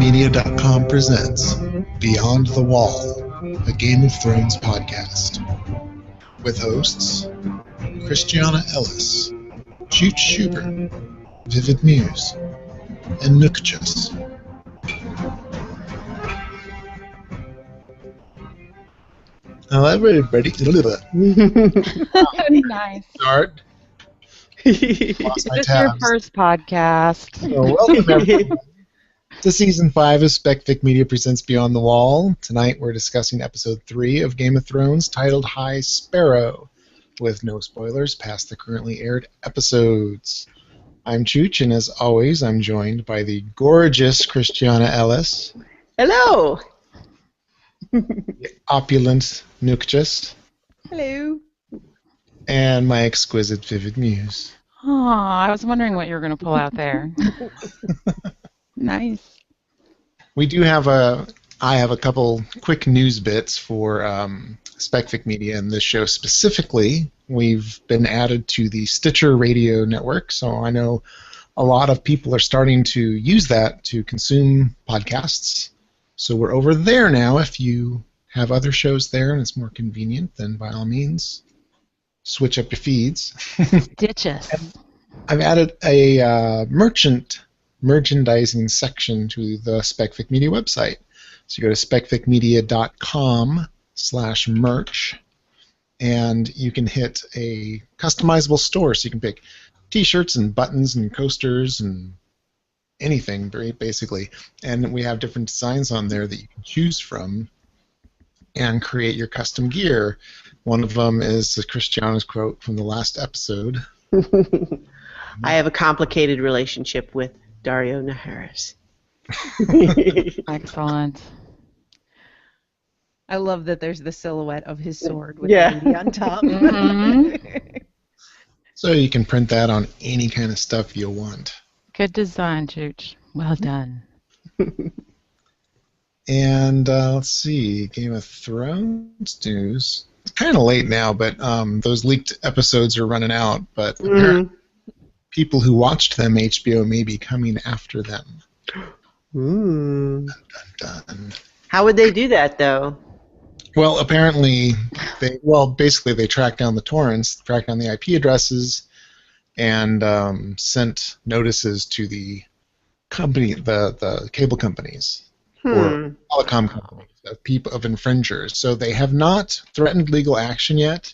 SpecVicMedia.com presents Beyond the Wall, a Game of Thrones podcast. With hosts Christiana Ellis, Chooch Schubert, Vivid Muse, and Nuchtchas. Hello, everybody. Nice. Start. Lost my tabs. This is your first podcast. So welcome, everybody, to Season 5 of SpecVic Media Presents Beyond the Wall. Tonight we're discussing Episode 3 of Game of Thrones, titled High Sparrow, with no spoilers past the currently aired episodes. I'm Chooch, and as always, I'm joined by the gorgeous Christiana Ellis. Hello! The opulent Nuchtchas. Hello. And my exquisite Vivid Muse. Oh, I was wondering what you were going to pull out there. Nice. We do have I have a couple quick news bits for SpecVic Media and this show specifically. We've been added to the Stitcher radio network, so I know a lot of people are starting to use that to consume podcasts. So we're over there now. If you have other shows there and it's more convenient, then by all means, switch up your feeds. Ditches. I've added a merchandising section to the SpecVic Media website. So you go to specvicmedia.com/merch, and you can hit a customizable store. So you can pick T-shirts and buttons and coasters and anything, basically. And we have different designs on there that you can choose from and create your custom gear. One of them is Christiana's quote from the last episode. I have a complicated relationship with Dario Naharis. Excellent. I love that there's the silhouette of his sword with the lady on top. Mm-hmm. So you can print that on any kind of stuff you want. Good design, Chooch. Well done. And let's see, Game of Thrones news. It's kind of late now, but those leaked episodes are running out. But people who watched them, HBO may be coming after them. Ooh. Dun, dun, dun. How would they do that, though? Well, apparently, basically they tracked down the torrents, tracked down the IP addresses, and sent notices to the company, the cable companies or telecom companies of infringers. So they have not threatened legal action yet,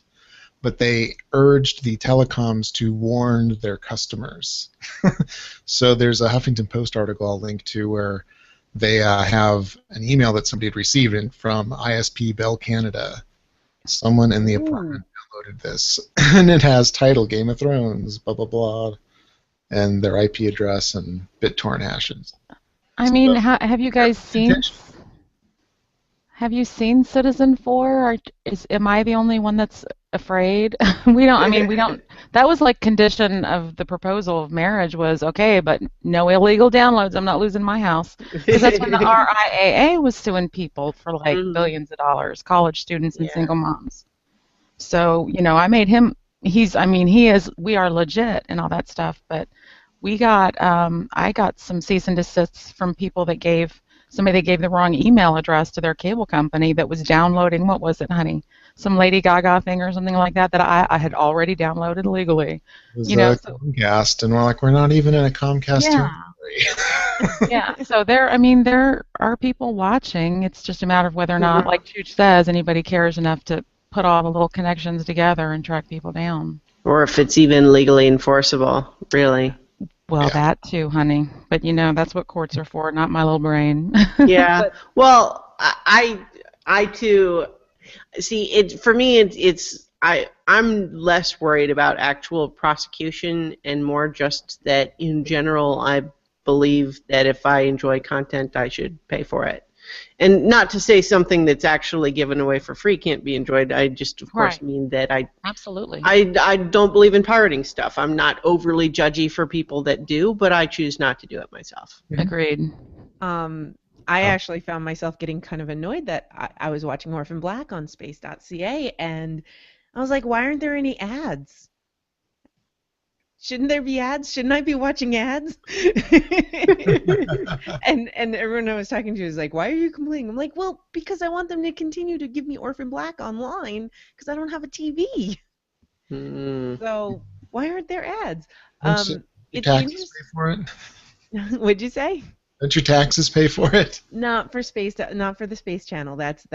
but they urged the telecoms to warn their customers. So there's a Huffington Post article I'll link to where they have an email that somebody had received from ISP Bell Canada. Someone in the apartment downloaded this, and it has title Game of Thrones, blah, blah, blah, and their IP address and BitTorrent hashes. I mean, have you guys seen... Have you seen Citizen 4? Am I the only one that's afraid? We don't. That was like condition of the proposal of marriage was, okay, but no illegal downloads. I'm not losing my house. Because that's when the RIAA was suing people for like billions of dollars, college students and single moms. So, I made him, he is, we are legit and all that stuff, but we got, I got some cease and desists from people that somebody that gave the wrong email address to their cable company that was downloading, what was it, honey? Some Lady Gaga thing or something like that I had already downloaded illegally. It was Comcast, and we're like, we're not even in a Comcast territory. Yeah, so there are people watching. It's just a matter of whether or not, like Chooch says, anybody cares enough to put all the little connections together and track people down. Or if it's even legally enforceable, really. Well, that too, honey. But that's what courts are for, not my little brain. Yeah. Well, I too see it. For me, I'm less worried about actual prosecution and more just that in general, I believe that if I enjoy content, I should pay for it. And not to say something that's actually given away for free can't be enjoyed. I just, of course, mean that absolutely. I don't believe in pirating stuff. I'm not overly judgy for people that do, but I choose not to do it myself. Agreed. I actually found myself getting kind of annoyed that I was watching Orphan Black on Space.ca, and I was like, why aren't there any ads? shouldn't there be ads? Shouldn't I be watching ads? and everyone I was talking to was like, why are you complaining? I'm like, well, because I want them to continue to give me Orphan Black online because I don't have a TV. So why aren't there ads? Your taxes pay for it? What'd you say? Don't your taxes pay for it? Not for the Space Channel. That's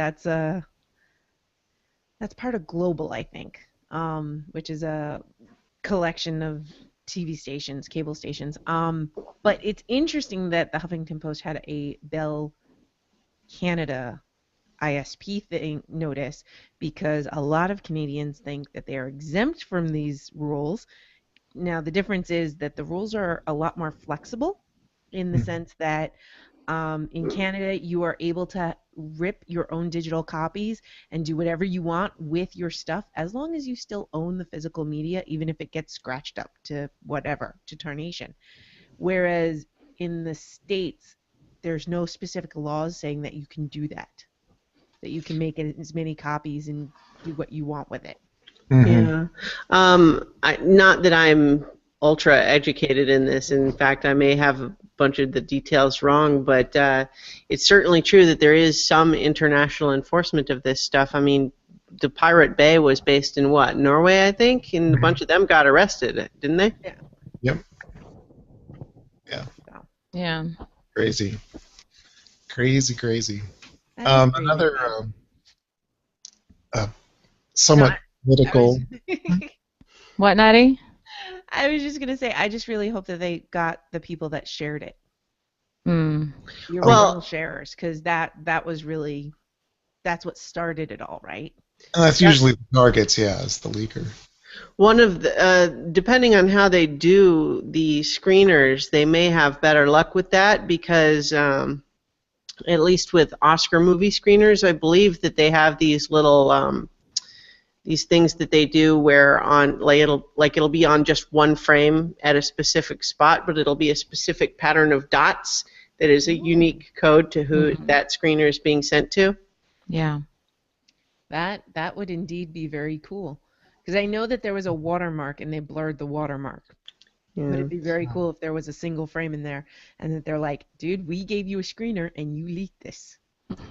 part of Global, I think, which is a collection of TV stations, cable stations. But it's interesting that the Huffington Post had a Bell Canada ISP thing notice, because a lot of Canadians think that they are exempt from these rules. Now, the difference is that the rules are a lot more flexible in the sense that in Canada, you are able to rip your own digital copies and do whatever you want with your stuff as long as you still own the physical media, even if it gets scratched up to whatever, to tarnation. Whereas in the States, there's no specific laws saying that you can do that you can make as many copies and do what you want with it. Yeah. Not that I'm ultra educated in this. In fact, I may have a bunch of the details wrong, but it's certainly true that there is some international enforcement of this stuff. I mean, the Pirate Bay was based in what, Norway, I think, and a bunch of them got arrested, didn't they? Yeah. Yep. Yeah. Yeah. Crazy. Crazy. Another somewhat political. What, Nutty? I was just gonna say, I just really hope that they got the people that shared it. Mm. Your original sharers, because that was really, that's what started it all, right? And that's usually the targets, is the leaker. One of the, depending on how they do the screeners, they may have better luck with that, because at least with Oscar movie screeners, I believe that they have these little these things that they do where on it'll be on just one frame at a specific spot, but it'll be a specific pattern of dots that is a unique code to who that screener is being sent to. Yeah. That would indeed be very cool, because I know that there was a watermark and they blurred the watermark. Yeah. But it'd be very cool if there was a single frame in there and that they're like, dude, we gave you a screener and you leaked this.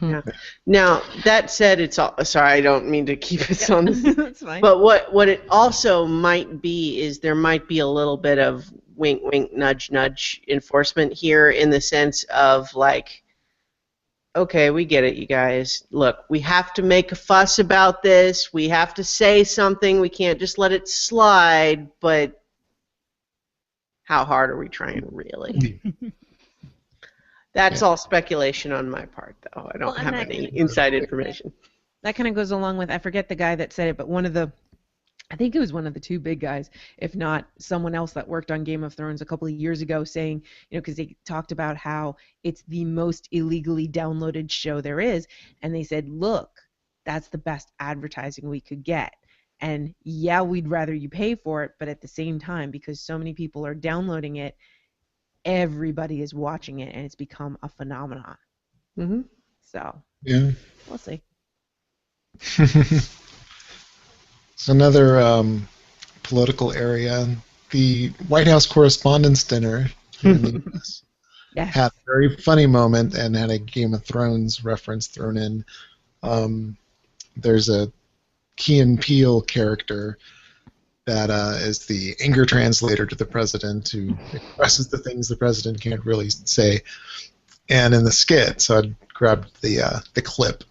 Yeah. Now, that said, it's all, sorry, I don't mean to keep us on this. That's fine. But what it also might be is there might be a little bit of wink, wink, nudge, nudge enforcement here, in the sense of like, okay, we get it, you guys. Look, we have to make a fuss about this. We have to say something. We can't just let it slide, but how hard are we trying, really? That's all speculation on my part, though. I don't have any inside information. That kind of goes along with, I forget the guy that said it, but I think it was one of the two big guys, if not someone else that worked on Game of Thrones a couple of years ago, saying, because they talked about how it's the most illegally downloaded show there is, and they said, look, that's the best advertising we could get. And yeah, we'd rather you pay for it, but at the same time, because so many people are downloading it, everybody is watching it, and it's become a phenomenon. Mm-hmm. So, yeah, we'll see. It's another political area. The White House Correspondents' Dinner here in the US had a very funny moment and had a Game of Thrones reference thrown in. There's a Key and Peele character that is the anger translator to the president, who expresses the things the president can't really say. And in the skit, so I grabbed the clip.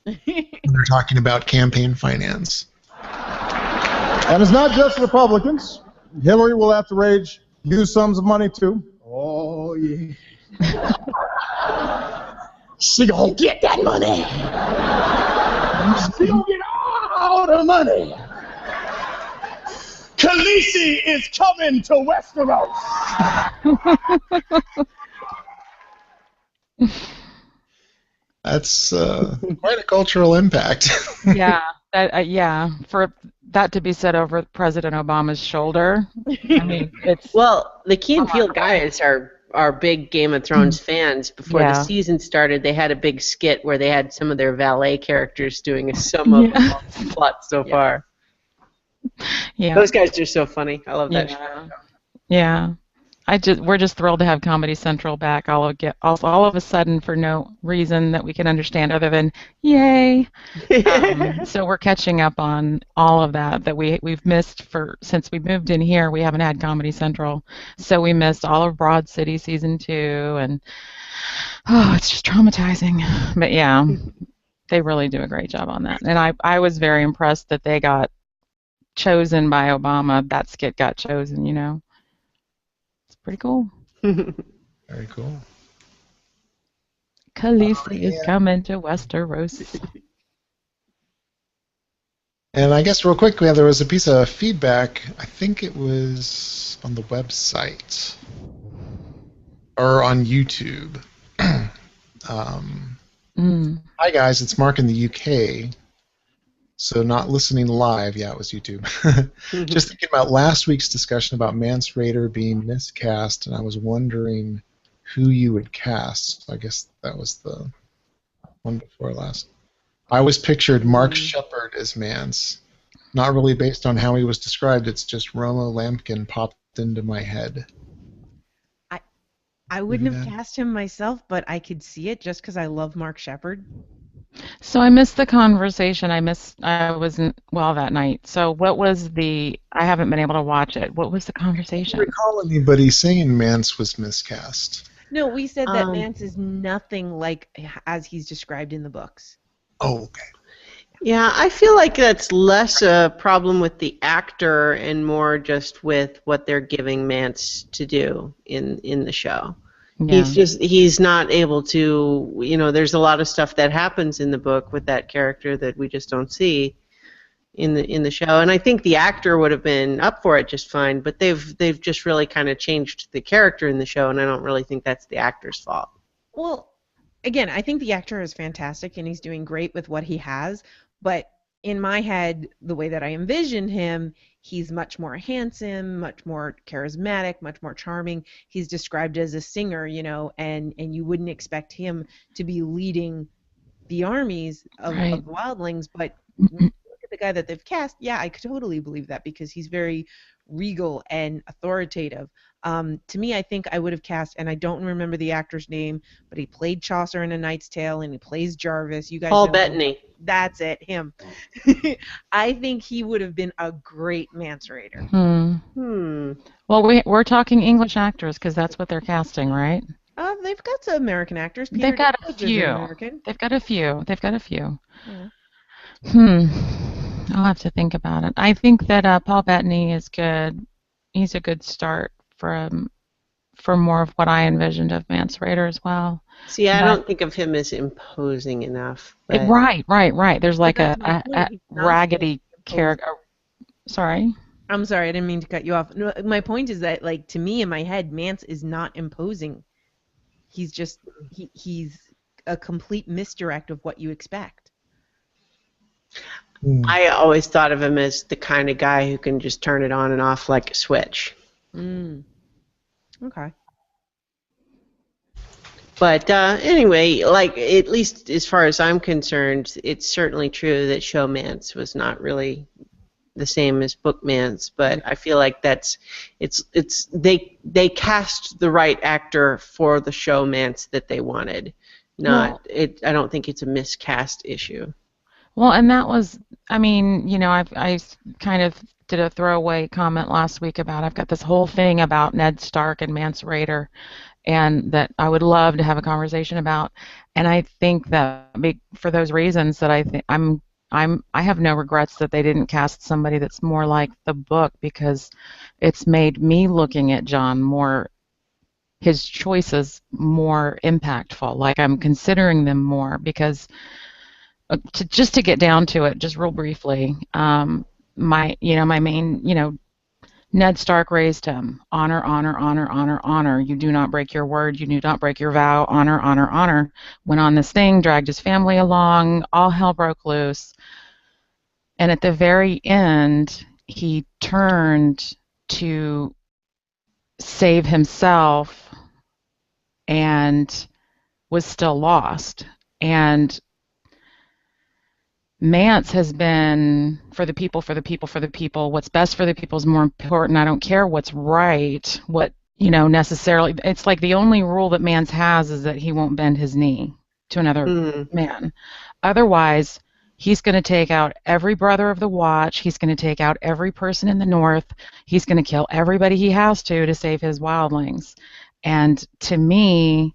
They're talking about campaign finance. And it's not just Republicans. Hillary will have to raise huge sums of money too. Oh yeah. She gonna get that money. She gonna get all the money. Khaleesi is coming to Westeros. That's quite a cultural impact. Yeah, for that to be said over President Obama's shoulder. I mean, it's well, the Key and Peele guys are big Game of Thrones fans. Before the season started, they had a big skit where they had some of their valet characters doing a sum of the plot so far. Yeah, those guys are so funny. I love that show. Yeah. We're just thrilled to have Comedy Central back all of a sudden for no reason that we can understand other than yay. So we're catching up on all of that we've missed since we moved in here. We haven't had Comedy Central, so we missed all of Broad City season 2, and it's just traumatizing. But yeah, they really do a great job on that, and I was very impressed that they got chosen by Obama. That skit got chosen, It's pretty cool. Very cool. Khaleesi is coming to Westeros. And I guess real quick, there was a piece of feedback. I think it was on the website or on YouTube. Hi guys, it's Mark in the UK. So not listening live. Yeah, it was YouTube. Just thinking about last week's discussion about Mance Rayder being miscast, and I was wondering who you would cast. I guess that was the one before last. I always pictured Mark Shepard as Mance. Not really based on how he was described. It's just Romo Lampkin popped into my head. I wouldn't have cast him myself, but I could see it just because I love Mark Shepard. So I missed the conversation. I wasn't well that night. So what was I haven't been able to watch it. What was the conversation? I don't recall anybody saying Mance was miscast. No, we said that Mance is nothing like as he's described in the books. Oh, okay. Yeah, I feel like that's less a problem with the actor and more just with what they're giving Mance to do in the show. Yeah. He's not able to, there's a lot of stuff that happens in the book with that character that we just don't see in the show. And I think the actor would have been up for it just fine, but they've just really kind of changed the character in the show, and I don't really think that's the actor's fault. Well, again, I think the actor is fantastic and he's doing great with what he has, but in my head, the way that I envisioned him, he's much more handsome, much more charismatic, much more charming. He's described as a singer, and you wouldn't expect him to be leading the armies of wildlings, but look at the guy that they've cast, yeah, I could totally believe that because he's very regal and authoritative. To me, I think I would have cast, and I don't remember the actor's name, but he played Chaucer in A Knight's Tale, and he plays Jarvis. You guys Paul know Bettany. That's it, him. I think he would have been a great Mance Rayder. Well, we're talking English actors because that's what they're casting, right? They've got some American actors. They've got a few. They've got a few. Yeah. I'll have to think about it. I think that Paul Bettany is good. He's a good start for more of what I envisioned of Mance Rayder as well. See, I don't think of him as imposing enough. Right. There's like a raggedy character. Sorry? I'm sorry, I didn't mean to cut you off. No, my point is that, like, to me in my head, Mance is not imposing. He's just, he's a complete misdirect of what you expect. I always thought of him as the kind of guy who can just turn it on and off like a switch. Okay. But anyway, like, at least as far as I'm concerned, it's certainly true that show Mance was not really the same as book Mance, but I feel like they cast the right actor for the show Mance that they wanted. I don't think it's a miscast issue. Well, and that was, I kind of did a throwaway comment last week about I've got this whole thing about Ned Stark and Mance Rayder, and that I would love to have a conversation about. And I think that for those reasons that I think I have no regrets that they didn't cast somebody that's more like the book, because it's made me looking at John more, his choices more impactful. Like, I'm considering them more because. Just to get down to it, just real briefly, my main, Ned Stark raised him. Honor, honor, honor, honor, honor. You do not break your word. You do not break your vow. Honor, honor, honor. Went on this thing, dragged his family along. All hell broke loose. And at the very end, he turned to save himself and was still lost. And Mance has been for the people, for the people, for the people. What's best for the people is more important. I don't care what's right, what, necessarily. It's like the only rule that Mance has is that he won't bend his knee to another man. Otherwise, he's going to take out every brother of the Watch. He's going to take out every person in the North. He's going to kill everybody he has to save his wildlings. And to me,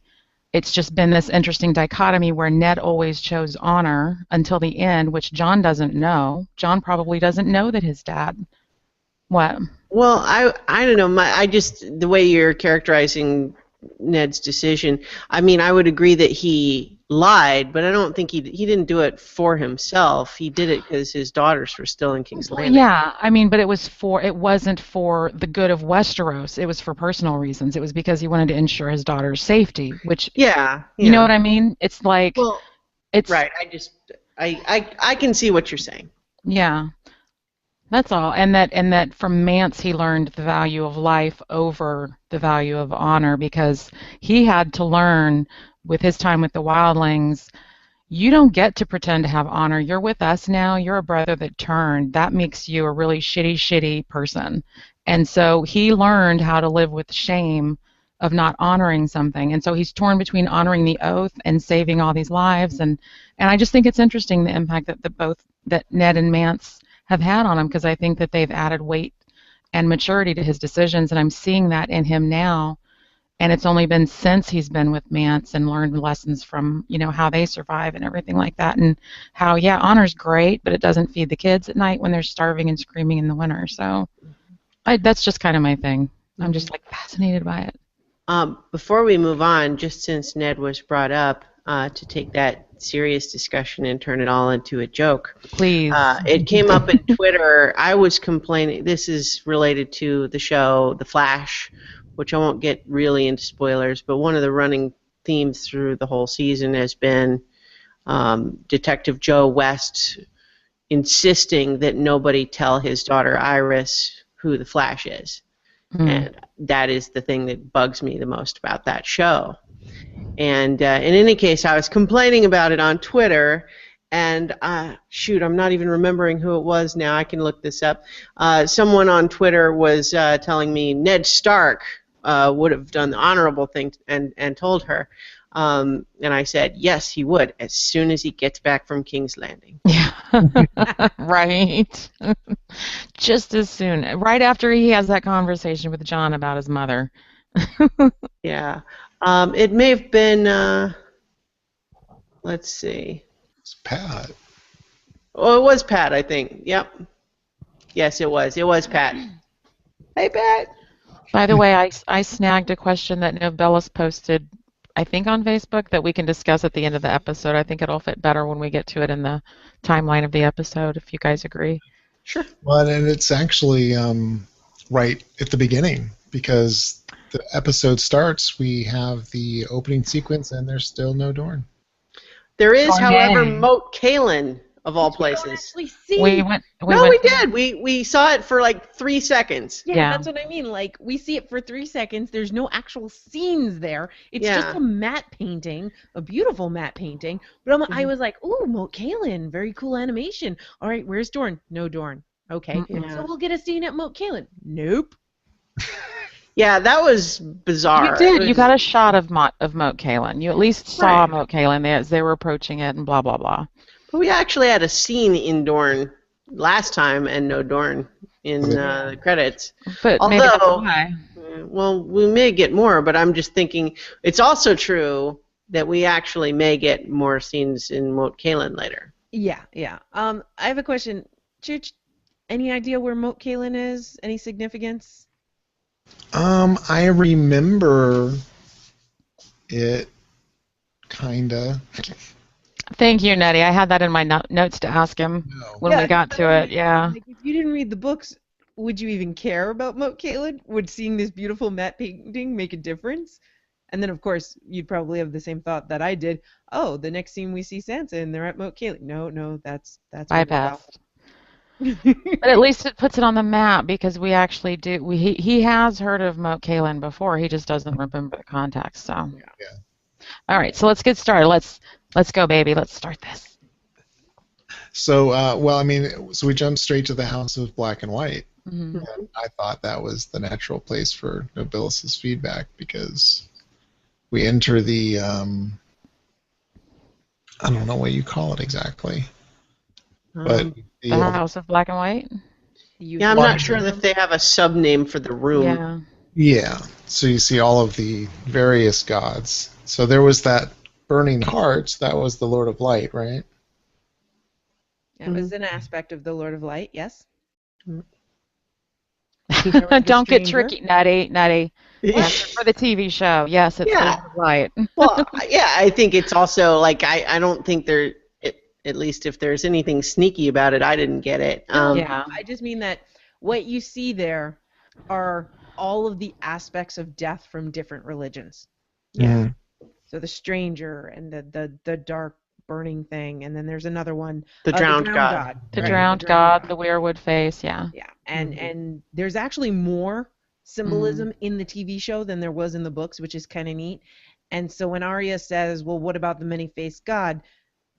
it's just been this interesting dichotomy where Ned always chose honor until the end, which John doesn't know. John probably doesn't know that his dad. What? Well, I don't know. The way you're characterizing Ned's decision, I mean, I would agree that he lied, but I don't think he didn't do it for himself. He did it because his daughters were still in King's Landing. Yeah, I mean, but it wasn't for the good of Westeros. It was for personal reasons. It was because he wanted to ensure his daughter's safety, which yeah. You know what I mean? It's like it's right. I can see what you're saying. Yeah. That's all. And that from Mance he learned the value of life over the value of honor, because he had to learn with his time with the wildlings, you don't get to pretend to have honor. You're with us now. You're a brother that turned. That makes you a really shitty person. And so he learned how to live with shame of not honoring something. And so he's torn between honoring the oath and saving all these lives. And I just think it's interesting the impact that Ned and Mance have had on him, because I think that they've added weight and maturity to his decisions, and I'm seeing that in him now. And it's only been since he's been with Mance and learned lessons from, how they survive and everything like that, and how, yeah, honor's great, but it doesn't feed the kids at night when they're starving and screaming in the winter. So that's just kind of my thing. I'm just fascinated by it. Before we move on, just since Ned was brought up, to take that serious discussion and turn it all into a joke. Please. It came up in Twitter. I was complaining. This is related to the show, The Flash, which I won't get really into spoilers, but one of the running themes through the whole season has been Detective Joe West insisting that nobody tell his daughter Iris who the Flash is. And that is the thing that bugs me the most about that show. And in any case, I was complaining about it on Twitter, and shoot, I'm not even remembering who it was now. I can look this up. Someone on Twitter was telling me Ned Stark would have done the honorable thing and told her. And I said, yes, he would, as soon as he gets back from King's Landing. Yeah, right. Just as soon. Right after he has that conversation with John about his mother. Yeah. It may have been, let's see. It's Pat. Oh, it was Pat, I think. Yep. Yes, it was. It was Pat. Hey, Pat. By the way, I snagged a question that Novellis posted, I think on Facebook, that we can discuss at the end of the episode. I think it'll fit better when we get to it in the timeline of the episode, if you guys agree. Sure. Well, and it's actually right at the beginning, because the episode starts, we have the opening sequence, and there's still no Dorne. There is, however, Moat Cailin, of all places. We did. We saw it for like 3 seconds. Yeah, that's what I mean. Like, we see it for 3 seconds. There's no actual scenes there. It's just a matte painting, a beautiful matte painting. But I was like, ooh, Moat Cailin, very cool animation. All right, where's Dorne? No Dorne. Okay, so we'll get a scene at Moat Cailin. Nope. Yeah, that was bizarre. You did. You got a shot of Moat Cailin. You at least saw Moat Cailin as they were approaching it and blah, blah, blah. But we actually had a scene in Dorne last time and no Dorne in the credits. But maybe that's why. Well, we may get more, but I'm just thinking it's also true that we actually may get more scenes in Moat Cailin later. Yeah. I have a question. Chooch, any idea where Moat Cailin is? Any significance? I remember it, kinda. Thank you, Nutty. I had that in my notes to ask him when we got to it. Yeah. Like, if you didn't read the books, would you even care about Moat Cailin? Would seeing this beautiful matte painting make a difference? And then, of course, you'd probably have the same thought that I did. Oh, the next scene we see Sansa and they're at Moat Cailin. No, that's bypassed. But at least it puts it on the map, because we actually do. He has heard of Moat Cailin before. He just doesn't remember the context. So. Yeah. All right. So let's get started. Let's go, baby. Let's start this. So, well, I mean, so we jumped straight to the House of Black and White. Mhm. And I thought that was the natural place for Nobilis's feedback because we enter the, I don't know what you call it exactly, but The House of Black and White. Yeah, I'm not sure that they have a sub-name for the room. Yeah. yeah, so you see all of the various gods. So there was that burning heart, that was the Lord of Light, right? It was an aspect of the Lord of Light, yes. Don't get tricky, Nutty. Yes, for the TV show. Yes, it's Yeah. right. Well, yeah, I think it's also like I don't think there, at least if there's anything sneaky about it, I didn't get it. Yeah. I just mean that what you see there are all of the aspects of death from different religions. Yeah. So the stranger and the dark burning thing, and then there's another one, The drowned god. The Right. drowned god, the werewood face, yeah. Yeah, and there's actually more symbolism in the TV show than there was in the books, which is kind of neat. And so when Arya says, "Well, what about the many-faced god?"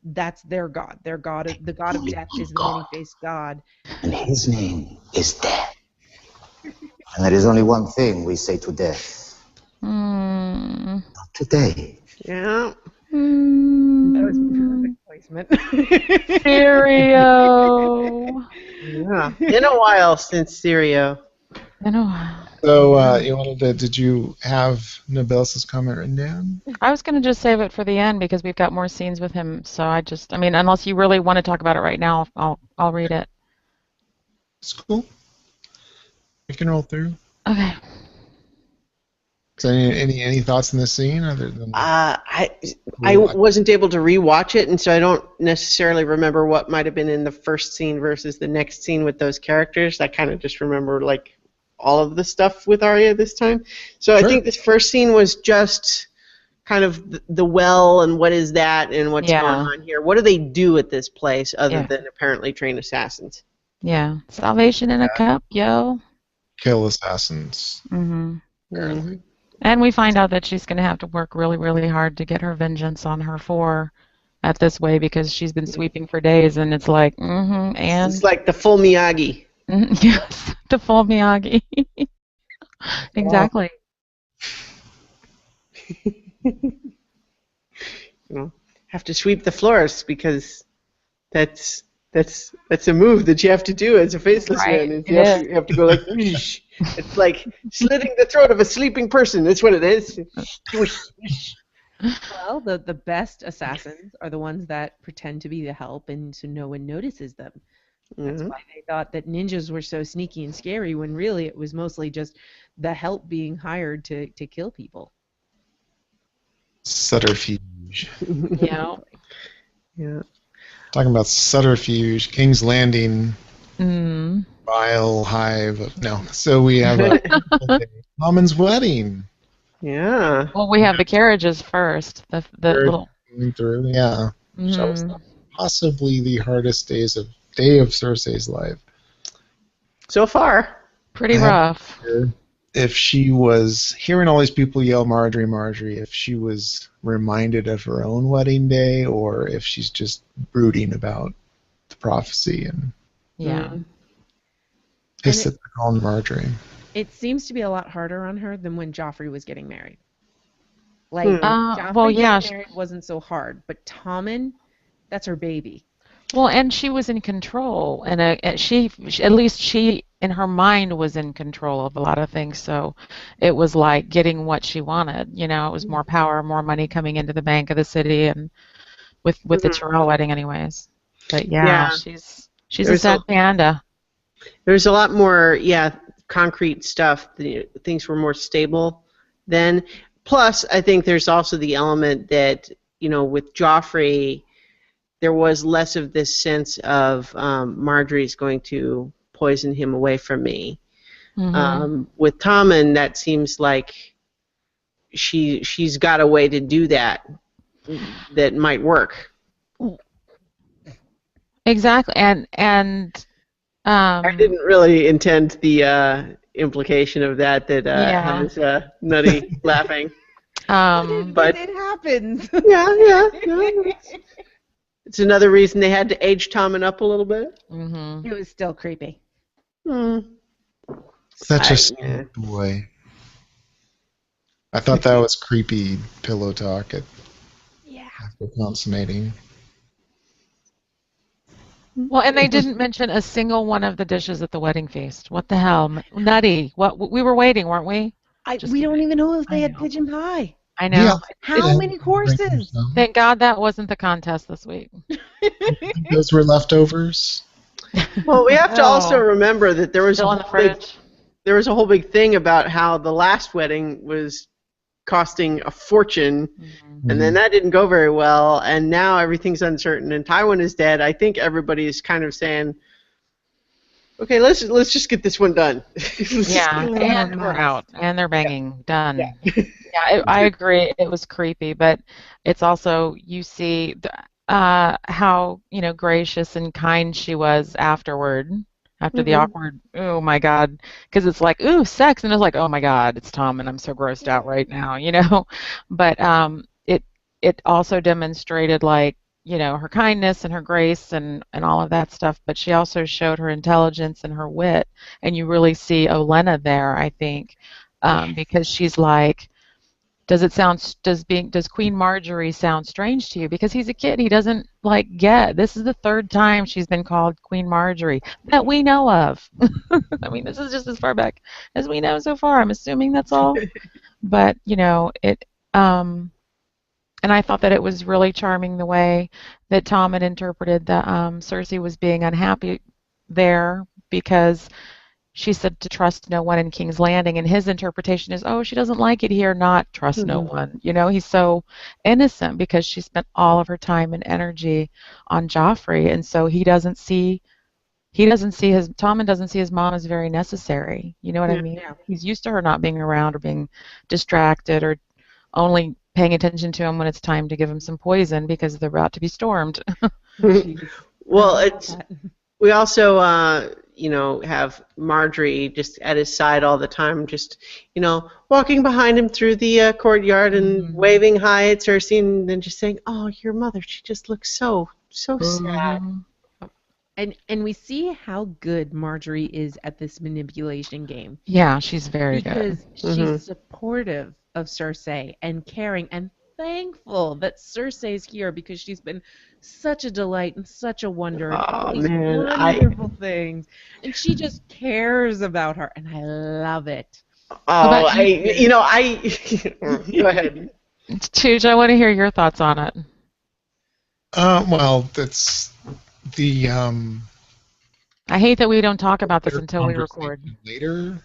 That's their god. Their god, the god of death, is the many-faced god. And his name is death. And there is only one thing we say to death. Mm. Not today. Yeah. That was perfect placement. Stereo. Yeah. Been a while since Stereo. I know. So you wanted to? Did you have Nobilis's comment written down? I was going to just save it for the end because we've got more scenes with him. So I mean, unless you really want to talk about it right now, I'll read it. It's cool. We can roll through. Okay. So any thoughts in this scene other than? I wasn't able to rewatch it, and so I don't necessarily remember what might have been in the first scene versus the next scene with those characters. I kind of just remember like all of the stuff with Arya this time. So Sure. I think this first scene was just kind of the well and what is that and what's going on here. What do they do at this place other than apparently train assassins? Yeah. Salvation in a cup, yo. Kill assassins. Mhm. Apparently. And we find out that she's going to have to work really, really hard to get her vengeance on her four at this way because she's been sweeping for days, and it's like, and It's like the full Miyagi. yes, the full Miyagi. Exactly. Have to sweep the floors because that's a move that you have to do as a faceless Right, man. it You have to go like, whoosh. It's like slitting the throat of a sleeping person. That's what it is. Well, the best assassins are the ones that pretend to be the help, and so no one notices them. That's why they thought that ninjas were so sneaky and scary, when really it was mostly just the help being hired to kill people. Subterfuge. Yeah. Yeah. Talking about subterfuge, King's Landing, Mm. Vile Hive. No. So we have Tommen's wedding. Yeah. Well, we have the carriages first. The little. Through, yeah. So that was possibly the hardest day of Cersei's life. So far. Pretty rough. If she was hearing all these people yell Marjorie, Marjorie, if she was reminded of her own wedding day, or if she's just brooding about the prophecy and Yeah. pissed at the calling Marjorie. It seems to be a lot harder on her than when Joffrey was getting married. Like, Joffrey well, yeah. getting married wasn't so hard, but Tommen, that's her baby. Well, and she was in control, and she at least she in her mind was in control of a lot of things. So it was like getting what she wanted. You know, it was more power, more money coming into the bank of the city, and with the Tyrell wedding, anyways. But yeah. she's a sad panda. There's a lot more, concrete stuff. Things were more stable then. Plus, I think there's also the element that, with Joffrey, there was less of this sense of Marjorie's going to poison him away from me. With Tommen, that seems like she's got a way to do that might work. Exactly, and I didn't really intend the implication of that I was Nutty laughing. but it happens. Yeah. It's another reason they had to age Tommen up a little bit. Mm-hmm. It was still creepy. Such a sweet boy. I thought that was creepy pillow talk after consummating. Well, and they didn't mention a single one of the dishes at the wedding feast. What the hell? Nutty. What? We were waiting, weren't we? We don't even know if they had know. pigeon pie. I know. Yeah, How many courses? Thank God that wasn't the contest this week. Those were leftovers. Well, we have to also remember that there was Still in the fridge. There was a whole big thing about how the last wedding was costing a fortune, and then that didn't go very well, and now everything's uncertain, and Tywin is dead. I think everybody is kind of saying, okay, let's just get this one done. Yeah, and we're out, and they're banging. Done. Yeah, I agree. It was creepy, but it's also, you see how, gracious and kind she was afterward. After the awkward, oh my God, because it's like, ooh, sex, and it's like, oh my God, it's Tom, and I'm so grossed out right now, But it also demonstrated, like, her kindness and her grace and all of that stuff, but she also showed her intelligence and her wit, and you really see Olenna there, I think, because she's like, does Queen Marjorie sound strange to you? Because he's a kid, he doesn't get. This is the third time she's been called Queen Marjorie that we know of. I mean, this is just as far back as we know so far. I'm assuming that's all. But it. And I thought that it was really charming the way that Tom had interpreted that Cersei was being unhappy there because she said to trust no one in King's Landing, and his interpretation is, oh, she doesn't like it here, not trust no one. He's so innocent because she spent all of her time and energy on Joffrey, and so Tommen doesn't see his mom as very necessary. You know what I mean? Yeah. He's used to her not being around or being distracted or only paying attention to him when it's time to give him some poison because they're about to be stormed. Well, we also have Marjorie just at his side all the time, just walking behind him through the courtyard and waving hi at Cersei, and then just saying, "Oh, your mother, she just looks so sad." And we see how good Marjorie is at this manipulation game. Yeah, she's very good. Because she's supportive of Cersei and caring and thankful that Cersei's here because she's been such a delight and such a wonder and all these wonderful things. And she just cares about her, and I love it. Oh, go ahead. Chooch, I want to hear your thoughts on it. Well, that's the I hate that we don't talk about this until we record. Later?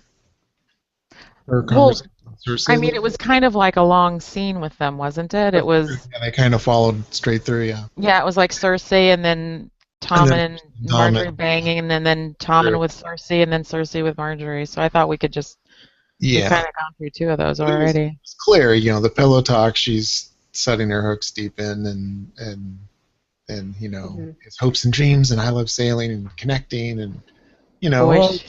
I mean, it was kind of like a long scene with them, wasn't it? It was. Yeah, they kind of followed straight through, yeah. Yeah, it was like Cersei and then Tommen and Marjorie banging, and then Tommen with Cersei, and then Cersei with Marjorie. So I thought we could just. Yeah. We kind of gone through two of those already. It's clear, the pillow talk. She's setting her hooks deep in, and his hopes and dreams, and I love sailing and connecting, and your mom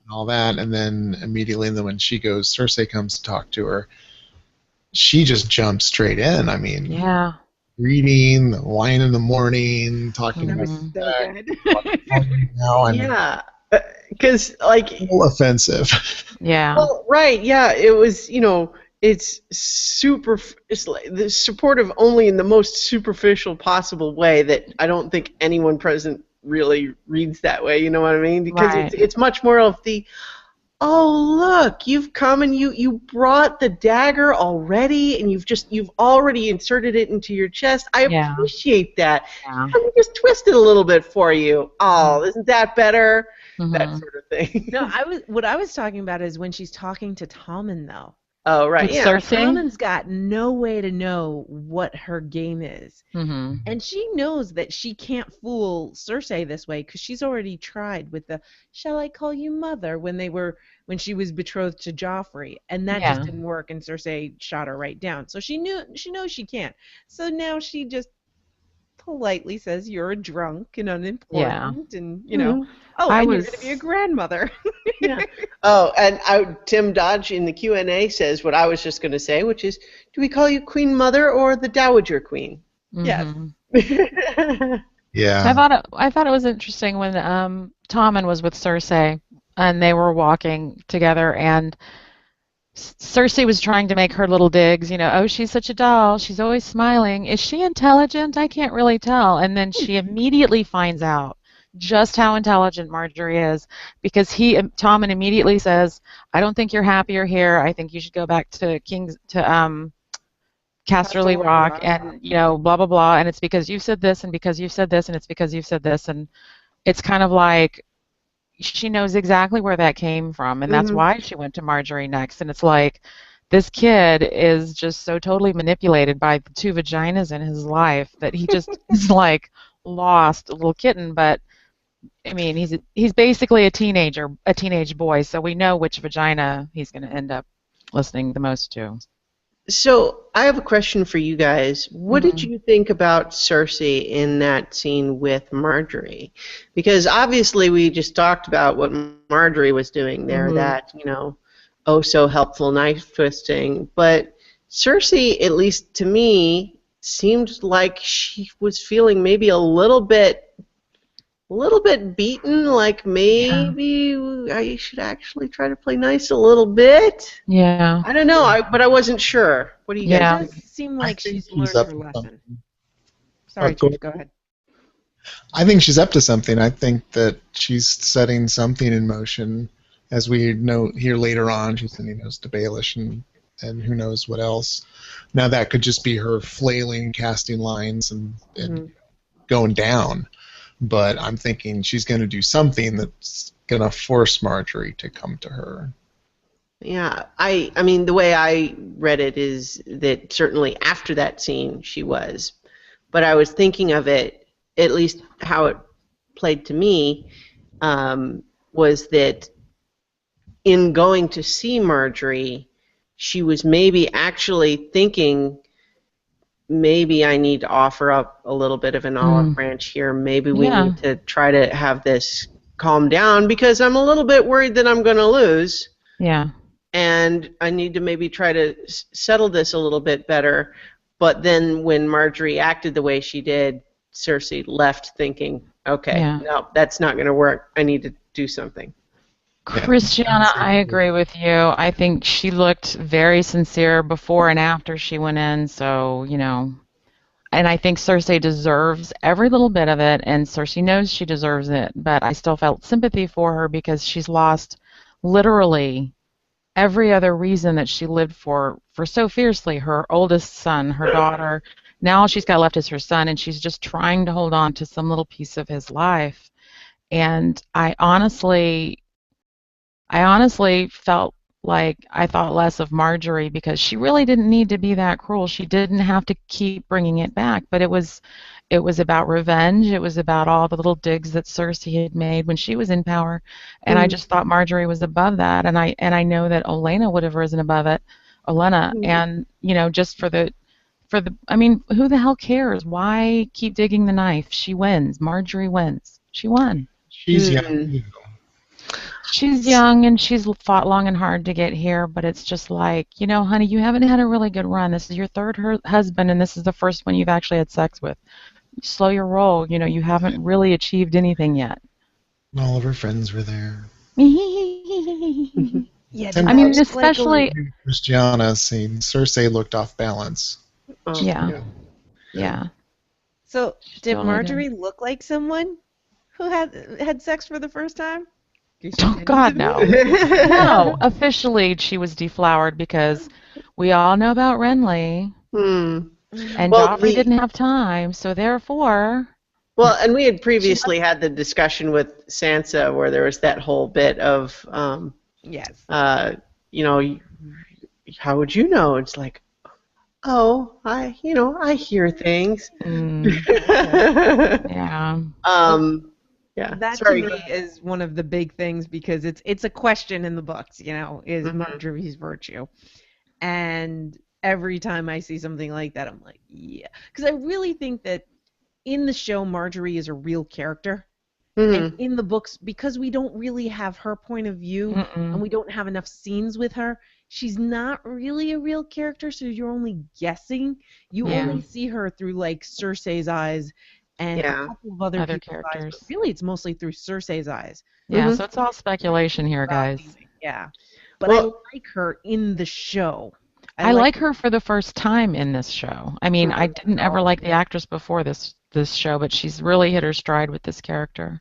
and all that, and then immediately when Cersei comes to talk to her, she just jumps straight in. I mean, reading, the wine in the morning, talking about sex, yeah, because offensive. Yeah. Well, right. Yeah, it was. It's super. It's like the supportive only in the most superficial possible way that I don't think anyone present really reads that way. You know what I mean? Because it's much more of the, oh look, you've come and you brought the dagger already, and you've already inserted it into your chest. I appreciate that. Let me just twist it a little bit for you. Oh, isn't that better? That sort of thing. No, what I was talking about is when she's talking to Tommen, though. Oh, right. Yeah. Tommen's got no way to know what her game is. And she knows that she can't fool Cersei this way because she's already tried with the, shall I call you mother, when she was betrothed to Joffrey. And that just didn't work, and Cersei shot her right down. So she knows she can't. So now she just politely says, you're a drunk and unimportant, and you're going to be a grandmother. Oh, and Tim Dodge in the Q&A says what I was just going to say, which is, do we call you Queen Mother or the Dowager Queen? Yes. Yeah. I thought it was interesting when Tommen was with Cersei and they were walking together and Cersei was trying to make her little digs, oh, she's such a doll. She's always smiling. Is she intelligent? I can't really tell. And then she immediately finds out just how intelligent Marjorie is because Tommen immediately says, I don't think you're happier here. I think you should go back to Casterly Rock and, blah, blah, blah. And it's because you said this and because you said this and it's because you said this. And it's kind of like she knows exactly where that came from. And that's why she went to Marjorie next. And it's like this kid is just so totally manipulated by the two vaginas in his life that he just is like lost a little kitten. But, I mean, he's basically a teenage boy. So we know which vagina he's going to end up listening the most to. So I have a question for you guys. What did you think about Cersei in that scene with Marjorie? Because obviously we just talked about what Marjorie was doing there, that, oh so helpful knife twisting. But Cersei, at least to me, seemed like she was feeling maybe a little bit beaten, like maybe I should actually try to play nice a little bit. Yeah. I don't know, but I wasn't sure. What do you guys think? It does seem like she's she's learned up her to lesson. something. Sorry, go Chooch, go ahead. I think she's up to something. I think that she's setting something in motion. As we know here later on, she's sending those to Baelish and who knows what else. Now that could just be her flailing, casting lines and going down. But I'm thinking she's going to do something that's going to force Marjorie to come to her. Yeah, I mean, the way I read it is that certainly after that scene she was. But I was thinking of it, at least how it played to me, was that in going to see Marjorie, she was maybe actually thinking, maybe I need to offer up a little bit of an olive branch here. Maybe we need to try to have this calm down because I'm a little bit worried that I'm going to lose. Yeah. And I need to maybe try to settle this a little bit better. But then when Marjorie acted the way she did, Cersei left thinking, okay, no, that's not going to work. I need to do something. Christiana, I agree with you. I think she looked very sincere before and after she went in, so, and I think Cersei deserves every little bit of it, and Cersei knows she deserves it, but I still felt sympathy for her because she's lost literally every other reason that she lived for so fiercely. Her oldest son, her daughter, now all she's got left is her son, and she's just trying to hold on to some little piece of his life. And I honestly felt like I thought less of Marjorie because she really didn't need to be that cruel. She didn't have to keep bringing it back, but it was about revenge. It was about all the little digs that Cersei had made when she was in power, and I just thought Marjorie was above that, and I know that Olenna would have risen above it, and just for the I mean, who the hell cares? Why keep digging the knife? She wins. Marjorie wins. She won. She's young. She's young and she's fought long and hard to get here, but it's just like, honey, you haven't had a really good run. This is your third husband, and this is the first one you've actually had sex with. Slow your roll. You haven't really achieved anything yet. All of her friends were there. Yeah, I mean, especially Christiana saying Cersei looked off balance. Yeah. So, did Totally Marjorie look like someone who had sex for the first time? Oh, God, no. No, officially she was deflowered because we all know about Renly. And Joffrey didn't have time, so therefore... Well, and we had previously had the discussion with Sansa where there was that whole bit of, how would you know? It's like, oh, I hear things. Yeah. Yeah. That to me is one of the big things because it's a question in the books, is Marjorie's virtue. And every time I see something like that, I'm like, yeah. Because I really think that in the show, Marjorie is a real character. And in the books, because we don't really have her point of view Mm-mm. and we don't have enough scenes with her, she's not really a real character, so you're only guessing. You Yeah. only see her through like Cersei's eyes and Yeah. a couple of other Other people's eyes, but characters. really it's mostly through Cersei's eyes. Yeah, Mhm. so it's all speculation here, guys. Yeah. But Well- I like her in the show. I like her for the first time in this show. I mean, I didn't ever like the actress before this show, but she's really hit her stride with this character.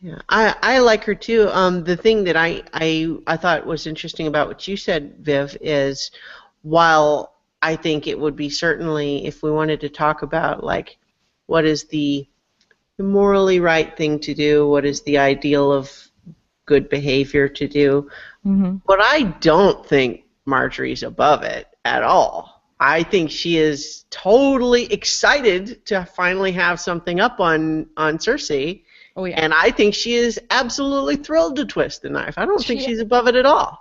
Yeah, I like her too. The thing that I thought was interesting about what you said, Viv, is while I think it would be certainly, if we wanted to talk about like what is the morally right thing to do, what is the ideal of good behavior to do, but I don't think Marjorie's above it at all. I think she is totally excited to finally have something up on Cersei. Oh yeah. And I think she is absolutely thrilled to twist the knife. I don't think she's above it at all.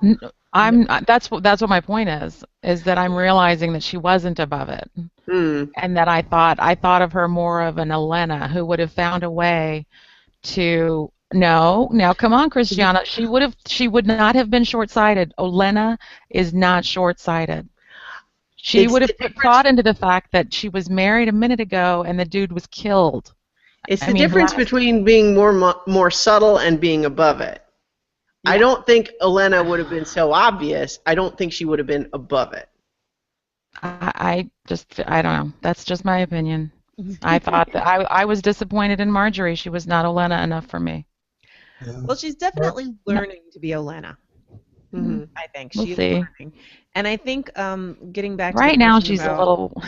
That's what my point is that I'm realizing that she wasn't above it. And that I thought of her more of an Elena who would have found a way to now come on, Christiana. She would not have been short-sighted. Elena is not short-sighted. She It's would the have put difference- thought into the fact that she was married a minute ago and the dude was killed. It's I the mean, difference between being more subtle and being above it. I don't think Elena would have been so obvious. I don't think she would have been above it. I don't know. That's just my opinion. I thought that I was disappointed in Marjorie. She was not Elena enough for me. Well, she's definitely learning to be Olenna. I think We'll she is see. learning, and I think getting back to Right the now question she's about, a little.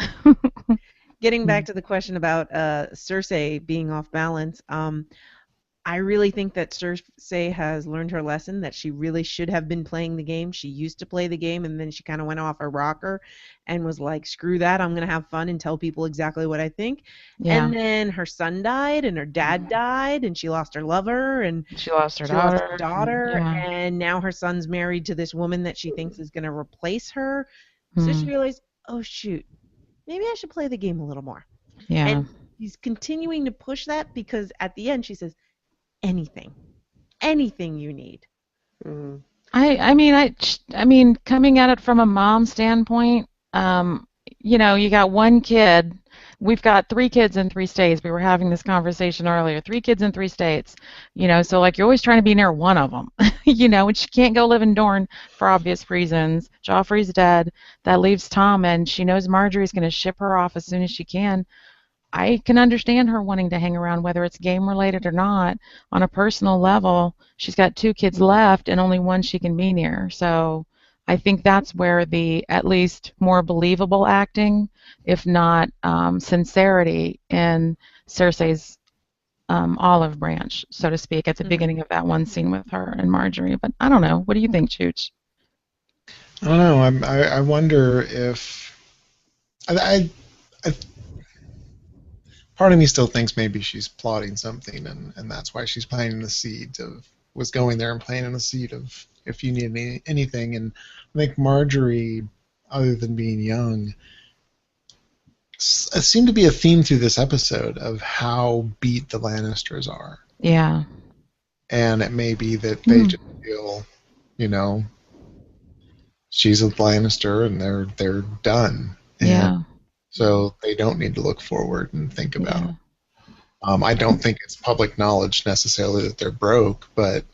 getting back to the question about Cersei being off balance. I really think that Cersei has learned her lesson, that she really should have been playing the game. She used to play the game, and then she kind of went off her rocker and was like, screw that, I'm going to have fun and tell people exactly what I think. Yeah. And then her son died, and her dad died, and she lost her lover, and She lost her she lost daughter. her daughter, Yeah. and now her son's married to this woman that she thinks is going to replace her. So she realized, oh, shoot, maybe I should play the game a little more. Yeah. And she's continuing to push that because at the end she says, anything you need. I mean, coming at it from a mom standpoint, you got one kid. We've got 3 kids in 3 states. We were having this conversation earlier. 3 kids in 3 states. So like you're always trying to be near one of them. And she can't go live in Dorne for obvious reasons. Joffrey's dead. That leaves Tom, and she knows Marjorie's going to ship her off as soon as she can. I can understand her wanting to hang around, whether it's game related or not. On a personal level, she's got 2 kids left and only one she can be near. So I think that's where the at least more believable acting, if not sincerity, in Cersei's olive branch, so to speak, at the beginning of that one scene with her and Marjorie. But I don't know. What do you think, Chooch? I don't know. I wonder if I part of me still thinks maybe she's plotting something, and that's why she's planting the seeds was going there and planting the seed of if you need anything. And I think Marjorie, other than being young, seemed to be a theme through this episode of how beat the Lannisters are. Yeah. And it may be that they just feel, she's a Lannister and they're done. Yeah. So they don't need to look forward and think about. I don't think it's public knowledge necessarily that they're broke, but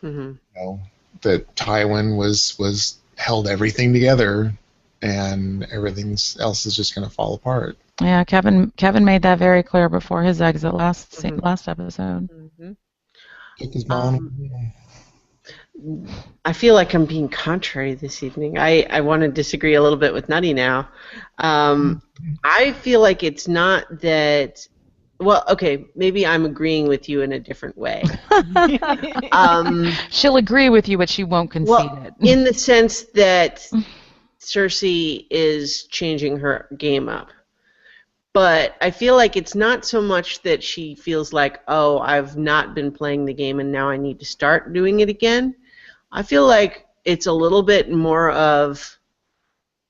that Tywin was held everything together, and everything else is just going to fall apart. Yeah, Kevin made that very clear before his exit last episode. Took his bond. I feel like I'm being contrary this evening. I want to disagree a little bit with Nutty now. I feel like it's not that. Well, okay, maybe I'm agreeing with you in a different way. She'll agree with you, but she won't concede it. In the sense that Cersei is changing her game up. But I feel like it's not so much that she feels like, oh, I've not been playing the game and now I need to start doing it again. I feel like it's a little bit more of,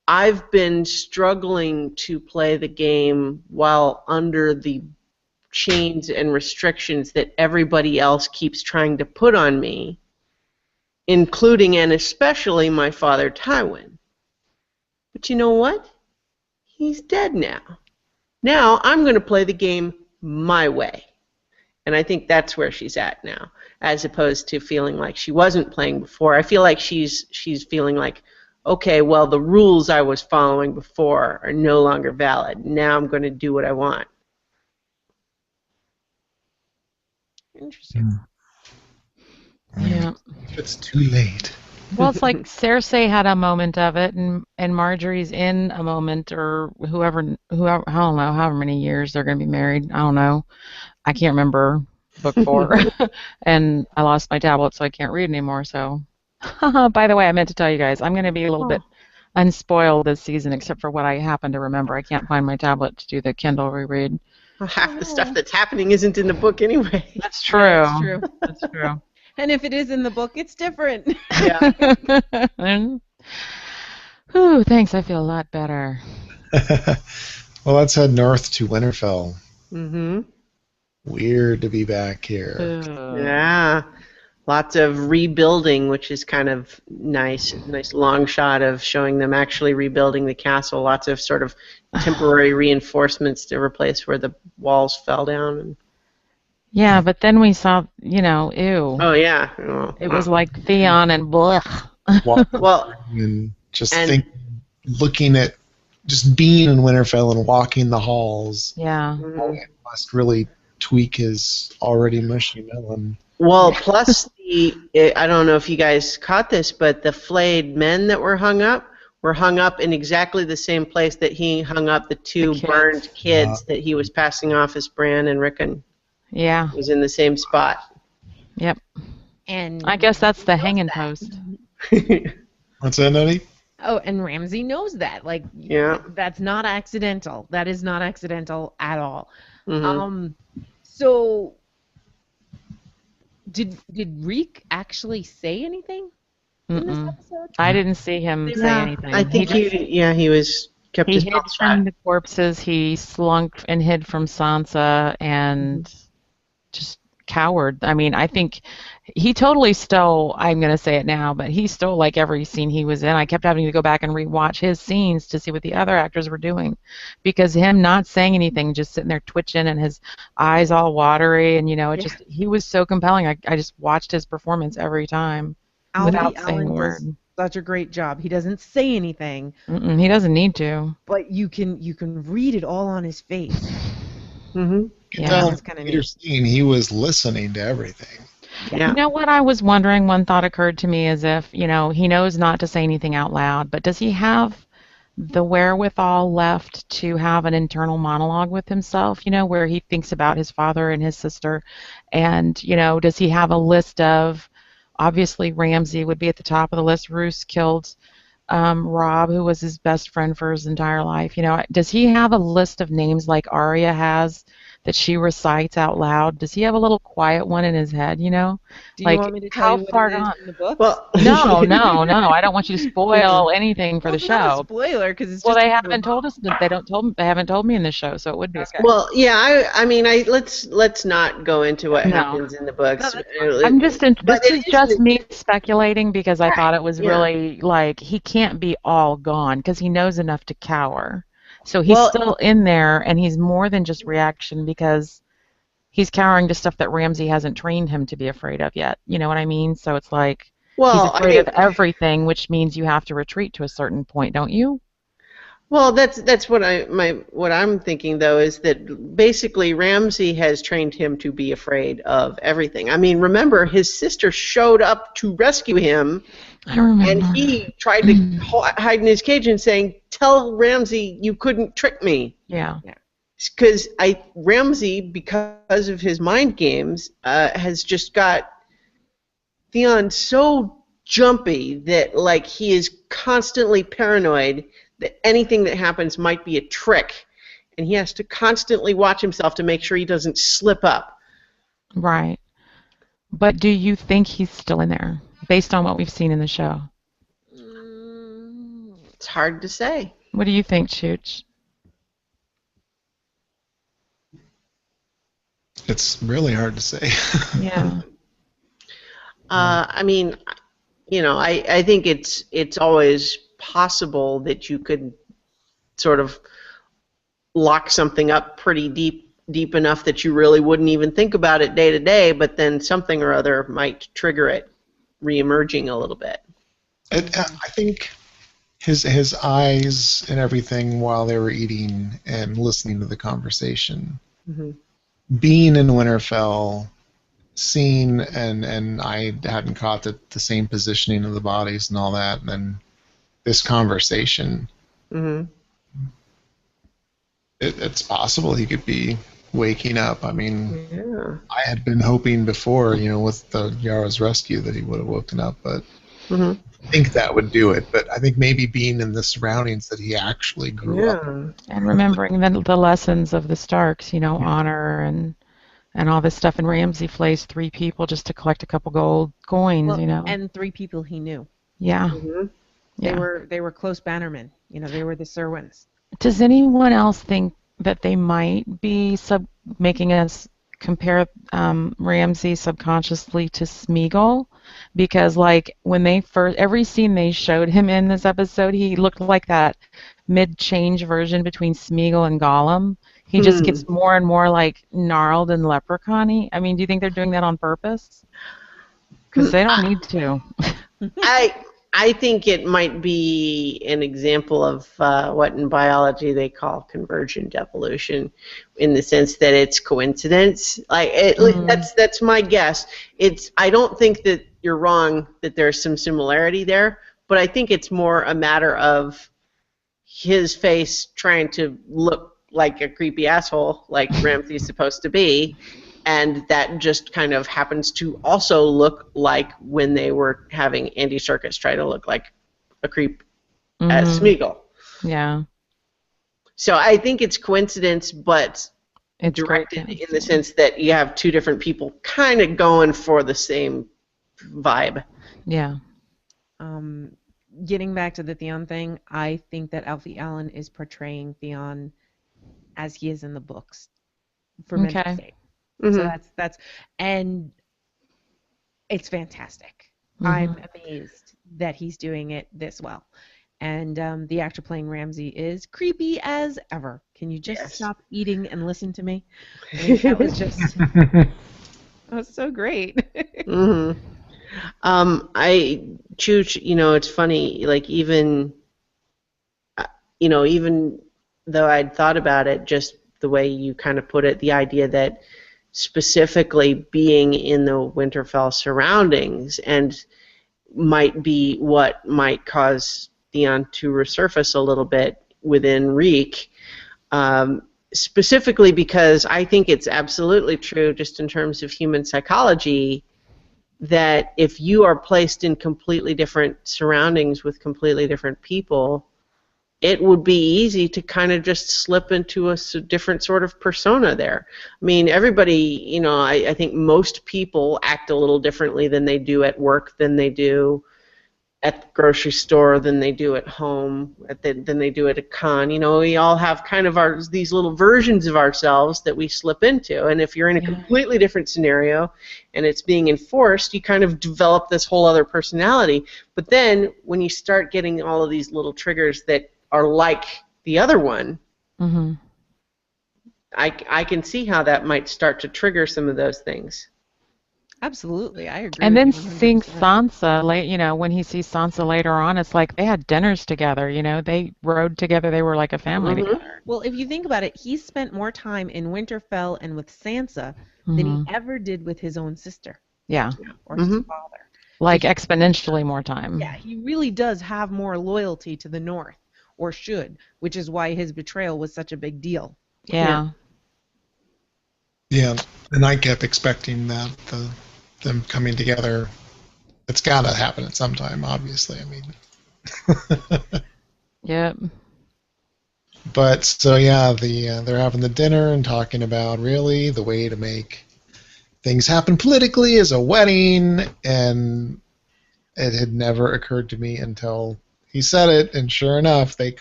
I've been struggling to play the game while under the chains and restrictions that everybody else keeps trying to put on me, including and especially my father, Tywin. But you know what? He's dead now. Now I'm going to play the game my way. And I think that's where she's at now, as opposed to feeling like she wasn't playing before. I feel like she's feeling like, okay, well, the rules I was following before are no longer valid. Now I'm going to do what I want. Interesting. Yeah. If it's too late. Well, it's like Cersei had a moment of it, and Marjorie's in a moment, or whoever, I don't know, however many years they're going to be married. I don't know. I can't remember book 4, and I lost my tablet, so I can't read anymore. So, by the way, I meant to tell you guys, I'm going to be a little bit unspoiled this season, except for what I happen to remember. I can't find my tablet to do the Kindle reread. Well, half the stuff that's happening isn't in the book anyway. That's true. Yeah, that's true. That's true. And if it is in the book, it's different. Yeah. Whew, thanks. I feel a lot better. Well, let's head north to Winterfell. Mm-hmm. Weird to be back here. Yeah. Lots of rebuilding, which is kind of nice. Nice long shot of showing them actually rebuilding the castle. Lots of sort of temporary reinforcements to replace where the walls fell down. Yeah, but then we saw, ew. Oh, yeah. Oh, It was like Theon and blech. Well, And just looking at just being in Winterfell and walking the halls. Yeah. mhm. Must really tweak his already mushy melon. Well, plus I don't know if you guys caught this, but the flayed men that were hung up in exactly the same place that he hung up the two burned kids that he was passing off as Bran and Rickon. Yeah. It was in the same spot. Yep. And I guess that's the hanging post. What's that, Nutty? Oh, and Ramsay knows that. Like, Yeah. that's not accidental. That is not accidental at all. Mhm. So did Reek actually say anything in this episode? I didn't see him say anything. I think he was kept He his hid mouth from shut. the corpses. He slunk and hid from Sansa and just cowered. I mean, I think he totally stole, I'm going to say it now, but he stole like every scene he was in. I kept having to go back and rewatch his scenes to see what the other actors were doing, because him not saying anything, just sitting there twitching and his eyes all watery, and just, he was so compelling. I just watched his performance every time without saying a word. Does such a great job. He doesn't say anything. He doesn't need to. But you can read it all on his face. Mm-hmm. That's kind of neat. Scene, he was listening to everything. Yeah. You know what I was wondering? One thought occurred to me as if, he knows not to say anything out loud, but does he have the wherewithal left to have an internal monologue with himself, where he thinks about his father and his sister, and, does he have a list of, obviously Ramsay would be at the top of the list. Roose killed Rob, who was his best friend for his entire life. Does he have a list of names like Arya has that she recites out loud? Does he have a little quiet one in his head? Do you want me to tell you what it is in the book? Well, No. I don't want you to spoil anything for the It's not show. a spoiler, because it's Well, just they haven't told us that they haven't told me in the show, so it would be. Okay. Well, yeah. I mean, let's not go into what happens in the books. I'm just this it is just me speculating, because I thought it was really like he can't be all gone, because he knows enough to cower. So he's still in there, and he's more than just reaction, because he's cowering to stuff that Ramsay hasn't trained him to be afraid of yet. You know what I mean? So it's like he's afraid of everything, which means you have to retreat to a certain point, don't you? Well, that's what I'm thinking, though, is that basically Ramsay has trained him to be afraid of everything. I mean, remember, his sister showed up to rescue him, I remember. and he tried to hide in his cage and saying, "Tell Ramsay you couldn't trick me." Yeah. Because Ramsay, because of his mind games, has just got Theon so jumpy that like he is constantly paranoid that anything that happens might be a trick, and he has to constantly watch himself to make sure he doesn't slip up. Right. But do you think he's still in there, based on what we've seen in the show? It's hard to say. What do you think, Chooch? It's really hard to say. Yeah. I mean, I think it's always possible that you could sort of lock something up pretty deep enough that you really wouldn't even think about it day to day, but then something or other might trigger it reemerging a little bit. I think his eyes and everything while they were eating and listening to the conversation, being in Winterfell, seeing and I hadn't caught the same positioning of the bodies and all that, and then this conversation. It's possible he could be waking up. I mean, I had been hoping before, with the Yara's rescue that he would have woken up, but I think that would do it. But I think maybe being in the surroundings that he actually grew up. And remembering the lessons of the Starks, honor and all this stuff. And Ramsay flays 3 people just to collect a couple gold coins, And 3 people he knew. Yeah. They were close bannermen. They were the Serwans. Does anyone else think that they might be making us compare Ramsay subconsciously to Smeagol? Because when they every scene they showed him in this episode, he looked like that mid-change version between Smeagol and Gollum. He just gets more and more gnarled and leprechaun-y. I mean, do you think they're doing that on purpose? Because they don't need to. I think it might be an example of what in biology they call convergent evolution, in the sense that it's coincidence. That's my guess. I don't think that you're wrong that there's some similarity there, but I think it's more a matter of his face trying to look like a creepy asshole, like Ramsay's supposed to be. And that just kind of happens to also look like when they were having Andy Serkis try to look like a creep as Smeagol. Yeah. So I think it's coincidence, but it's directed in the sense that you have 2 different people kind of going for the same vibe. Yeah. Getting back to the Theon thing, I think that Alfie Allen is portraying Theon as he is in the books for men's sake. So that's and it's fantastic. I'm amazed that he's doing it this well. And the actor playing Ramsay is creepy as ever. Can you just stop eating and listen to me? I mean, that was just that was so great. Chooch, it's funny, even though I'd thought about it, just the way you kind of put it, the idea that specifically being in the Winterfell surroundings and might be what might cause Theon to resurface a little bit within Reek, specifically because I think it's absolutely true, just in terms of human psychology, that if you are placed in completely different surroundings with completely different people, it would be easy to kind of just slip into a different sort of persona there. I mean, everybody, I think most people act a little differently than they do at work, than they do at the grocery store, than they do at home, than they do at a con. We all have kind of these little versions of ourselves that we slip into. And if you're in a completely different scenario and it's being enforced, you kind of develop this whole other personality. But then when you start getting all of these little triggers that are like the other one, I can see how that might start to trigger some of those things. Absolutely, I agree. And then with you 100%. seeing Sansa, when he sees Sansa later on, it's like they had dinners together. They rode together. They were like a family together. Well, if you think about it, he spent more time in Winterfell and with Sansa than he ever did with his own sister. Yeah. Or his father. Like exponentially more time. Yeah, he really does have more loyalty to the North. Or should, which is why his betrayal was such a big deal. Yeah. Yeah, and I kept expecting that them coming together. It's got to happen at some time, obviously. I mean. Yep. But so yeah, they're having the dinner and talking about really the way to make things happen politically is a wedding, and it had never occurred to me until he said it, and sure enough, they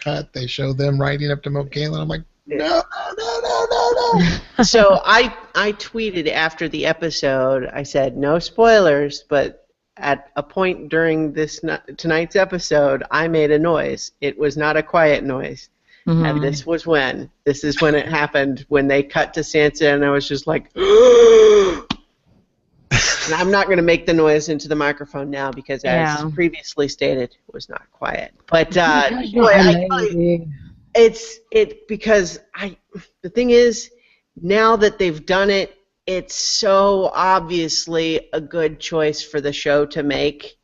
show them riding up to Mount Caelan. I'm like, no, no, no, no, no. So I tweeted after the episode, I said, no spoilers, but at a point during tonight's episode, I made a noise. It was not a quiet noise. And this is when it happened, when they cut to Sansa, and I was just like, and I'm not going to make the noise into the microphone now because, as previously stated, it was not quiet. But because the thing is, now that they've done it, it's so obviously a good choice for the show to make,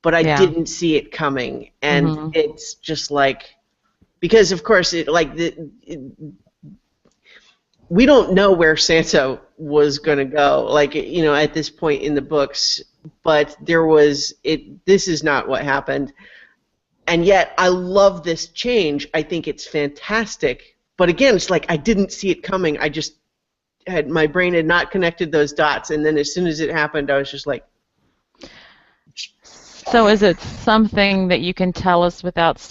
but I didn't see it coming, and it's just like, because of course we don't know where Sansa was going to go, like, you know, at this point in the books, but this is not what happened. And yet I love this change. I think it's fantastic. But again, it's like I didn't see it coming. My brain had not connected those dots, and then as soon as it happened, I was just like. So is it something that you can tell us without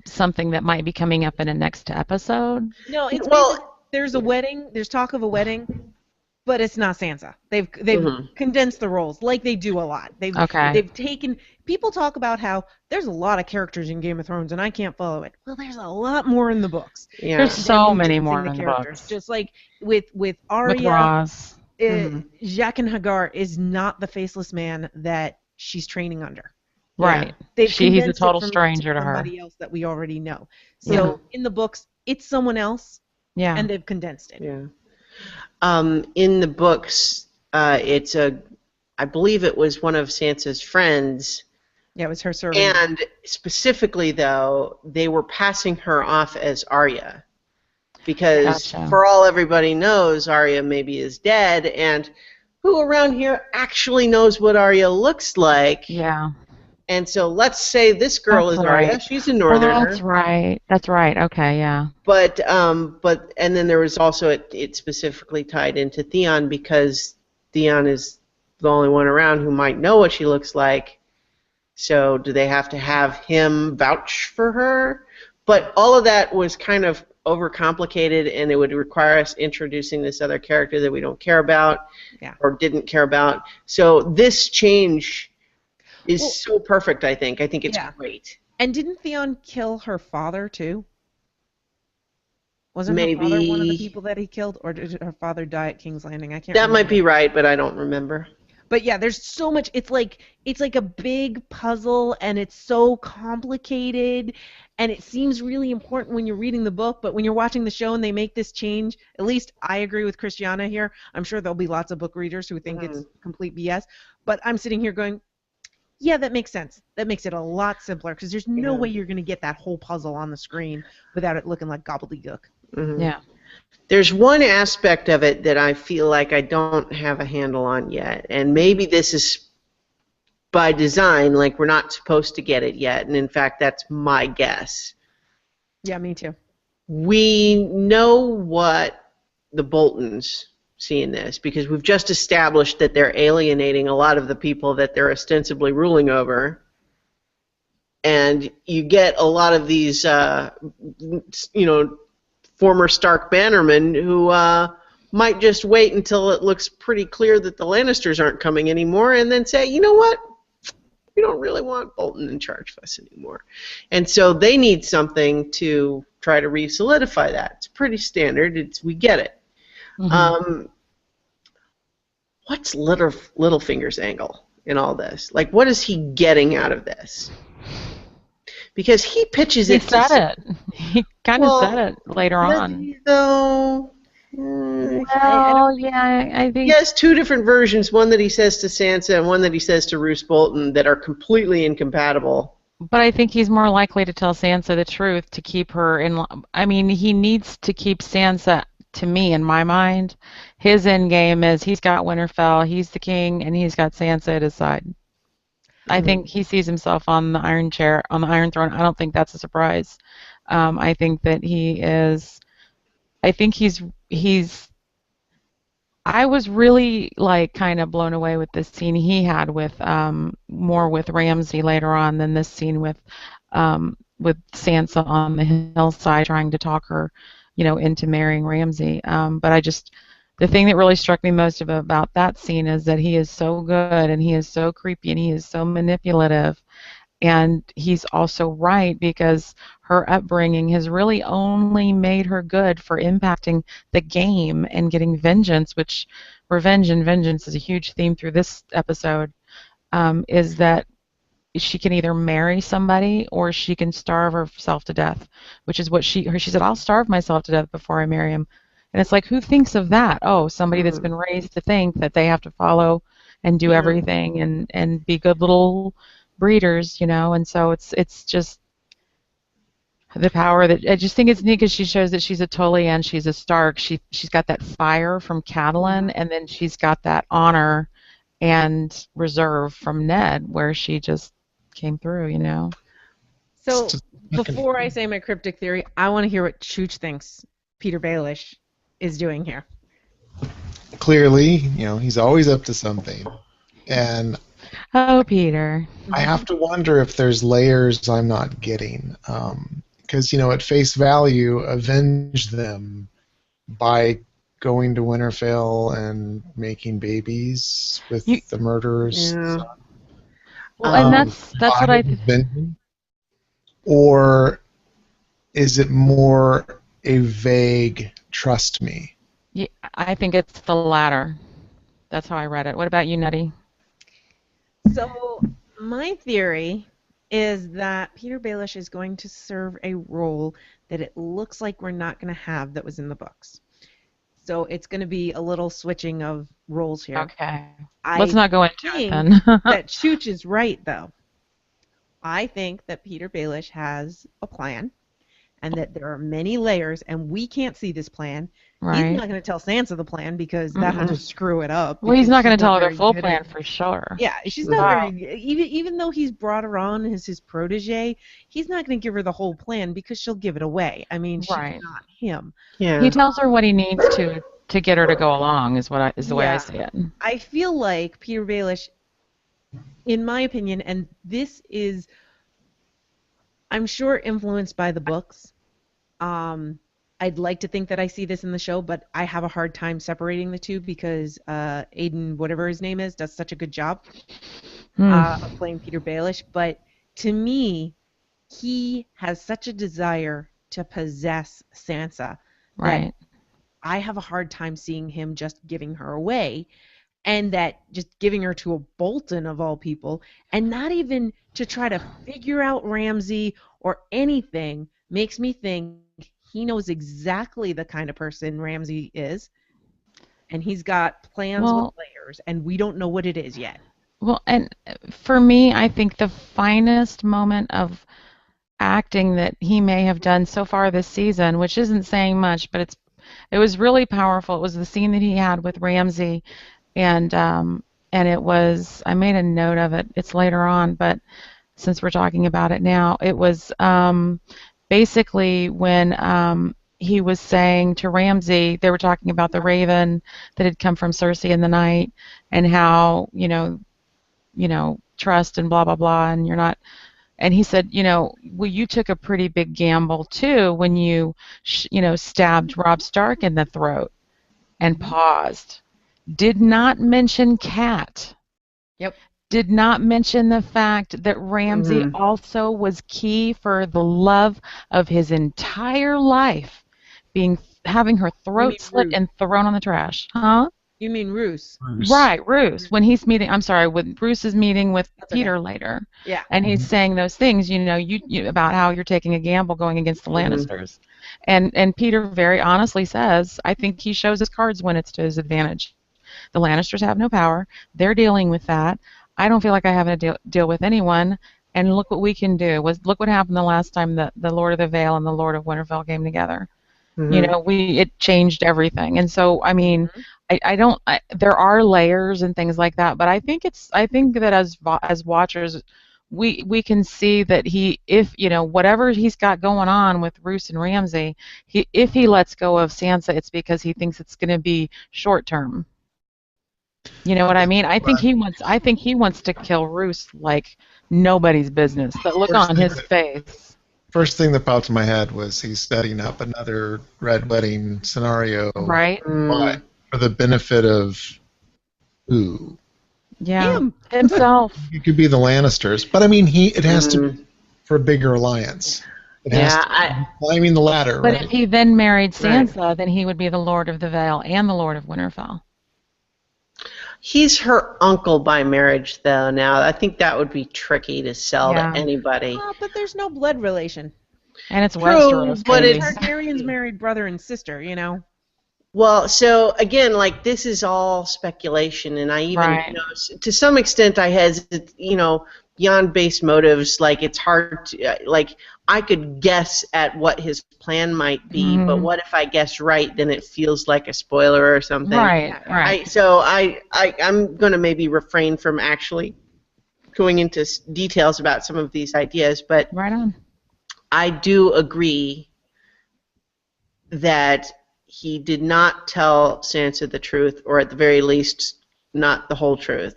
something that might be coming up in a next episode? No, it's there's a wedding. There's talk of a wedding, but it's not Sansa. They've condensed the roles like they do a lot. They've taken. People talk about how there's a lot of characters in Game of Thrones and I can't follow it. Well, there's a lot more in the books. Yeah. There's so many more in the books. Just like with Arya, with Ross. Jaqen H'ghar is not the faceless man that she's training under. Right. He's a total stranger to her. Somebody else that we already know. So in the books, it's someone else. Yeah. And they've condensed it. Yeah. In the books, I believe it was one of Sansa's friends. Yeah, it was her servant. And specifically, though, they were passing her off as Arya. Because for all everybody knows, Arya maybe is dead, and who around here actually knows what Arya looks like? Yeah. And so let's say this girl is Arya. She's a northerner. That's right. That's right. Okay, yeah. But and then there was also it specifically tied into Theon, because Theon is the only one around who might know what she looks like. So do they have to have him vouch for her? But all of that was kind of overcomplicated, and it would require us introducing this other character that we don't care about or didn't care about. So this change is so perfect, I think. I think it's great. And didn't Theon kill her father, too? Wasn't her father one of the people that he killed? Or did her father die at King's Landing? I can't remember. That might be right, but I don't remember. But yeah, there's so much. It's like a big puzzle, and it's so complicated, and it seems really important when you're reading the book, but when you're watching the show and they make this change, at least I agree with Christiana here. I'm sure there'll be lots of book readers who think it's complete BS, but I'm sitting here going, yeah, that makes sense. That makes it a lot simpler, because there's no way you're going to get that whole puzzle on the screen without it looking like gobbledygook. Mm-hmm. Yeah. There's one aspect of it that I feel like I don't have a handle on yet, and maybe this is by design, like we're not supposed to get it yet, and in fact that's my guess. Yeah, me too. We know what the Boltons see in this, because we've just established that they're alienating a lot of the people that they're ostensibly ruling over, and you get a lot of these, former Stark bannermen who might just wait until it looks pretty clear that the Lannisters aren't coming anymore, and then say, you know what, we don't really want Bolton in charge of us anymore. And so they need something to try to re-solidify that. It's pretty standard. We get it. Mm-hmm. What's Littlefinger's angle in all this? Like, what is he getting out of this? Because he pitches it. He said it. He kind of said it later on. Though. I think he has two different versions. One that he says to Sansa, and one that he says to Roose Bolton, that are completely incompatible. But I think he's more likely to tell Sansa the truth to keep her in. I mean, he needs to keep Sansa. To me, in my mind, his end game is he's got Winterfell, he's the king, and he's got Sansa at his side. I think he sees himself on the Iron Chair, on the Iron Throne. I don't think that's a surprise. I think that he is. I think he's. I was really kind of blown away with this scene he had with more with Ramsay later on than this scene with Sansa on the hillside trying to talk her into marrying Ramsay. But the thing that really struck me most about that scene is that he is so good and he is so creepy and he is so manipulative. And he's also right, because her upbringing has really only made her good for impacting the game and getting vengeance, which revenge and vengeance is a huge theme through this episode, is that she can either marry somebody or she can starve herself to death, which is what she said, I'll starve myself to death before I marry him. And it's like, who thinks of that? Oh, somebody that's been raised to think that they have to follow and do everything and be good little breeders, and so it's just the power that I just think it's neat, because she shows that she's a Tully and she's a Stark. She's got that fire from Catelyn, and then she's got that honor and reserve from Ned, where she just came through, So before I say my cryptic theory, I want to hear what Chooch thinks Peter Baelish is doing here. Clearly, he's always up to something, and oh, Peter, I have to wonder if there's layers I'm not getting, because at face value, avenge them by going to Winterfell and making babies with the murderers. Yeah. Well, and that's what I think. Or is it more a vague trust me? Yeah, I think it's the latter. That's how I read it. What about you, Nutty? So my theory is that Peter Baelish is going to serve a role that it looks like we're not going to have that was in the books. So it's going to be a little switching of roles here. Okay. Let's not go into it then. That Chooch is right, though. I think that Peter Baelish has a plan, and that there are many layers, and we can't see this plan. Right. He's not going to tell Sansa the plan, because that will just screw it up. Well, he's not going to tell her the full plan for sure. Yeah, she's not very, even though he's brought her on as his protege, he's not going to give her the whole plan, because she'll give it away. I mean, she's not him. Yeah. He tells her what he needs to get her to go along, is the way I see it. I feel like Peter Baelish, in my opinion, and this is, I'm sure, influenced by the books. I'd like to think that I see this in the show, but I have a hard time separating the two, because Aiden, whatever his name is, does such a good job of playing Peter Baelish. But to me, he has such a desire to possess Sansa. Right. I have a hard time seeing him just giving her away, and that just giving her to a Bolton of all people, and not even to try to figure out Ramsay or anything, makes me think he knows exactly the kind of person Ramsay is, and he's got plans with layers, and we don't know what it is yet. Well, and for me, I think the finest moment of acting that he may have done so far this season, which isn't saying much, but it was really powerful. It was the scene that he had with Ramsay, and it was, I made a note of it. It's later on, but since we're talking about it now, it was basically when he was saying to Ramsay, they were talking about the raven that had come from Cersei in the night, and how trust and blah blah blah, and you're not. And he said, well, you took a pretty big gamble too when you stabbed Robb Stark in the throat, and paused. Did not mention Cat. Yep. Did not mention the fact that Ramsay also was key for the love of his entire life, having her throat slit and thrown on the trash. Huh? You mean Roose? Right, Roose. When he's meeting, when Roose is meeting with Peter later. Yeah. And he's saying those things, you about how you're taking a gamble going against the Lannisters. And Peter very honestly says, I think he shows his cards when it's to his advantage. The Lannisters have no power. They're dealing with that. I don't feel like I have to deal with anyone. And look what we can do. Look what happened the last time the Lord of the Vale and the Lord of Winterfell came together. It changed everything. And so, I mean, there are layers and things like that, but I think that as watchers, we can see that whatever he's got going on with Roose and Ramsay, if he lets go of Sansa, it's because he thinks it's going to be short term. You know what I mean? I think he wants to kill Roose like nobody's business. But look on his face. first thing that popped in my head was he's setting up another red wedding scenario, Right? but for the benefit of who? Yeah. Him. Himself. It could be the Lannisters, but I mean, it has to be for a bigger alliance. It has to be climbing the ladder, But right? if he then married Sansa, then he would be the Lord of the Vale and the Lord of Winterfell. He's her uncle by marriage, though. Now, I think that would be tricky to sell to anybody. But there's no blood relation. And it's True, Westeros, but baby. it's Targaryens married brother and sister, you know. Well, so again, like this is all speculation, and I even, you know, to some extent, I hesitate, you know, beyond base motives. Like it's hard to, like I could guess at what his plan might be, but what if I guess right? Then it feels like a spoiler or something. Right. So I'm going to maybe refrain from actually going into details about some of these ideas, but right on. I do agree that he did not tell Sansa the truth, or at the very least, not the whole truth.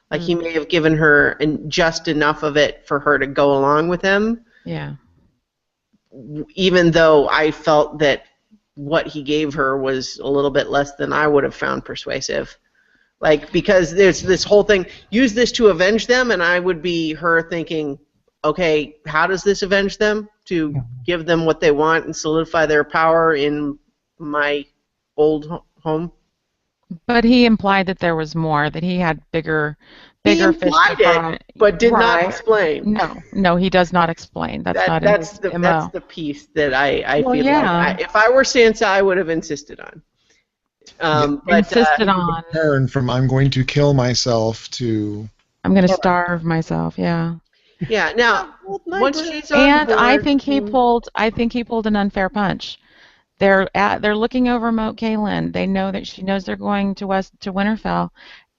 Like he may have given her just enough of it for her to go along with him. Yeah. Even though I felt that what he gave her was a little bit less than I would have found persuasive. Like, because there's this whole thing, use this to avenge them, and I would be her thinking, okay, how does this avenge them? To give them what they want and solidify their power in my old home? But he implied that there was more, that he had bigger fish to fry. But did not explain. No, he does not explain. That's the piece that I feel like if I were Sansa, I would have insisted on. Turn from I'm going to kill myself to I'm going to starve myself. Yeah. Yeah. Now, once she's on and board, I think he pulled an unfair punch. They're looking over Moat Cailin. They know that she knows they're going to Winterfell,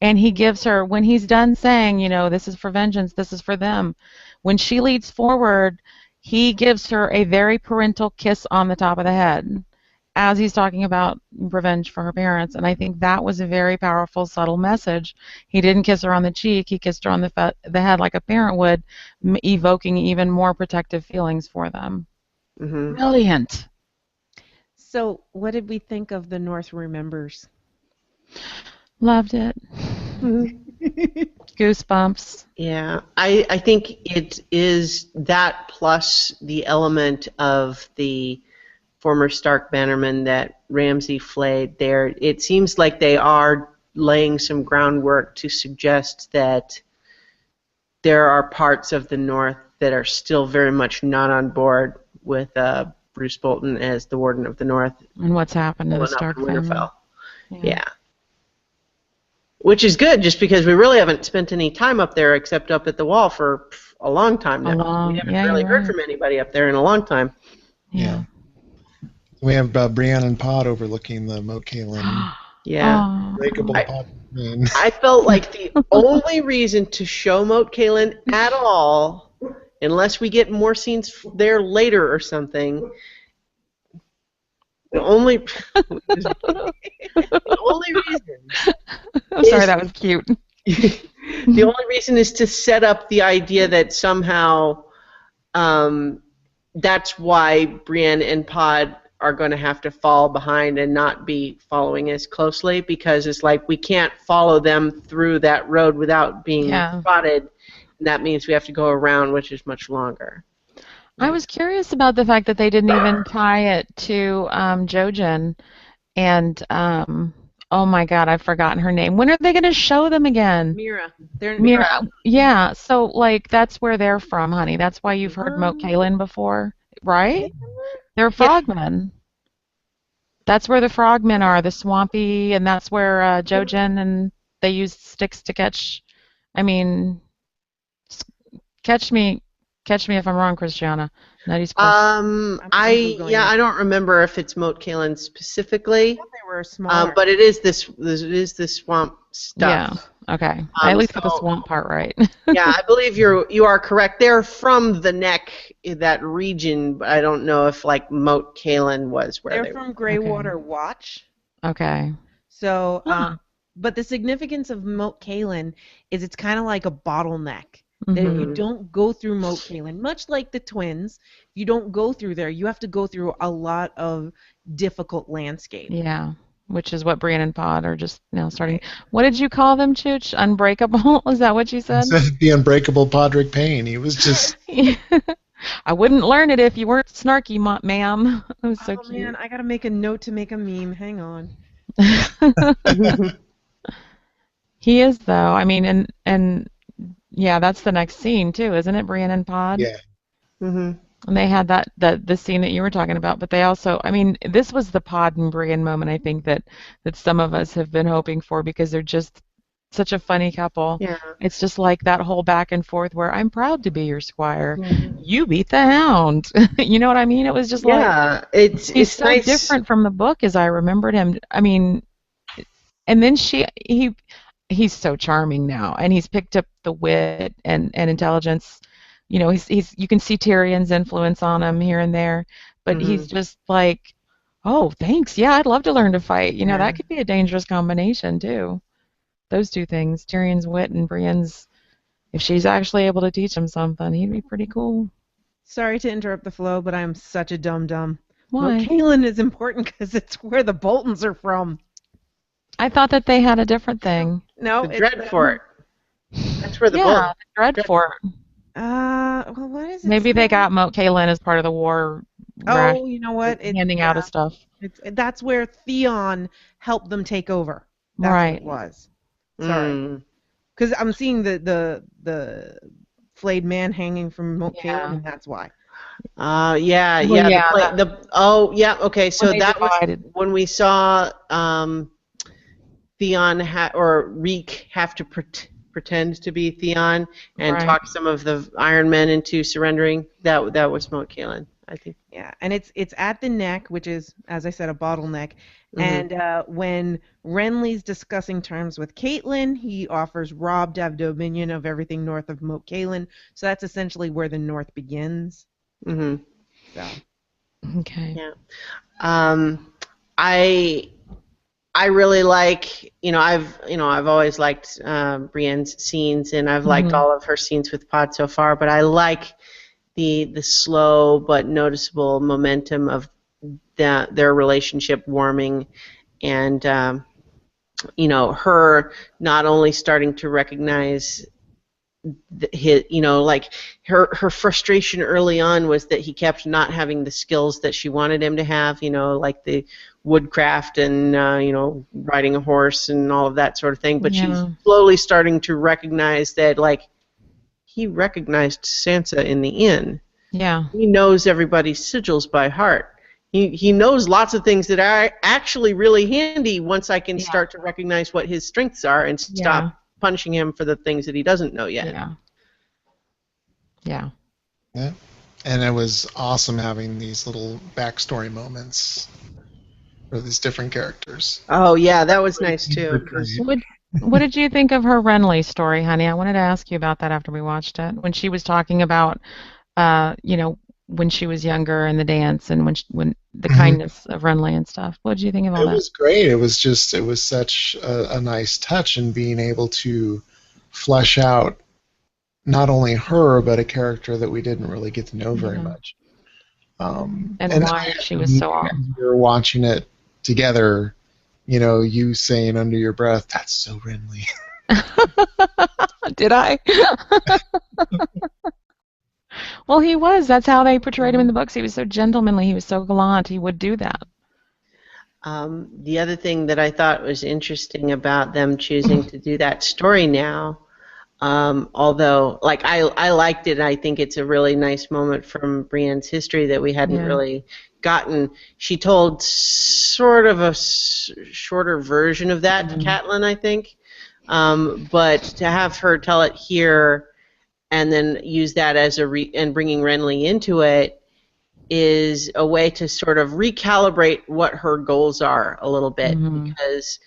and he gives her, when he's done saying, you know, this is for vengeance, this is for them. When she leads forward, he gives her a very parental kiss on the top of the head, as he's talking about revenge for her parents. And I think that was a very powerful, subtle message. He didn't kiss her on the cheek; he kissed her on the head like a parent would, evoking even more protective feelings for them. Brilliant. So, what did we think of The North Remembers? Loved it. Goosebumps. Yeah, I think it is that plus the element of the former Stark bannerman that Ramsay flayed there. It seems like they are laying some groundwork to suggest that there are parts of the North that are still very much not on board with Bruce Bolton as the Warden of the North. And what's happened to the Stark family. Yeah. Which is good, just because we really haven't spent any time up there except up at the wall for a long time now. We haven't really heard from anybody up there in a long time. Yeah. We have Brienne and Pod overlooking the Moat Cailin. Breakable pod. I felt like the only reason to show Moat Cailin at all, unless we get more scenes there later or something, the only reason. I'm sorry, that was cute. The only reason is to set up the idea that somehow that's why Brienne and Pod are going to have to fall behind and not be following as closely, because it's like we can't follow them through that road without being spotted. And that means we have to go around, which is much longer. I was curious about the fact that they didn't even tie it to Jojen and oh my God, I've forgotten her name. When are they going to show them again? Mira. They're in Mira. Yeah, so like that's where they're from, honey. That's why you've heard Moat Cailin before, right? They're frogmen. That's where the frogmen are, the swampy, and that's where Jojen and they used sticks to catch. I mean, catch me if I'm wrong, Christiana. Nutty's I don't remember if it's Moat Cailin specifically. I thought they were smaller. But it is this swamp stuff. Yeah. Okay. I at least got the swamp part right. Yeah, I believe you are correct. They're from the neck, that region, but I don't know if like Moat Cailin was where they're from Greywater Watch. Okay. So, but the significance of Moat Cailin is it's kind of like a bottleneck. That if Mhm. you don't go through Moat Cailin, much like the twins, if you don't go through there, you have to go through a lot of difficult landscape. Yeah, which is what Brienne and Pod are just now starting. Right. What did you call them, Chooch? Unbreakable? Is that what you said? The unbreakable Podrick Payne. He was just I wouldn't learn it if you weren't snarky, ma'am. It was so Oh cute. man, I gotta make a note to make a meme. Hang on. He is though. I mean, and yeah, that's the next scene too, isn't it? Brienne and Pod. yeah. Hmm. And they had the scene that you were talking about, but they also, I mean, this was the Pod and Brienne moment I think that some of us have been hoping for because they're just such a funny couple. Yeah. It's just like that whole back and forth where I'm proud to be your squire. Mhm. You beat the hound. You know what I mean? It was just like Yeah, he's it's so nice. different from the book as I remembered him. I mean, and then he's so charming now, and he's picked up the wit and intelligence. You know, he's you can see Tyrion's influence on him here and there, but he's Mhm. just like, oh, thanks. Yeah, I'd love to learn to fight. You know, Yeah. that could be a dangerous combination too. Those two things, Tyrion's wit and Brienne's, if she's actually able to teach him something, he'd be pretty cool. Sorry to interrupt the flow, but I'm such a dum-dum. Moat Why? Cailin is important because it's where the Boltons are from. I thought that they had a different thing. No, The Dreadfort. That's where the Yeah, the Dreadfort. well, what is it? Maybe they got Moat Cailin as part of the war Oh, you know what? handing out of stuff. That's where Theon helped them take over. That's Right. what it was. Sorry, Mm. because I'm seeing the flayed man hanging from Moat Yeah. Cailin, and that's why. Yeah, Well, yeah. yeah, Yeah. Okay, so When they that was divided. when we saw Theon or Reek have to pretend to be Theon and Right. talk some of the Iron Men into surrendering. That was Moat Cailin, I think. Yeah, and it's at the neck, which is, as I said, a bottleneck. Mhm. And when Renly's discussing terms with Caitlyn, he offers Robb to have dominion of everything north of Moat Cailin. So that's essentially where the north begins. Hmm. So Okay. Yeah. I really like, I've always liked Brienne's scenes, and I've liked Mhm. all of her scenes with Pod so far, but I like the slow but noticeable momentum of their relationship warming, and her not only starting to recognize like her frustration early on was that he kept not having the skills that she wanted him to have, like the woodcraft and riding a horse and all of that sort of thing, but she's Yeah. slowly starting to recognize that, like, he recognized Sansa in the inn. Yeah. He knows everybody's sigils by heart. He knows lots of things that are actually really handy once I can Yeah. start to recognize what his strengths are and stop Yeah. punishing him for the things that he doesn't know yet. Yeah. Yeah. Yeah. And it was awesome having these little backstory moments for these different characters. Oh yeah, that was nice too. 'Cause What did you think of her Renly story, honey? I wanted to ask you about that after we watched it. When she was talking about, when she was younger and the dance and when the Mhm. kindness of Renly and stuff. What did you think of all It that? was great. It was such a nice touch in being able to flesh out not only her, but a character that we didn't really get to know very Yeah. much. And why she was so awesome. We were watching it together, you saying under your breath, "That's so Renly." Did I? Well, he was. That's how they portrayed him in the books. He was so gentlemanly. He was so gallant. He would do that. the other thing that I thought was interesting about them choosing to do that story now, although, like, I liked it, and I think it's a really nice moment from Brienne's history that we hadn't Yeah. really gotten. She told sort of a shorter version of that to Catelyn, I think, but to have her tell it here and then use that as and bringing Renly into it is a way to sort of recalibrate what her goals are a little bit, because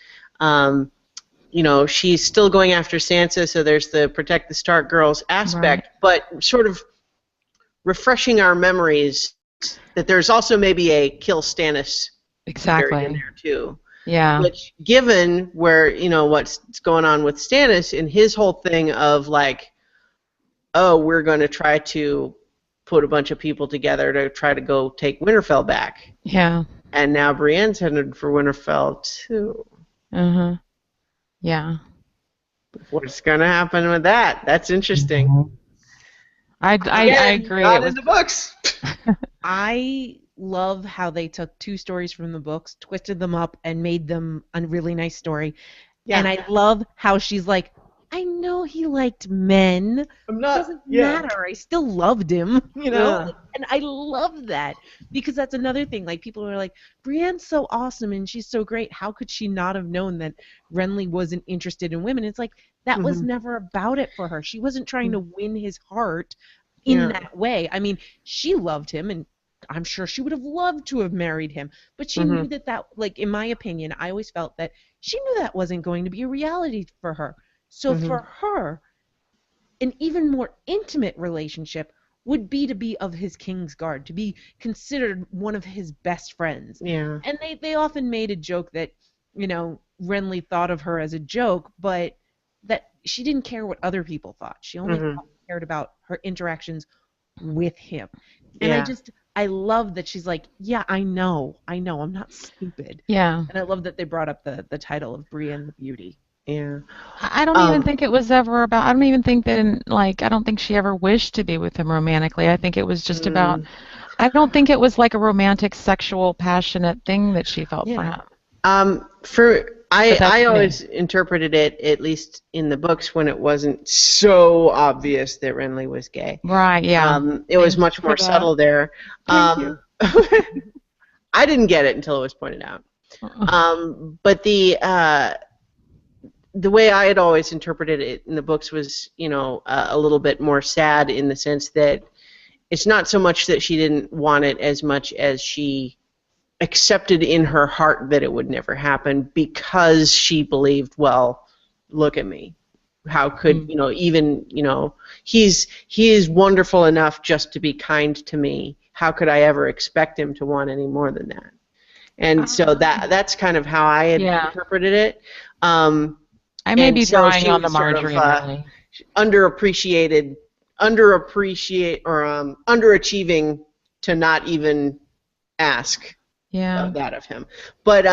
she's still going after Sansa, so there's the protect the Stark girls aspect, but sort of refreshing our memories that there's also maybe a kill Stannis Exactly. in there too. Yeah. Which, given where, what's going on with Stannis and his whole thing of, like, oh, we're going to try to put a bunch of people together to try to go take Winterfell back. Yeah. And now Brienne's headed for Winterfell too. Uh-huh. Yeah. What's going to happen with that? That's interesting. I Again, agree. not It in the books. I love how they took 2 stories from the books, twisted them up, and made them a really nice story. Yeah. And I love how she's like, I know he liked men. I'm It doesn't matter. I still loved him, you know? Yeah. And I love that because that's another thing. Like, people are like, Brienne's so awesome and she's so great. How could she not have known that Renly wasn't interested in women? It's like, that was never about it for her. She wasn't trying to win his heart in that way. I mean, she loved him, and I'm sure she would have loved to have married him, but she knew that, like, in my opinion, I always felt that she knew that wasn't going to be a reality for her. So for her, an even more intimate relationship would be to be of his King's Guard, to be considered one of his best friends. Yeah. And they often made a joke that, you know, Renly thought of her as a joke, but that she didn't care what other people thought. She only cared about her interactions with him. And I love that she's like, yeah, I know, I'm not stupid. Yeah. And I love that they brought up the title of Brienne the Beauty. Yeah. I don't even think it was ever about, I don't even think that, I don't think she ever wished to be with him romantically. I think it was just about, I don't think it was like a romantic, sexual, passionate thing that she felt for him. I always interpreted it, at least in the books, when it wasn't so obvious that Renly was gay. Right, yeah. It was much more subtle there. I didn't get it until it was pointed out. But the way I had always interpreted it in the books was, a little bit more sad, in the sense that it's not so much that she didn't want it as much as she accepted in her heart that it would never happen, because she believed, well, look at me. How could, he is wonderful enough just to be kind to me. How could I ever expect him to want any more than that? And so that's kind of how I had interpreted it. I may be drawing on the Marjorie. Underapprecate or underachieving to not even ask that of him. But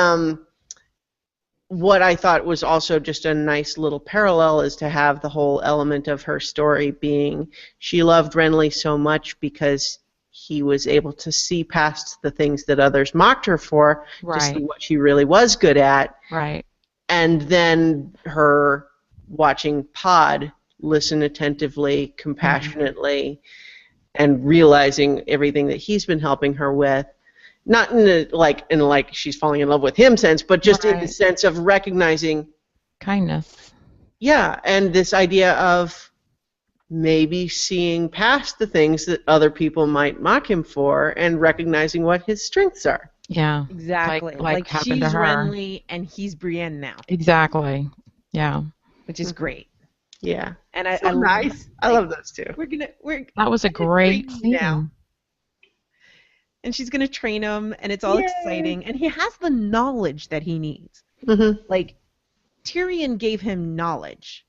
what I thought was also just a nice little parallel is to have the whole element of her story being she loved Renly so much because he was able to see past the things that others mocked her for to see what she really was good at. Right. And then her watching Pod listen attentively, compassionately, and realizing everything that he's been helping her with. Not in a she's falling in love with him sense, but just in the sense of recognizing kindness. Yeah, and this idea of maybe seeing past the things that other people might mock him for and recognizing what his strengths are. Yeah. Exactly. Like she's Renly and he's Brienne now. Exactly. Yeah. Which is great. Yeah. And I nice. I love those two. That was a great scene. Now. And she's gonna train him, and it's all exciting, and he has the knowledge that he needs. Like, Tyrion gave him knowledge,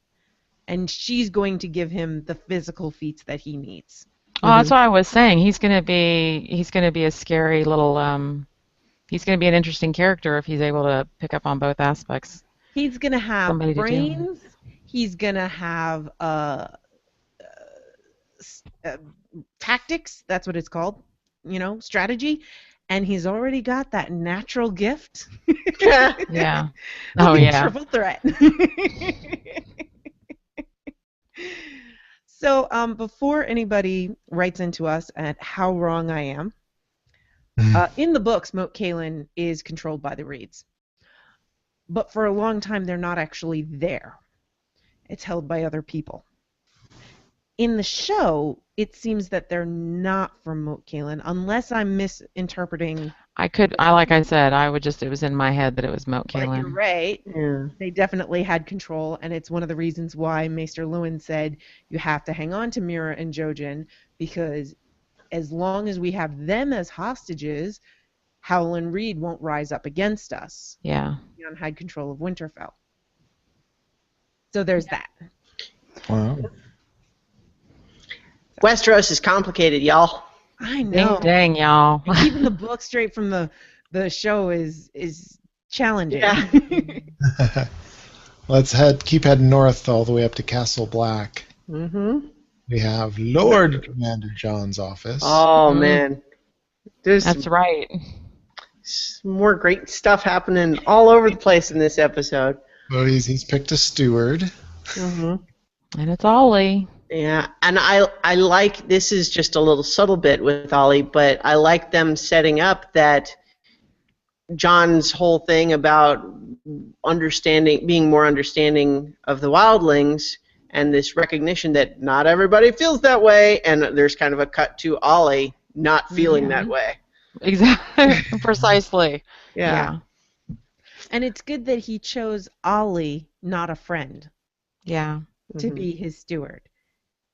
and she's going to give him the physical feats that he needs. Oh, that's what I was saying. He's gonna be a scary little he's gonna be an interesting character if he's able to pick up on both aspects. He's gonna have brains. He's gonna have tactics. That's what it's called. Strategy, and he's already got that natural gift. Yeah. Oh, yeah. Triple threat. So, before anybody writes into us at how wrong I am, in the books, Moat Cailin is controlled by the Reeds. But for a long time, they're not actually there. It's held by other people. In the show, it seems that they're not from Moat Cailin, unless I'm misinterpreting. Like I said, it was in my head that it was Moat Cailin. But you're right. Yeah. They definitely had control, and it's one of the reasons why Maester Luwin said you have to hang on to Mira and Jojen, because as long as we have them as hostages, Howland Reed won't rise up against us. Yeah. Theon had control of Winterfell. So there's that. Wow. Westeros is complicated, y'all. I know. Dang, y'all. And keeping the book straight from the show is challenging. Yeah. Let's keep heading north all the way up to Castle Black. Mm-hmm. We have Lord Commander John's office. Oh, man. There's That's right. some more great stuff happening all over the place in this episode. Oh, he's picked a steward. Mm-hmm. And it's Ollie. Yeah, and I like, this is just a little subtle bit with Ollie, but I like them setting up that John's whole thing about being more understanding of the wildlings, and this recognition that not everybody feels that way, and there's kind of a cut to Ollie not feeling that way. Exactly. Precisely. Yeah. And it's good that he chose Ollie, not a friend, Yeah. to be his steward.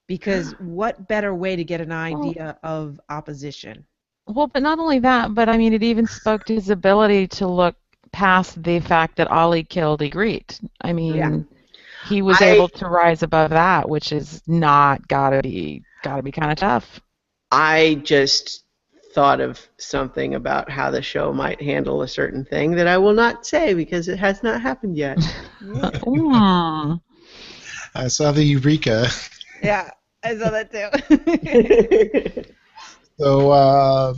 Because what better way to get an idea of opposition? Well, but not only that, but I mean, it even spoke to his ability to look past the fact that Ollie killed Ygritte. I mean, he was able to rise above that, which is not gotta be kind of tough. I just thought of something about how the show might handle a certain thing that I will not say because it has not happened yet. I saw the Eureka. Yeah, I saw that too. So,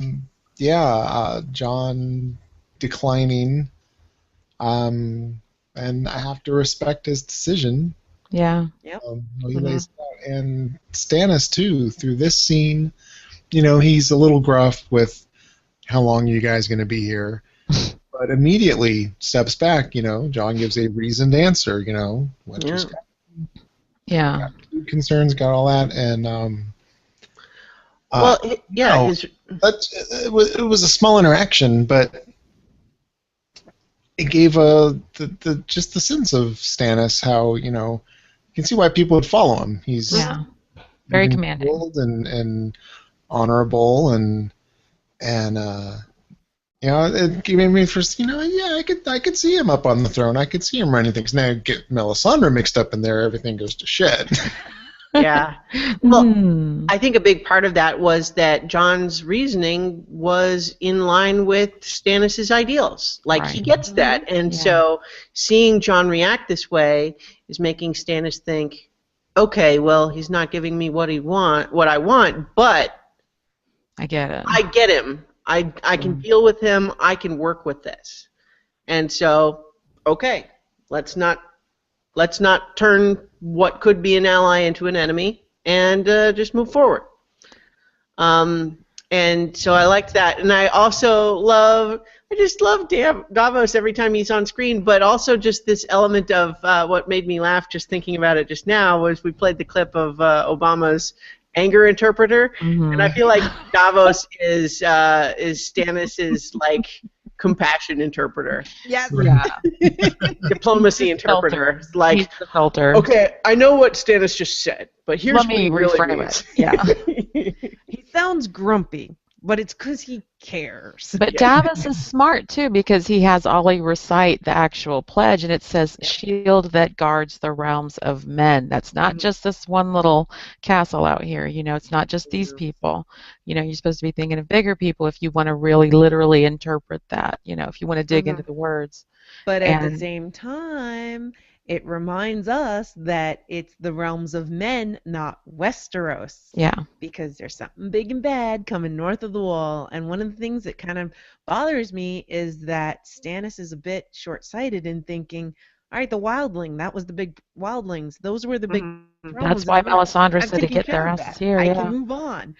John declining, and I have to respect his decision. Yeah. Yep. He lays it out. And Stannis, too, through this scene, he's a little gruff with how long are you guys going to be here, but immediately steps back. John gives a reasoned answer. Winter's got food concerns, got all that, and it was a small interaction, but it gave just the sense of Stannis, how you can see why people would follow him. He's very commanding and honorable, and it gave me first, I could see him up on the throne. I could see him running things. Now get Melisandre mixed up in there, everything goes to shit. Yeah. Well, I think a big part of that was that John's reasoning was in line with Stannis' ideals. He gets that. And so seeing John react this way is making Stannis think, okay, well, he's not giving me what I want, but I get it. I get him. I can deal with him. I can work with this. And so, okay, let's not turn what could be an ally into an enemy, and just move forward. And so I liked that, and I just love Davos every time he's on screen, but also just this element of what made me laugh just thinking about it just now was we played the clip of Obama's anger interpreter, and I feel like Davos is Stannis's compassion interpreter. Yes. Yeah. Diplomacy interpreter. He's the filter. Okay, I know what Stannis just said, but here's what he really means. Yeah. He sounds grumpy, but it's because he cares. But Davos is smart too, because he has Ollie recite the actual pledge, and it says shield that guards the realms of men. That's not just this one little castle out here. It's not just these people. You're supposed to be thinking of bigger people if you want to really literally interpret that, if you want to dig into the words. But at the same time, it reminds us that it's the realms of men, not Westeros. Yeah. Because there's something big and bad coming north of the wall. And one of the things that kind of bothers me is that Stannis is a bit short-sighted in thinking, all right, the wildling, that was the big wildlings. Those were the big thrones. That's why Melisandre said to get their asses here. I can move on.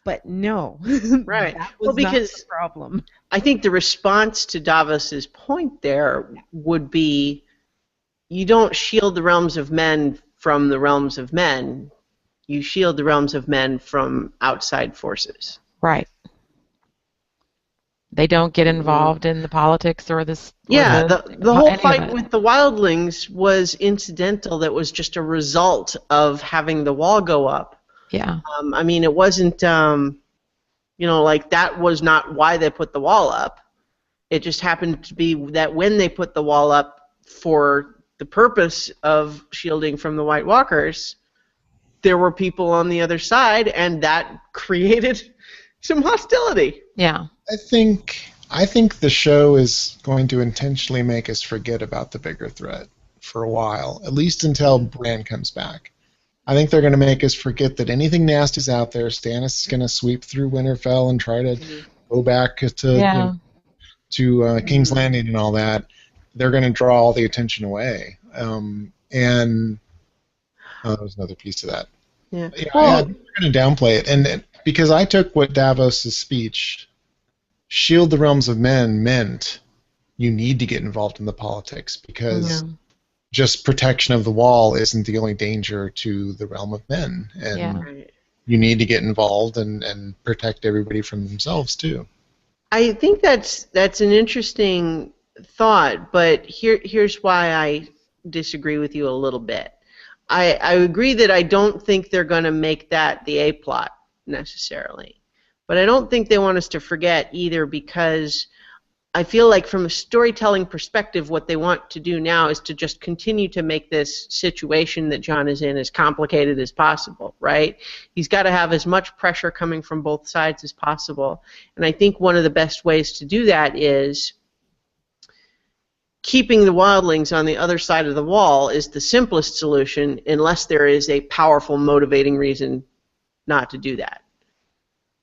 But no. Right. That was not the problem. I think the response to Davos's point there would be, you don't shield the realms of men from the realms of men. You shield the realms of men from outside forces. Right. They don't get involved in the politics or this. Yeah, the whole fight with the wildlings was incidental. That was just a result of having the wall go up. Yeah. I mean, it wasn't, that was not why they put the wall up. It just happened to be that when they put the wall up for the purpose of shielding from the White Walkers, there were people on the other side, and that created some hostility. Yeah. I think the show is going to intentionally make us forget about the bigger threat for a while, at least until Bran comes back. I think they're going to make us forget that anything nasty's out there. Stannis is going to sweep through Winterfell and try to go back to King's Landing and all that. They're going to draw all the attention away. And there's another piece to that. Yeah. They're going to downplay it, and because I took what Davos' speech, "Shield the realms of men," meant you need to get involved in the politics, because just protection of the wall isn't the only danger to the realm of men, and you need to get involved and protect everybody from themselves too. I think that's an interesting thought, but here's why I disagree with you a little bit. I agree that I don't think they're going to make that the A plot necessarily, but I don't think they want us to forget either, because I feel like from a storytelling perspective, what they want to do now is to just continue to make this situation that Jon is in as complicated as possible, right? He's got to have as much pressure coming from both sides as possible. And I think one of the best ways to do that is keeping the wildlings on the other side of the wall is the simplest solution, unless there is a powerful motivating reason not to do that,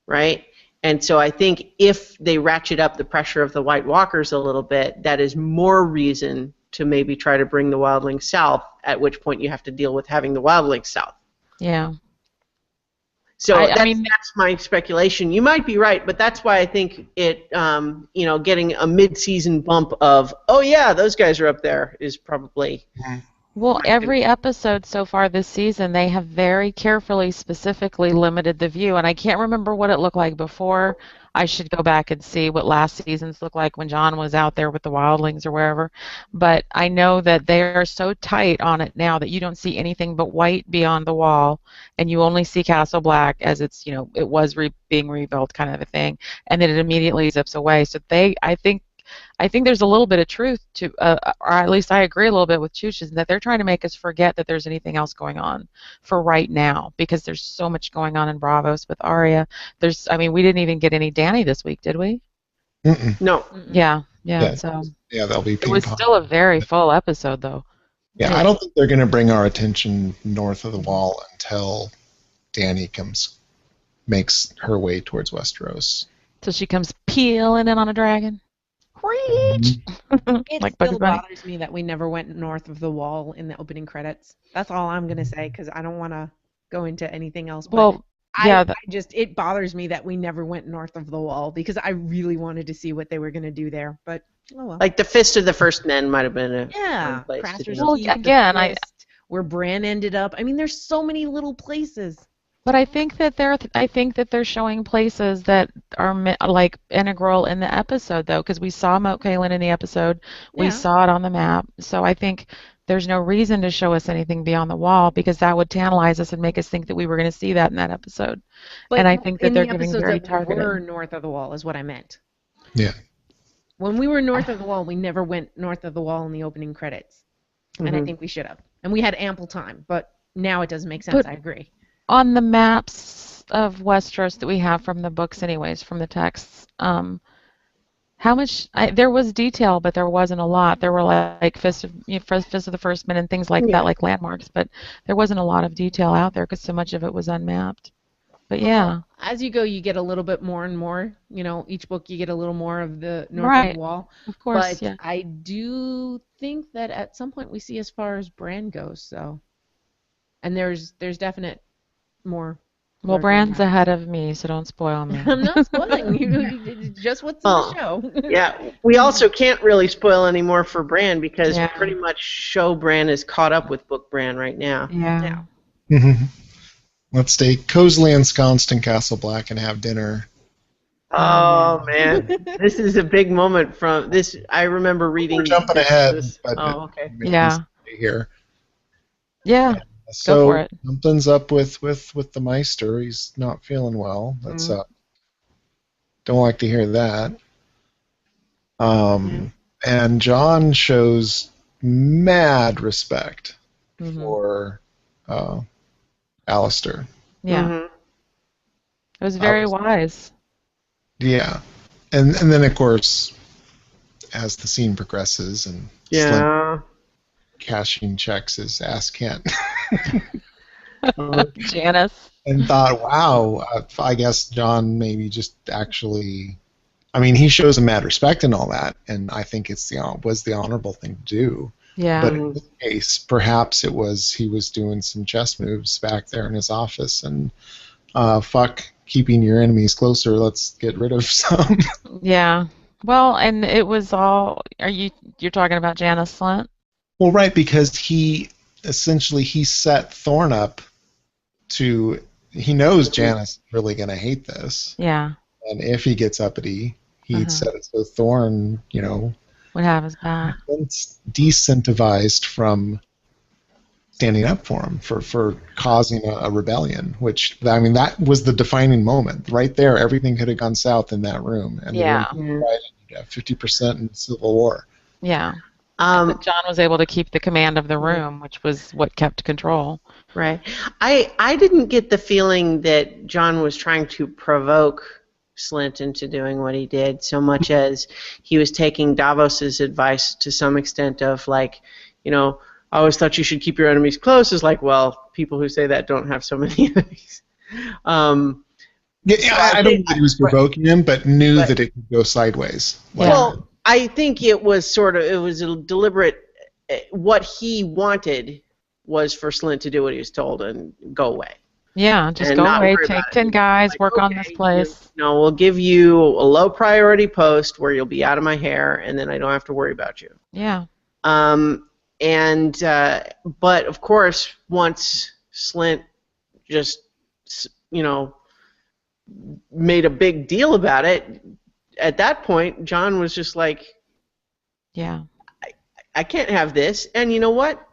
right? And so I think if they ratchet up the pressure of the White Walkers a little bit, that is more reason to maybe try to bring the wildlings south, at which point you have to deal with having the wildlings south. Yeah. So that's my speculation. You might be right, but that's why I think it, getting a mid-season bump of, oh yeah, those guys are up there, is probably... Well, every episode so far this season, they have very carefully, specifically limited the view, and I can't remember what it looked like before. I should go back and see what last season's looked like when Jon was out there with the wildlings or wherever. But I know that they are so tight on it now that you don't see anything but white beyond the wall, and you only see Castle Black as it's, it was being rebuilt kind of a thing, and then it immediately zips away. So I think there's a little bit of truth to, or at least I agree a little bit with Chooch, is that they're trying to make us forget that there's anything else going on for right now, because there's so much going on in Bravos with Arya. We didn't even get any Dany this week, did we? No. Yeah. So that'll be. It was still a very full episode, though. Yeah, I don't think they're going to bring our attention north of the wall until Dany makes her way towards Westeros. So she comes peeling in on a dragon. It Like still Bugs Bunny. bothers me that we never went north of the wall in the opening credits. That's all I'm going to say, because I don't want to go into anything else. But Well, yeah. it bothers me that we never went north of the wall, because I really wanted to see what they were going to do there. But, oh well. Like the Fist of the First Men might have been a Yeah. place to do Craster's that. Well, Keep, again, the Fist, where Bran ended up. I mean, there's so many little places. But I think that they're showing places that are like integral in the episode, though, because we saw Moat Cailin in the episode, we saw it on the map. So I think there's no reason to show us anything beyond the wall, because that would tantalize us and make us think that we were going to see that in that episode. But and I think that they're the giving episodes very that targeted. we were north of the wall is what I meant. Yeah. When we were north of the wall, we never went north of the wall in the opening credits, and I think we should have. And we had ample time, but now it doesn't make sense. But I agree. On the maps of Westeros that we have from the books, anyways, from the texts, how much? There was detail, but there wasn't a lot. There were like Fist of the First Men and things like that, like landmarks, but there wasn't a lot of detail out there because so much of it was unmapped. But yeah. As you go, you get a little bit more and more. Each book you get a little more of the north of the wall. Of course, but yeah. I do think that at some point we see as far as Bran goes. So, and there's definite more. Well, Bran's ahead of me, so don't spoil me. I'm not spoiling you. Just what's in the show. Yeah, we also can't really spoil any more for Bran, because pretty much show Bran is caught up with book Bran right now. Yeah. Let's stay cozily ensconced in Castle Black and have dinner. Oh man, this is a big moment from this. I remember reading. We're jumping ahead, but okay. Yeah. Here. Yeah. So Go for it. something's up with the Meister. He's not feeling well. That's don't like to hear that. And Jon shows mad respect for Alistair. Yeah. Mhm. It was very wise. Yeah. And then, of course, as the scene progresses and Slint Yeah. cashing checks his ass can't. Janice. And thought, wow, I guess John maybe just actually. I mean, he shows him mad respect and all that, and I think was the honorable thing to do. Yeah. But in this case, perhaps it was he was doing some chess moves back there in his office, and fuck keeping your enemies closer. Let's get rid of some. Yeah. Well, and it was all. You're talking about Janice Slint? Well, right, because he set Thorne up to. He knows Janice is really going to hate this, Yeah. and if he gets uppity, he'd set it so Thorne, Would have his back. decentivized from standing up for him for causing a rebellion. Which that was the defining moment right there. Everything could have gone south in that room, and Yeah. 50% in Civil War. Yeah. But John was able to keep the command of the room, which was what kept control. Right. I didn't get the feeling that John was trying to provoke Slint into doing what he did so much as he was taking Davos's advice to some extent of like, I always thought you should keep your enemies close. Is like, well, people who say that don't have so many enemies. I don't think he was provoking him, but knew that it could go sideways. Well, I think it was a deliberate. What he wanted was for Slint to do what he was told and go away. Yeah, just And go not away, worry take about it. 10 guys, Like, work on this place. We'll give you a low priority post where you'll be out of my hair, and then I don't have to worry about you. Yeah. But of course, once Slint just, made a big deal about it, at that point, John was just like, yeah, I can't have this. And you know what?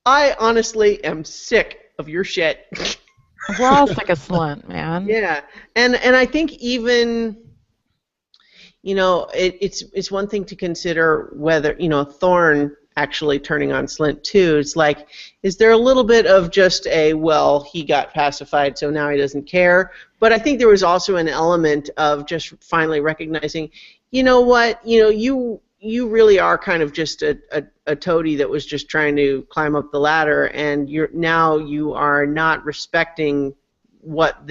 I honestly am sick of your shit. We're all sick of Slint, man. Yeah. And I think even, it's one thing to consider whether, Thorne actually turning on Slint too. It's like, is there a little bit of just he got pacified, so now he doesn't care? But I think there was also an element of just finally recognizing, you know what, you really are kind of just a toady that was just trying to climb up the ladder, and you are not respecting what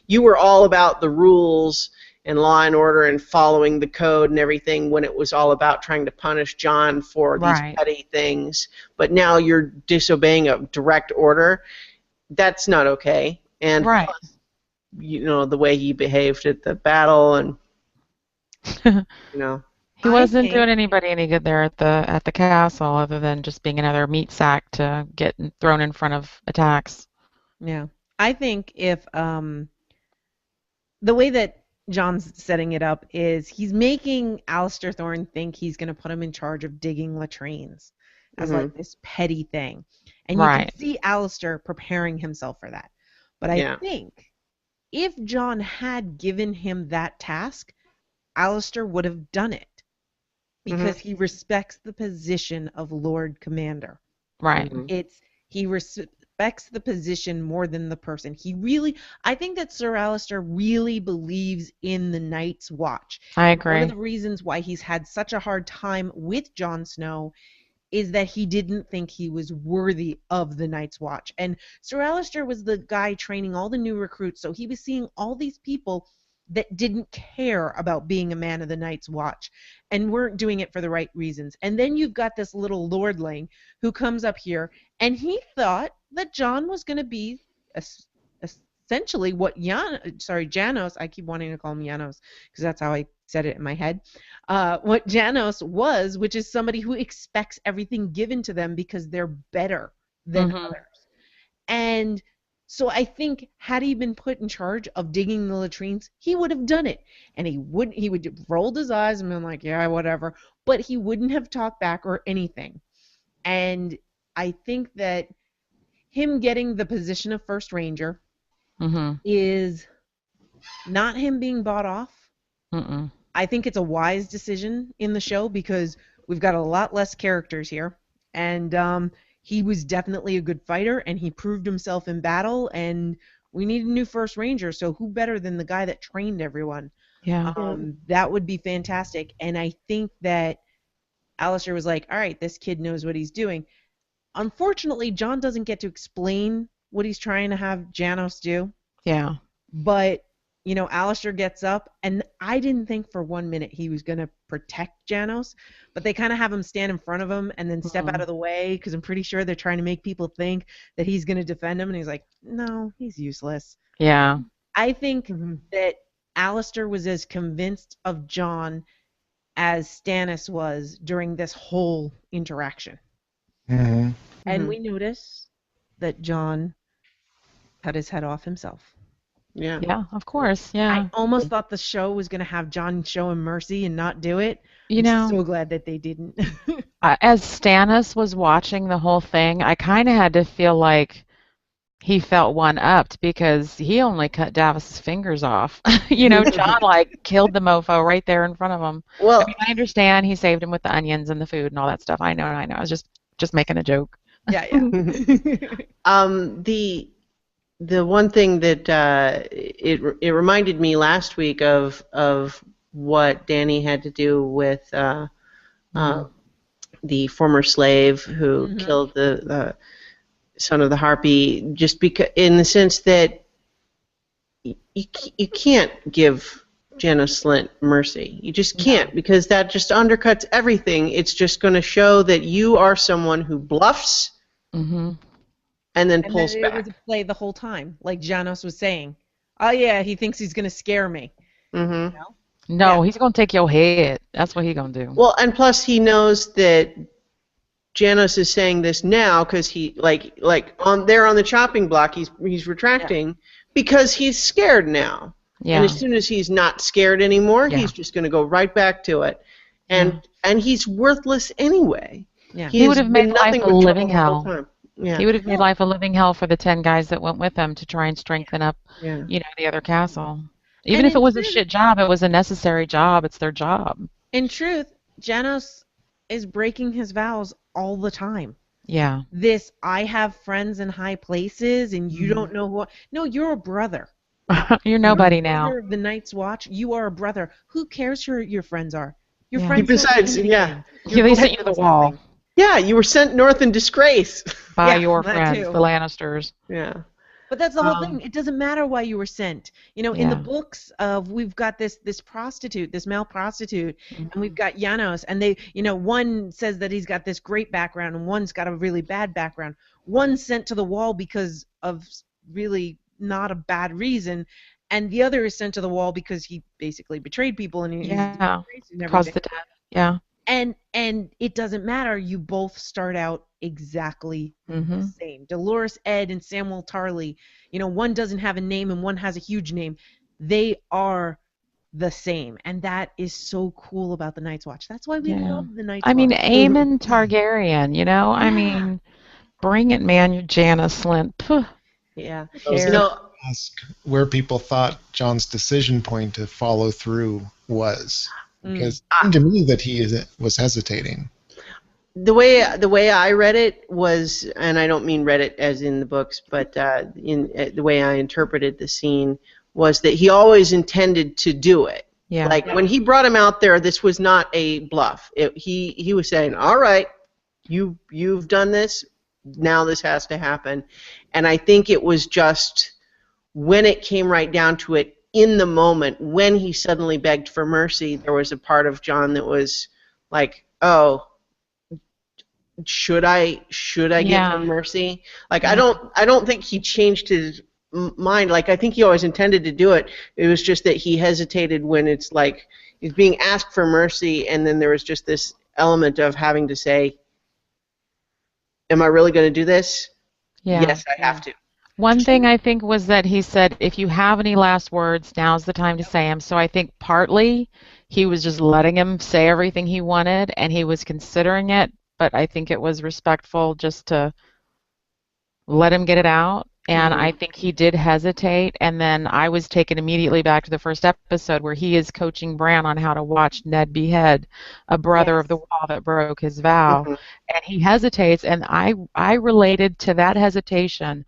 you were all about the rules and law and order and following the code and everything when it was all about trying to punish John for these petty things. But now you're disobeying a direct order. That's not okay. And plus, the way he behaved at the battle and, He wasn't doing anybody any good there at the castle, other than just being another meat sack to get thrown in front of attacks. Yeah, I think if the way that John's setting it up is he's making Alistair Thorne think he's going to put him in charge of digging latrines as like this petty thing, and you can see Alistair preparing himself for that. But I think if John had given him that task, Alistair would have done it. Because he respects the position of Lord Commander. Right. He respects the position more than the person. I think that Sir Alistair really believes in the Night's Watch. I agree. One of the reasons why he's had such a hard time with Jon Snow is that he didn't think he was worthy of the Night's Watch. And Sir Alistair was the guy training all the new recruits, so he was seeing all these people that didn't care about being a man of the Night's Watch and weren't doing it for the right reasons. And then you've got this little lordling who comes up here, and he thought that John was going to be essentially what Janos, I keep wanting to call him Janos because that's how I said it in my head, what Janos was, which is somebody who expects everything given to them because they're better than others. And so I think had he been put in charge of digging the latrines, he would have done it. And he would have rolled his eyes and been like, yeah, whatever. But he wouldn't have talked back or anything. And I think that him getting the position of First Ranger is not him being bought off. I think it's a wise decision in the show because we've got a lot less characters here. And he was definitely a good fighter, and he proved himself in battle, and we need a new first ranger, so who better than the guy that trained everyone? Yeah. That would be fantastic, and I think that Alistair was like, all right, this kid knows what he's doing. Unfortunately, John doesn't get to explain what he's trying to have Janos do. Yeah. But, you know, Alistair gets up, and I didn't think for 1 minute he was going to protect Janos, but they kind of have him stand in front of him and then step out of the way, because I'm pretty sure they're trying to make people think that he's going to defend him, and he's like, no, he's useless. Yeah. I think that Alistair was as convinced of John as Stannis was during this whole interaction. And we notice that John cut his head off himself. Yeah. Yeah, of course. Yeah. I almost thought the show was going to have John show him mercy and not do it. You know, I'm so glad that they didn't. as Stannis was watching the whole thing, I kind of had to feel like he felt one-upped because he only cut Davos's fingers off. You know, John like killed the mofo right there in front of him. Well, I mean, I understand he saved him with the onions and the food and all that stuff. I know. I was just making a joke. Yeah. The one thing that it reminded me last week of what Danny had to do with the former slave who killed the son of the Harpy, just because, in the sense that you can't give Janos Slynt mercy. You just can't, because that just undercuts everything. It's just going to show that you are someone who bluffs and then pulls back. It was a play the whole time, like Janos was saying. Oh yeah, he thinks he's going to scare me. You know? No, he's going to take your head. That's what he's going to do. Well, and plus he knows that Janos is saying this now because he like on there on the chopping block he's retracting because he's scared now. Yeah. And as soon as he's not scared anymore, he's just going to go right back to it. And he's worthless anyway. Yeah. He would have made life a living hell. Yeah. He would have made life a living hell for the 10 guys that went with him to try and strengthen up, you know, the other castle. Even if it was a shit job, it was a necessary job. It's their job. In truth, Janos is breaking his vows all the time. Yeah. This, I have friends in high places and you don't know who. No, you're a brother. You're nobody now. You're the Night's Watch. You are a brother. Who cares who your friends are? Your Yeah. friends. Besides, don't yeah. They sent you to the wall Yeah, you were sent north in disgrace. by Yeah, your that friends, too. the Lannisters. Yeah. But that's the whole thing. It doesn't matter why you were sent. You know, in the books of we've got this prostitute, this male prostitute, and we've got Janos, and they, you know, one says that he's got this great background, and one's got a really bad background. One's sent to the wall because of really not a bad reason, and the other is sent to the wall because he basically betrayed people and caused the death. Yeah. And it doesn't matter. You both start out exactly the same. Dolores Ed and Samuel Tarly, you know, one doesn't have a name and one has a huge name. They are the same, and that is so cool about the Night's Watch. That's why we love the Night's Watch. I mean, Aemon Targaryen, you know? I mean, bring it, man. You're Janos Slynt. Puh. Yeah. I was going to ask where people thought John's decision point to follow through was. Because it seemed to me that he was hesitating. The way I read it was, and I don't mean read it as in the books, but in the way I interpreted the scene was that he always intended to do it. Yeah. Like when he brought him out there, this was not a bluff. He was saying, "All right, you've done this. Now this has to happen." And I think it was just when it came right down to it, in the moment when he suddenly begged for mercy, there was a part of John that was like, "Oh, should I give him mercy?" Like I don't think he changed his mind. Like I think he always intended to do it. It was just that he hesitated when it's like he's being asked for mercy, and then there was just this element of having to say, "Am I really going to do this?" Yeah. Yes, I have to. One thing I think was that he said, if you have any last words, now's the time to say them. So I think partly he was just letting him say everything he wanted, and he was considering it, but I think it was respectful just to let him get it out. And I think he did hesitate, and then I was taken immediately back to the first episode where he is coaching Bran on how to watch Ned behead a brother of the wall that broke his vow. And he hesitates, and I related to that hesitation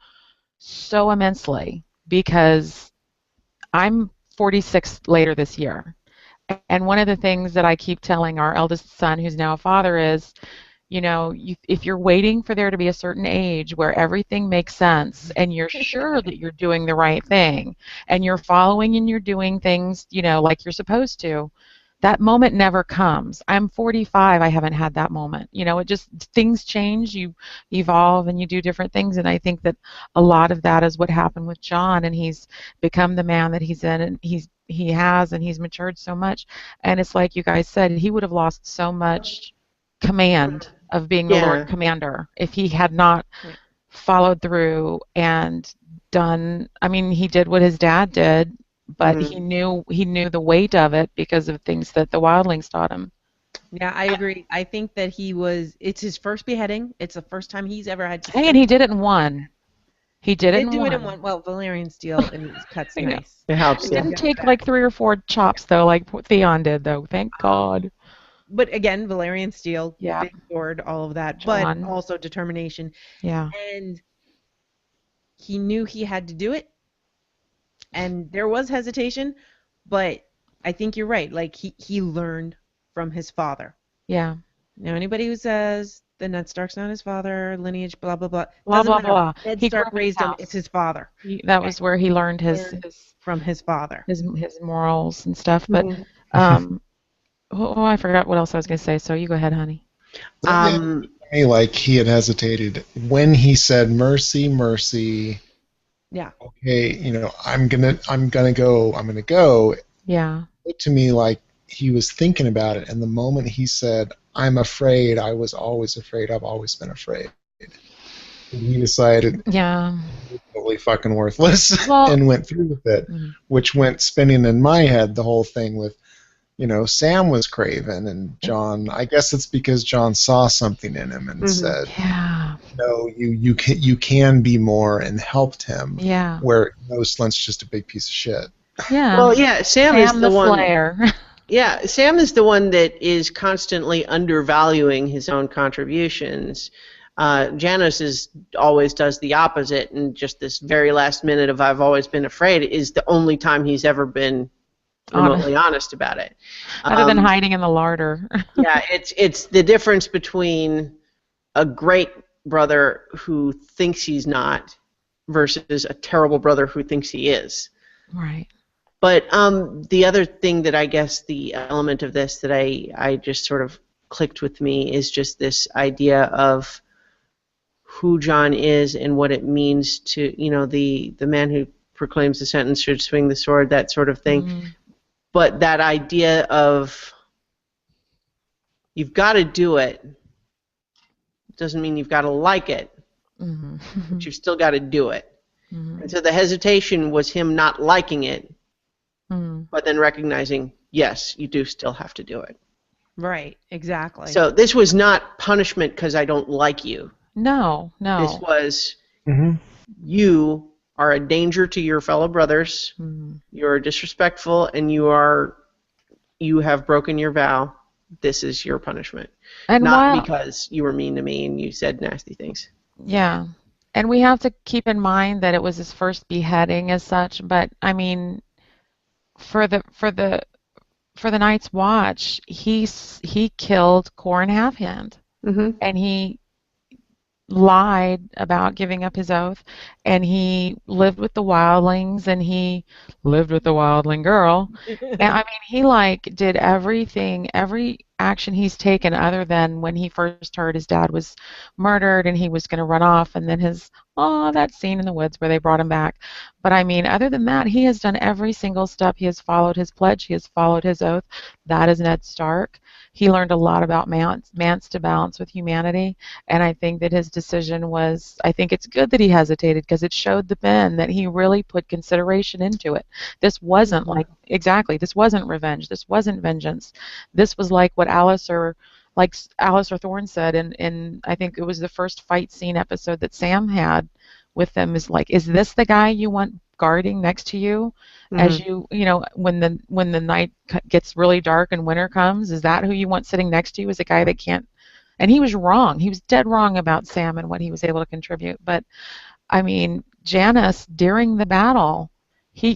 so immensely because I'm 46 later this year. And one of the things that I keep telling our eldest son, who's now a father, is, you know, if you're waiting for there to be a certain age where everything makes sense and you're sure that you're doing the right thing and you're following and you're doing things, you know, like you're supposed to, that moment never comes. I'm 45. I haven't had that moment. You know, it just, things change, you evolve, and you do different things. And I think that a lot of that is what happened with John, and he's become the man that he's in, and he's matured so much. And it's like you guys said, he would have lost so much command of being the Lord Commander if he had not followed through and done. I mean, he did what his dad did, but he knew the weight of it because of things that the wildlings taught him. Yeah, I agree. I think that it's his first beheading. It's the first time he's ever had to. Hey, and he did it in one. He did it in one. Well, Valerian steel and his cuts nice. It helps. It didn't take like 3 or 4 chops though, like Theon did though. Thank God. But again, Valerian steel, yeah, big sword, all of that, John. but also determination. Yeah. And he knew he had to do it. And there was hesitation, but I think you're right. Like he learned from his father. Yeah. Now anybody who says the Ned Stark's not his father, lineage, blah blah blah, blah blah blah. Ned Stark raised him. It's his father. That was where he learned from his father, his morals and stuff. But I forgot what else I was going to say. So you go ahead, honey. Like he had hesitated when he said mercy, mercy. Yeah. Okay, you know, I'm gonna go. Yeah. It looked to me like he was thinking about it, and the moment he said, "I'm afraid," I was always afraid. I've always been afraid. And he decided, yeah, totally fucking worthless, and went through with it, which went spinning in my head the whole thing with, you know, Sam was craven, and John. I guess it's because John saw something in him and said, "Yeah, no, you can be more," and helped him. Yeah. Where Slint's just a big piece of shit. Yeah. Well, yeah, Sam is the one. Slayer. Yeah, Sam is the one that is constantly undervaluing his own contributions. Janos always does the opposite, and just this very last minute of "I've always been afraid" is the only time he's ever been remotely honest about it. Other than hiding in the larder. Yeah, it's the difference between a great brother who thinks he's not versus a terrible brother who thinks he is. Right. But the other thing that I guess the element of this that I just sort of clicked with me is just this idea of who John is and what it means to, you know, the man who proclaims the sentence should swing the sword, that sort of thing. But that idea of you've got to do it doesn't mean you've got to like it, but you've still got to do it. And so the hesitation was him not liking it, but then recognizing, yes, you do still have to do it. Right, exactly. So this was not punishment because I don't like you. No. This was you are a danger to your fellow brothers. You're disrespectful, and you have broken your vow. This is your punishment, and not because you were mean to me and you said nasty things. Yeah, and we have to keep in mind that it was his first beheading as such. But I mean, for the Night's Watch, he killed Corrin Halfhand, and he lied about giving up his oath, and he lived with the wildlings, and he lived with the wildling girl. And I mean, he like did everything, every action he's taken other than when he first heard his dad was murdered and he was going to run off, and then that scene in the woods where they brought him back. But I mean, other than that, he has done every single step. He has followed his pledge. He has followed his oath. That is Ned Stark. He learned a lot about Mance to balance with humanity, and I think that his decision was, I think it's good that he hesitated because it showed the men that he really put consideration into it. This wasn't this wasn't revenge. This wasn't vengeance. This was like what Alistair Thorne said in I think it was the first fight scene episode that Sam had with them is like, is this the guy you want guarding next to you as you know, when the night gets really dark and winter comes? Is that who you want sitting next to you? Is a guy that can't? And he was wrong. He was dead wrong about Sam and what he was able to contribute. But I mean, Janice during the battle, he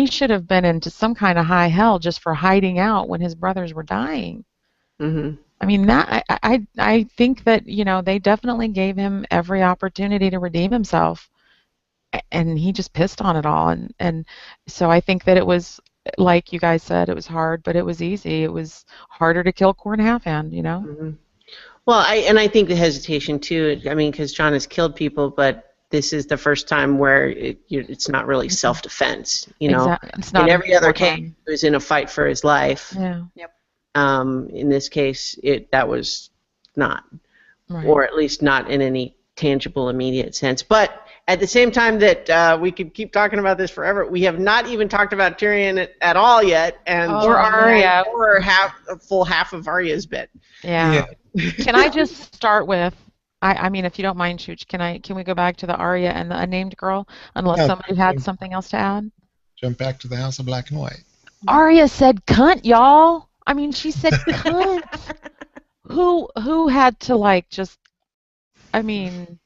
should have been into some kind of high hell just for hiding out when his brothers were dying. I mean, that I think that, you know, they definitely gave him every opportunity to redeem himself, and he just pissed on it all. And so I think that it was, like you guys said, it was hard, but it was easy. It was harder to kill Corn Halfhand, you know. Well, I think the hesitation too. I mean, because John has killed people, but this is the first time where it's not really self-defense. You know, it's not. In every other case, he was in a fight for his life. Yeah. Yep. In this case, that was not, Right. or at least not in any tangible, immediate sense. But at the same time that we could keep talking about this forever, we have not even talked about Tyrion at all yet, and or Arya, or a full half of Arya's bit. Yeah. Can I just start with? I mean, if you don't mind, Chooch, can we go back to the Arya and the unnamed girl, unless somebody had something else to add? Jump back to the House of Black and White. Arya said cunt, y'all. I mean, she said cunt. Who had to, like, just, I mean,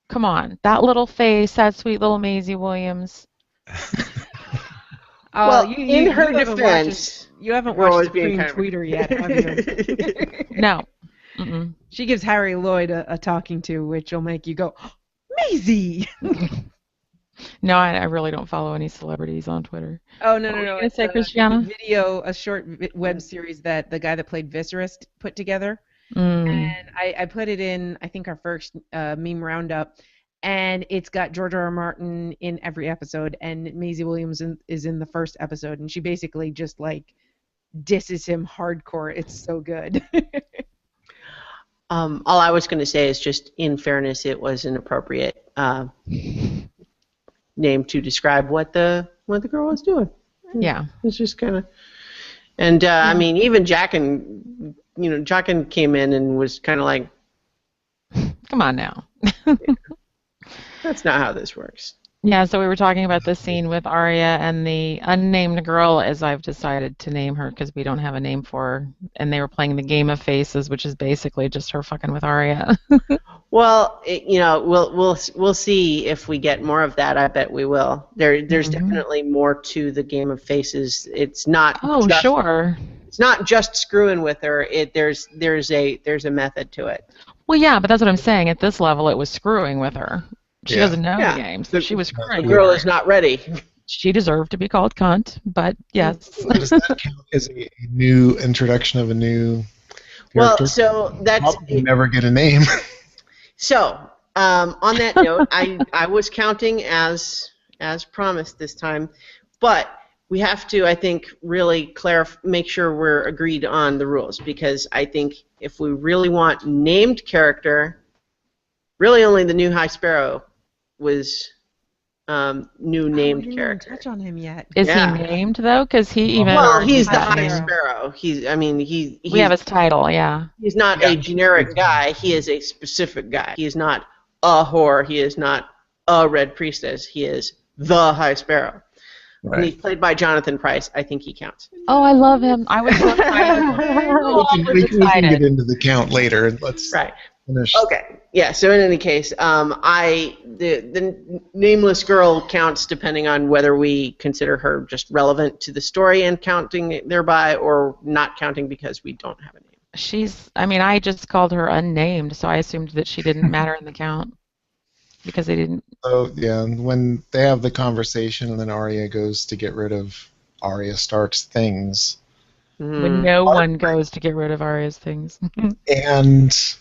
come on. That little face, that sweet little Maisie Williams. Well, in her defense, you haven't watched Supreme Tweeter yet, have you? No. She gives Harry Lloyd a talking to, which will make you go, Maisie! No, I really don't follow any celebrities on Twitter. Oh, no. It's say, Christiana? A short web series that the guy that played Viserys put together. Mm. And I put it in, I think, our first meme roundup. And it's got George R. R. Martin in every episode. And Maisie Williams is in the first episode. And she basically just, like, disses him hardcore. It's so good. All I was going to say is just, in fairness, it was an appropriate name to describe what the girl was doing. Yeah. It's just kind of, and I mean, even Jaqen came in and was kind of like, come on now. That's not how this works. Yeah, so we were talking about this scene with Arya and the unnamed girl, as I've decided to name her because we don't have a name for her. And they were playing the Game of Faces, which is basically just her fucking with Arya. Well, we'll see if we get more of that. I bet we will. There's definitely more to the Game of Faces. It's not. Oh, sure. It's not just screwing with her. There's a method to it. Well, yeah, but that's what I'm saying. At this level, it was screwing with her. She doesn't know the game, so she was screwing. The girl is not ready. She deserved to be called cunt, but yes. Does that count as a new introduction of a new character? Well, so that's probably never get a name. So, on that note, I was counting as promised this time, but we have to, I think, really make sure we're agreed on the rules, because I think if we really want named character, really only the new High Sparrow was new named character. Touch on him yet? Is he named though? Because he even. Well, he's the High Sparrow. We have his title, yeah. He's not a generic guy. He is a specific guy. He is not a whore. He is not a Red Priestess. He is the High Sparrow. Right. And he's played by Jonathan Pryce. I think he counts. Oh, I love him. I was so excited. We can get into the count later. Let's finish. Okay. Yeah. So in any case, the nameless girl counts depending on whether we consider her just relevant to the story and counting thereby, or not counting because we don't have a name. I just called her unnamed, so I assumed that she didn't matter in the count because they didn't. So yeah, when they have the conversation and then Arya goes to get rid of Arya Stark's things. When no one goes to get rid of Arya's things. And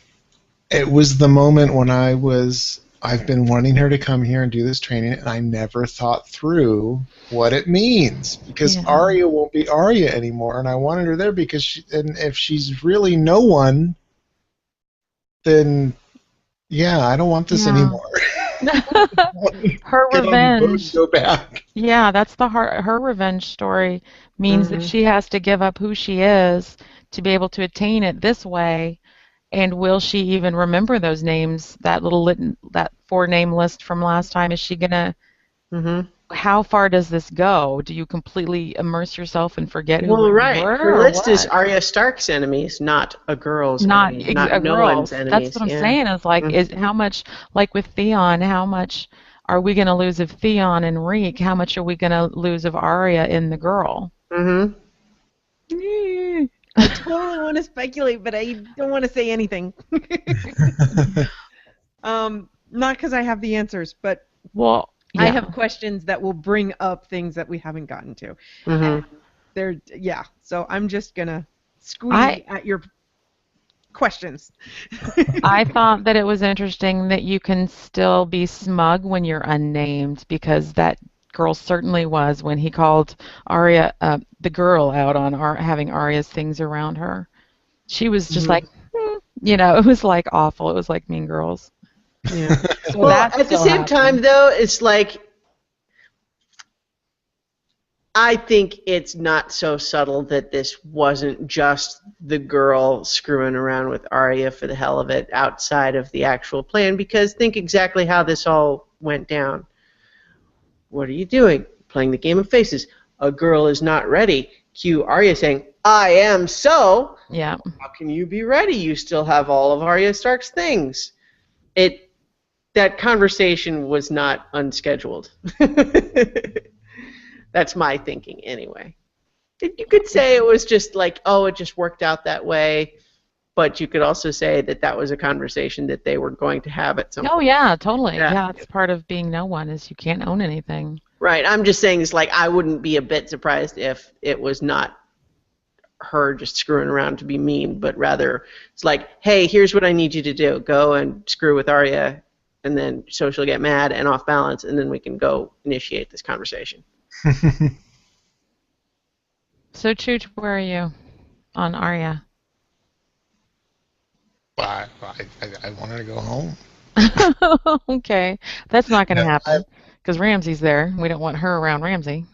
it was the moment when I've been wanting her to come here and do this training, and I never thought through what it means, because Arya won't be Arya anymore, and I wanted her there because if she's really no one, then I don't want this anymore. Her revenge. Go back. Yeah, that's her revenge story means that she has to give up who she is to be able to attain it this way. And will she even remember those names, that 4-name list from last time. Is she gonna? Mm-hmm. How far does this go? Do you completely immerse yourself and forget who Well, you right. were, Her or list is what? Arya Stark's enemies, not a girl's Not enemies, not no one's girls. That's enemies. what I'm Yeah. saying. Is like, Mm-hmm. is how much, like with Theon, how much are we gonna lose of Theon and Reek? How much are we gonna lose of Arya in the girl? Mm-hmm. I totally want to speculate, but I don't want to say anything. Not because I have the answers, but Well, I yeah. have questions that will bring up things that we haven't gotten to. Mm-hmm. And so I'm just gonna squeeze I at your questions. I thought that it was interesting that you can still be smug when you're unnamed, because that girl certainly was when he called Arya, the girl, out on having Arya's things around her. She was just like, it was like awful. It was like Mean Girls. Yeah. So Well, that at the still same time, happened. though, it's like I think it's not so subtle that this wasn't just the girl screwing around with Arya for the hell of it outside of the actual plan, because think exactly how this all went down. What are you doing? Playing the game of faces. A girl is not ready. Cue Arya saying, I am so. Yeah. How can you be ready? You still have all of Arya Stark's things. That conversation was not unscheduled. That's my thinking anyway. You could say it was just like, oh, it just worked out that way, but you could also say that that was a conversation that they were going to have at some Oh point. yeah, totally. Yeah. Yeah, it's part of being no one, is you can't own anything. Right. I'm just saying it's like I wouldn't be a bit surprised if it was not her just screwing around to be mean, but rather it's like, hey, here's what I need you to do. Go and screw with Arya, and then so she'll get mad and off balance, and then we can go initiate this conversation. So Chooch, where are you on Arya? I want her to go home. Okay, that's not going to Yeah, happen because Ramsay's there. We don't want her around Ramsay.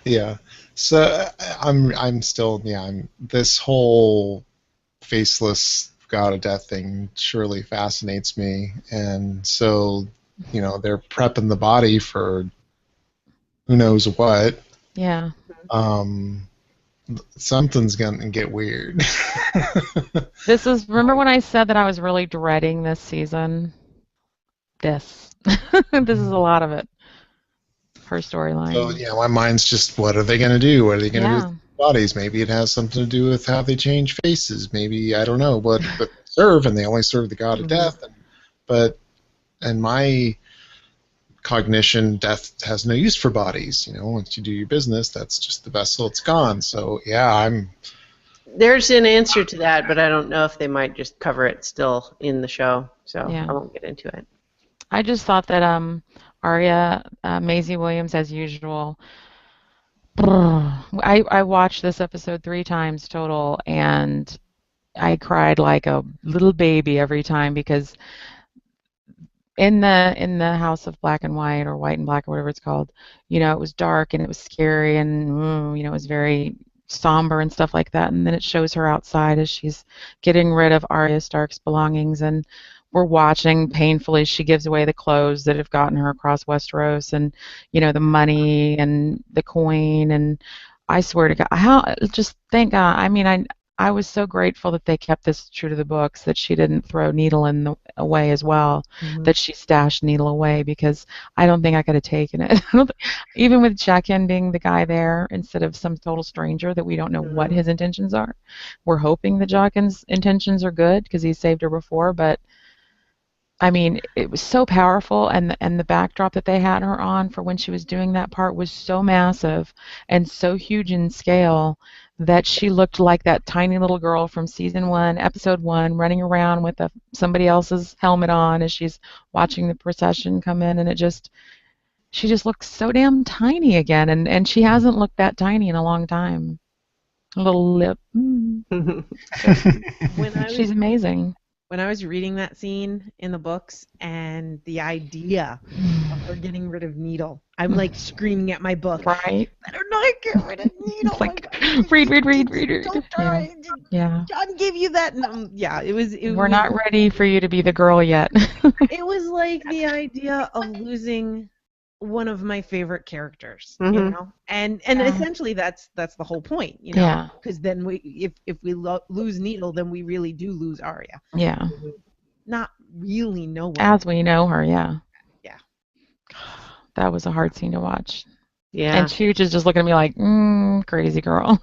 Yeah. So I'm still this whole faceless god of death thing surely fascinates me, and so they're prepping the body for who knows what. Yeah. Something's gonna get weird. Remember when I said that I was really dreading this season? This is a lot of it. Her storyline. So yeah, my mind's just, what are they gonna do? What are they gonna do Yeah. with bodies? Maybe it has something to do with how they change faces. Maybe, I don't know, but they serve, and they only serve the god of death. And my cognition, death has no use for bodies. Once you do your business, that's just the vessel. It's gone. So yeah, There's an answer to that, but I don't know if they might just cover it still in the show, so Yeah. I won't get into it. I just thought that Arya, Maisie Williams, as usual. I watched this episode 3 times total, and I cried like a little baby every time, because in the House of Black and White, or White and Black, or whatever it's called, it was dark and it was scary, and it was very somber and stuff like that. And then it shows her outside as she's getting rid of Arya Stark's belongings, and we're watching painfully. She gives away the clothes that have gotten her across Westeros, and the money and the coin. And I swear to God, thank God. I mean, I was so grateful that they kept this true to the books, that she didn't throw Needle away as well, that she stashed Needle away, because I don't think I could have taken it. Even with Jaqen being the guy there instead of some total stranger that we don't know what his intentions are. We're hoping that Jaqen's intentions are good because he saved her before, but I mean, it was so powerful, and the backdrop that they had her on for when she was doing that part was so massive and so huge in scale that she looked like that tiny little girl from season 1, episode 1, running around with somebody else's helmet on as she's watching the procession come in, and she just looks so damn tiny again, and she hasn't looked that tiny in a long time. A little lip. She's amazing. When I was reading that scene in the books and the idea of her getting rid of Needle, I'm like screaming at my book, Right. let her not get rid of needle. It's like, read. Don't try. Yeah. John gave you that. Yeah, it was. We're not ready for you to be the girl yet. It was like the idea of losing one of my favorite characters, you Mhm. know, and essentially that's the whole point, you know, Yeah. because then if we lose Needle, then we really do lose Arya. Yeah. Not really know one. As we know her, yeah. Yeah. That was a hard scene to watch. Yeah. And Chooch is just looking at me like, crazy girl.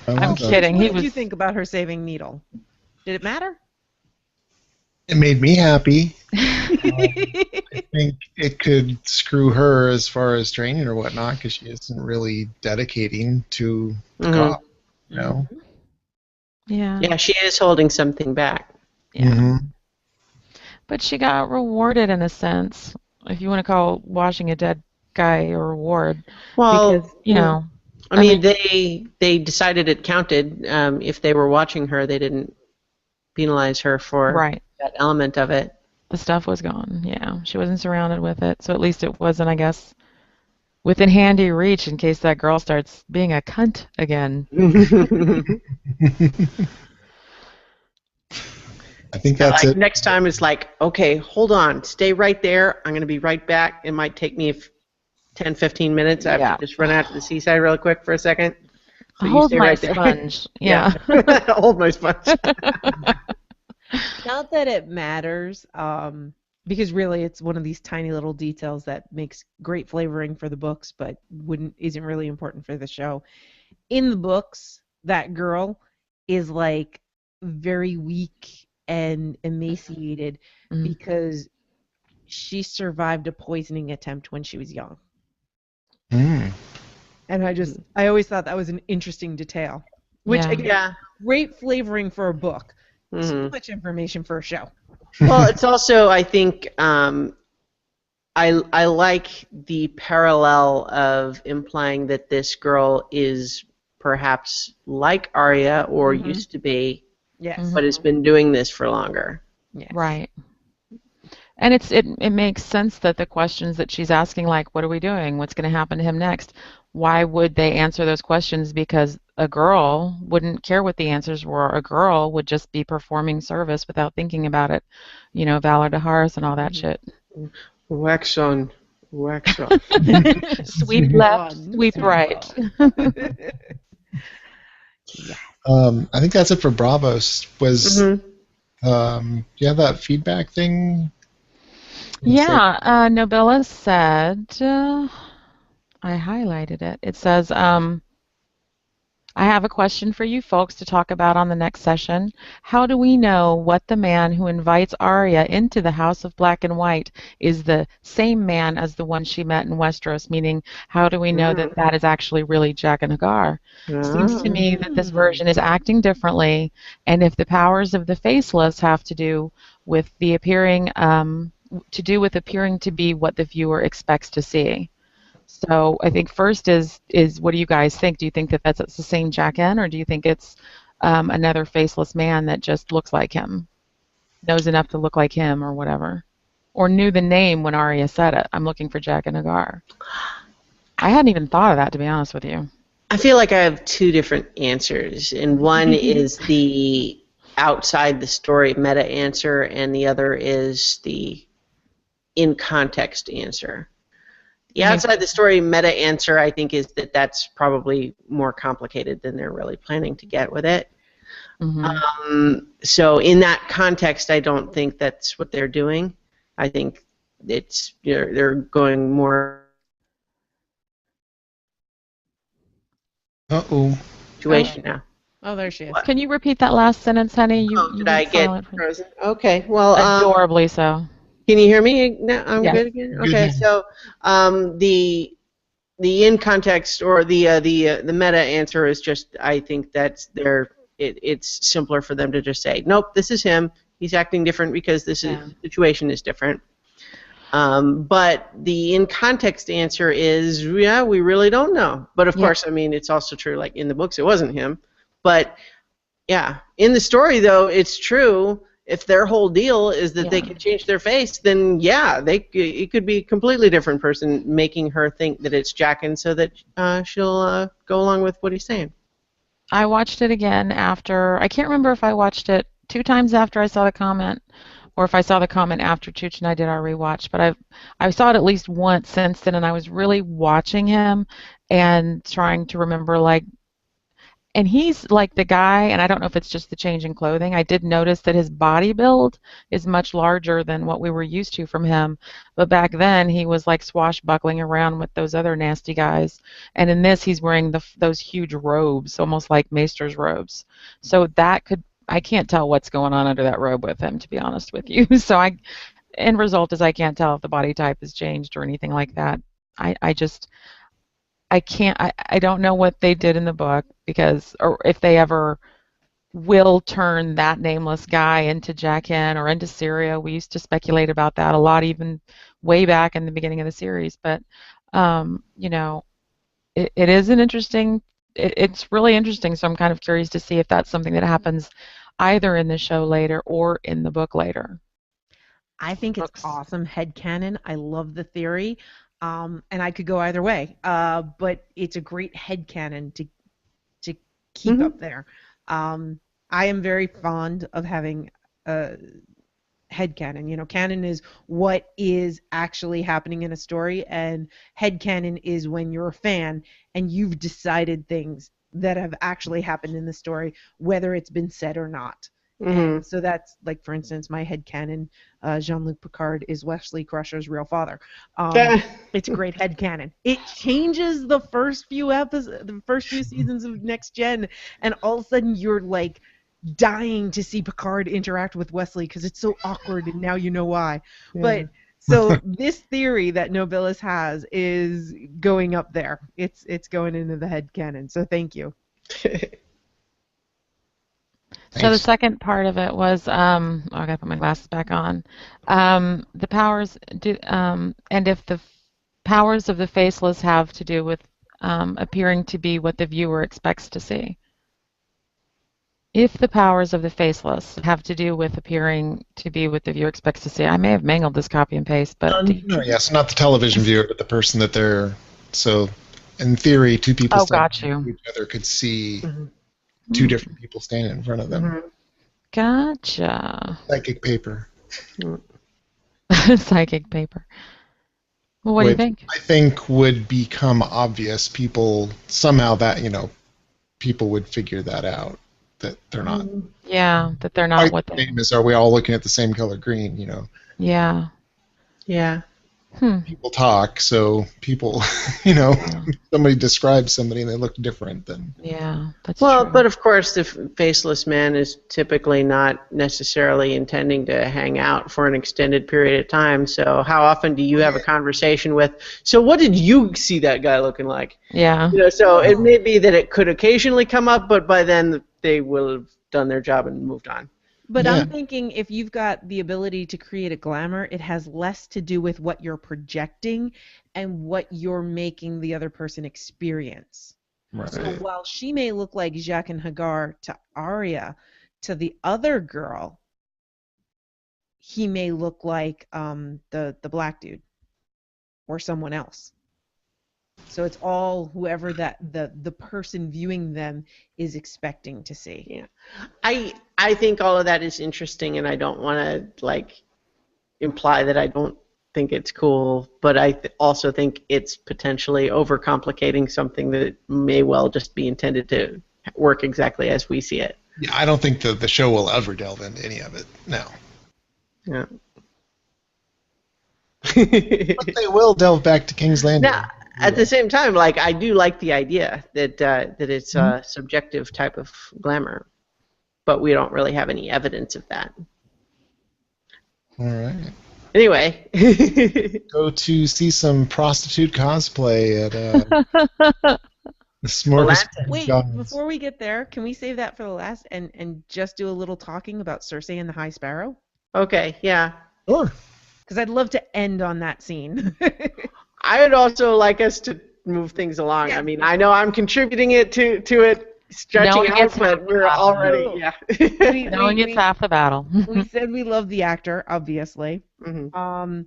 I'm kidding. What He did was. you think about her saving Needle? Did it matter? It made me happy. I think it could screw her as far as training or whatnot because she isn't really dedicating to the Mhm. cop, you know. Yeah. Yeah, she is holding something back. Yeah. Mhm. But she got rewarded in a sense, if you want to call washing a dead guy a reward. Well, Because, you know. I mean, they decided it counted. If they were watching her, they didn't penalize her for Right. that element of it. The stuff was gone. Yeah. She wasn't surrounded with it. So at least it wasn't, I guess, within handy reach in case that girl starts being a cunt again. I think that's Like it. next time it's like, okay, hold on, stay right there. I'm going to be right back. It might take me 10, 15 minutes. I have Yeah. to just run out to the seaside real quick for a second. So you Hold stay my right there. sponge. Yeah. Hold my sponge. Not that it matters, because really it's one of these tiny little details that makes great flavoring for the books, but isn't really important for the show. In the books, that girl is like very weak and emaciated Mhm. because she survived a poisoning attempt when she was young. Mm. And I always thought that was an interesting detail. Which, Yeah. again, Yeah. great flavoring for a book. Too Mhm. much information for a show. Well, it's also, I think, I like the parallel of implying that this girl is perhaps like Arya or Mhm. used to be, Yes. Mhm. but has been doing this for longer. Yes. Right. And it makes sense that the questions that she's asking, like, what are we doing? What's going to happen to him next? Why would they answer those questions? Because a girl wouldn't care what the answers were. A girl would just be performing service without thinking about it. You know, Valor to Hearth and all that shit. Wax on, wax off. Sweep left, sweep right. I think that's it for Bravos. Was Mhm. do you have that feedback thing? Yeah, Nobella said, I highlighted it. It says, I have a question for you folks to talk about on the next session. How do we know what the man who invites Arya into the House of Black and White is the same man as the one she met in Westeros? Meaning, how do we know that that is actually really Jack and Hagar? Seems to me that this version is acting differently, and if the powers of the Faceless have to do with the appearing, appearing to be what the viewer expects to see. So I think first is what do you guys think? Do you think that that's the same Jack N, or do you think it's another faceless man that just looks like him, knows enough to look like him, or whatever, or knew the name when Arya said it? I'm looking for Jack and Hagar. I hadn't even thought of that, to be honest with you. I feel like I have two different answers, and one is the outside the story meta answer, and the other is the in context answer. The outside the story meta answer, I think, is that that's probably more complicated than they're really planning to get with it. Mm-hmm. So in that context, I don't think that's what they're doing. I think it's they're going more situation now. Oh, there she is. Can you repeat that last sentence, honey? Did I get frozen? Okay, well, adorably so. Can you hear me now? I'm Yes. good again. Okay, so the in context or the meta answer is just I think that's it's simpler for them to just say nope, this is him. He's acting different because this situation is different. But the in context answer is we really don't know. But of course, I mean it's also true. Like in the books, it wasn't him. But yeah, in the story though, it's true. if their whole deal is that they can change their face, then yeah, it could be a completely different person making her think that it's Jackin so that she'll go along with what he's saying. I watched it again after. I can't remember if I watched it 2 times after I saw the comment, or if I saw the comment after Chooch and I did our rewatch. But I saw it at least once since then, and I was really watching him and trying to remember and he's like the guy, and I don't know if it's just the change in clothing. I did notice that his body build is much larger than what we were used to from him. But back then, he was like swashbuckling around with those other nasty guys. And in this, he's wearing those huge robes, almost like Maester's robes. So I can't tell what's going on under that robe with him, to be honest with you. So end result is I can't tell if the body type has changed or anything like that. I don't know what they did in the book or if they ever will turn that nameless guy into Jackin or into Syria. We used to speculate about that a lot, even way back in the beginning of the series. But, it is an interesting, it's really interesting. So I'm kind of curious to see if that's something that happens either in the show later or in the book later. I think it's awesome headcanon. I love the theory. And I could go either way, but it's a great headcanon to keep up there. I am very fond of having headcanon. Canon is what is actually happening in a story, and headcanon is when you're a fan and you've decided things that have actually happened in the story, whether it's been said or not. And so that's, like, for instance, my headcanon, Jean-Luc Picard is Wesley Crusher's real father. It's a great headcanon. It changes the first few seasons of Next Gen, and all of a sudden you're, like, dying to see Picard interact with Wesley because it's so awkward, and now you know why. Yeah. But so this theory that Nobilis has is going up there. It's going into the headcanon, so thank you. So the second part of it was, I gotta put my glasses back on. The powers and if the powers of the faceless have to do with appearing to be what the viewer expects to see. If the powers of the faceless have to do with appearing to be what the viewer expects to see, I may have mangled this copy and paste, but yes, not the television viewer, but the person that they're. So, in theory, two people standing each other could see. Two different people standing in front of them. Gotcha. Psychic paper. Psychic paper. Well, what do you think? I think would become obvious. People somehow people would figure that out, that they're not. Yeah, that they're not what the name is. Are we all looking at the same color green? Yeah. Yeah. People talk, so people, somebody describes somebody and they look different than. Yeah, that's true. But of course, the faceless man is typically not necessarily intending to hang out for an extended period of time. So how often do you have a conversation with, so what did you see that guy looking like? Yeah. So it may be that it could occasionally come up, but by then they will have done their job and moved on. But I'm thinking if you've got the ability to create a glamour, it has less to do with what you're projecting and what you're making the other person experience. Right. So while she may look like Jacques and Hagar to Arya, to the other girl, he may look like the black dude or someone else. So it's all whoever that the person viewing them is expecting to see. Yeah, I think all of that is interesting, and I don't want to imply that I don't think it's cool, but I also think it's potentially overcomplicating something that may well just be intended to work exactly as we see it. Yeah, I don't think the show will ever delve into any of it. No. Yeah. But they will delve back to King's Landing. Now, at the same time, I do like the idea that it's a subjective type of glamour, but we don't really have any evidence of that. All right. Anyway. Go to see some prostitute cosplay at the Smorgasbord. Wait, before we get there, can we save that for the last and just do a little talking about Cersei and the High Sparrow? Okay, yeah. Sure. Because I'd love to end on that scene. I would also like us to move things along. Yeah. I mean, I know I'm contributing to it stretching Knowing out, it's but we're already, yeah. Knowing it's half the battle. We said we love the actor, obviously. Mhm.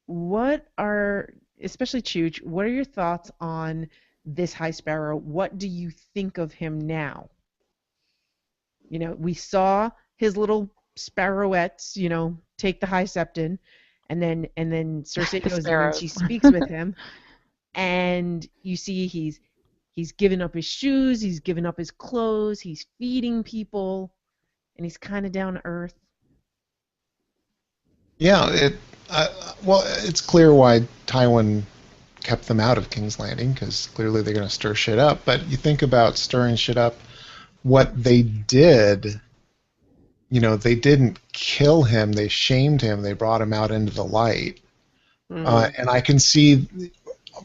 What are, especially Chooch, what are your thoughts on this High Sparrow? What do you think of him now? You know, we saw his little sparrowettes, you know, take the High Septon, and then Cersei The goes in and sparrows. she speaks with him, and you see he's given up his shoes, he's given up his clothes, he's feeding people, and he's kind of down to earth. Yeah, well, it's clear why Tywin kept them out of King's Landing, because clearly they're going to stir shit up. But you think about stirring shit up, what they did, you know, they didn't kill him, they shamed him, they brought him out into the light. And I can see,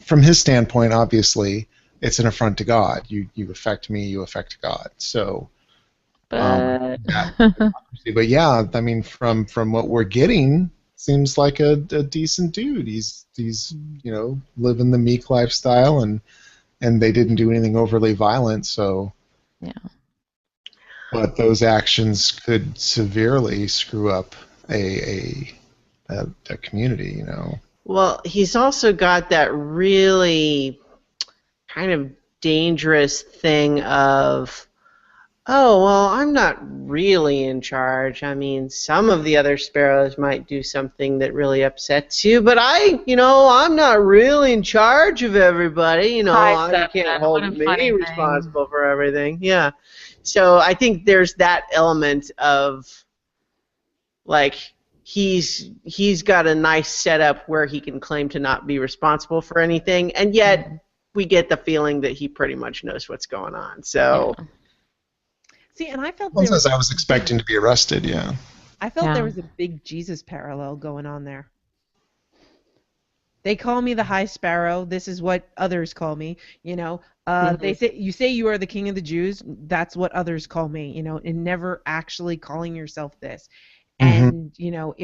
from his standpoint, obviously, it's an affront to God. You affect me, you affect God. So, But but yeah, I mean, from what we're getting, seems like a decent dude. He's you know, living the meek lifestyle, and they didn't do anything overly violent. So yeah. But those actions could severely screw up a community, you know. Well, he's also got that really kind of dangerous thing of, oh, well, I'm not really in charge. I mean, some of the other sparrows might do something that really upsets you, but I'm not really in charge of everybody. You know, I can't hold me responsible for everything. Yeah. So I think there's that element of, like, he's got a nice setup where he can claim to not be responsible for anything, and yet we get the feeling that he pretty much knows what's going on. So. Yeah. See, and I felt I was expecting to be arrested, yeah. I felt there was a big Jesus parallel going on there. They call me the High Sparrow. This is what others call me. You know, they say you are the King of the Jews. That's what others call me. You know, and never actually calling yourself this. And you know,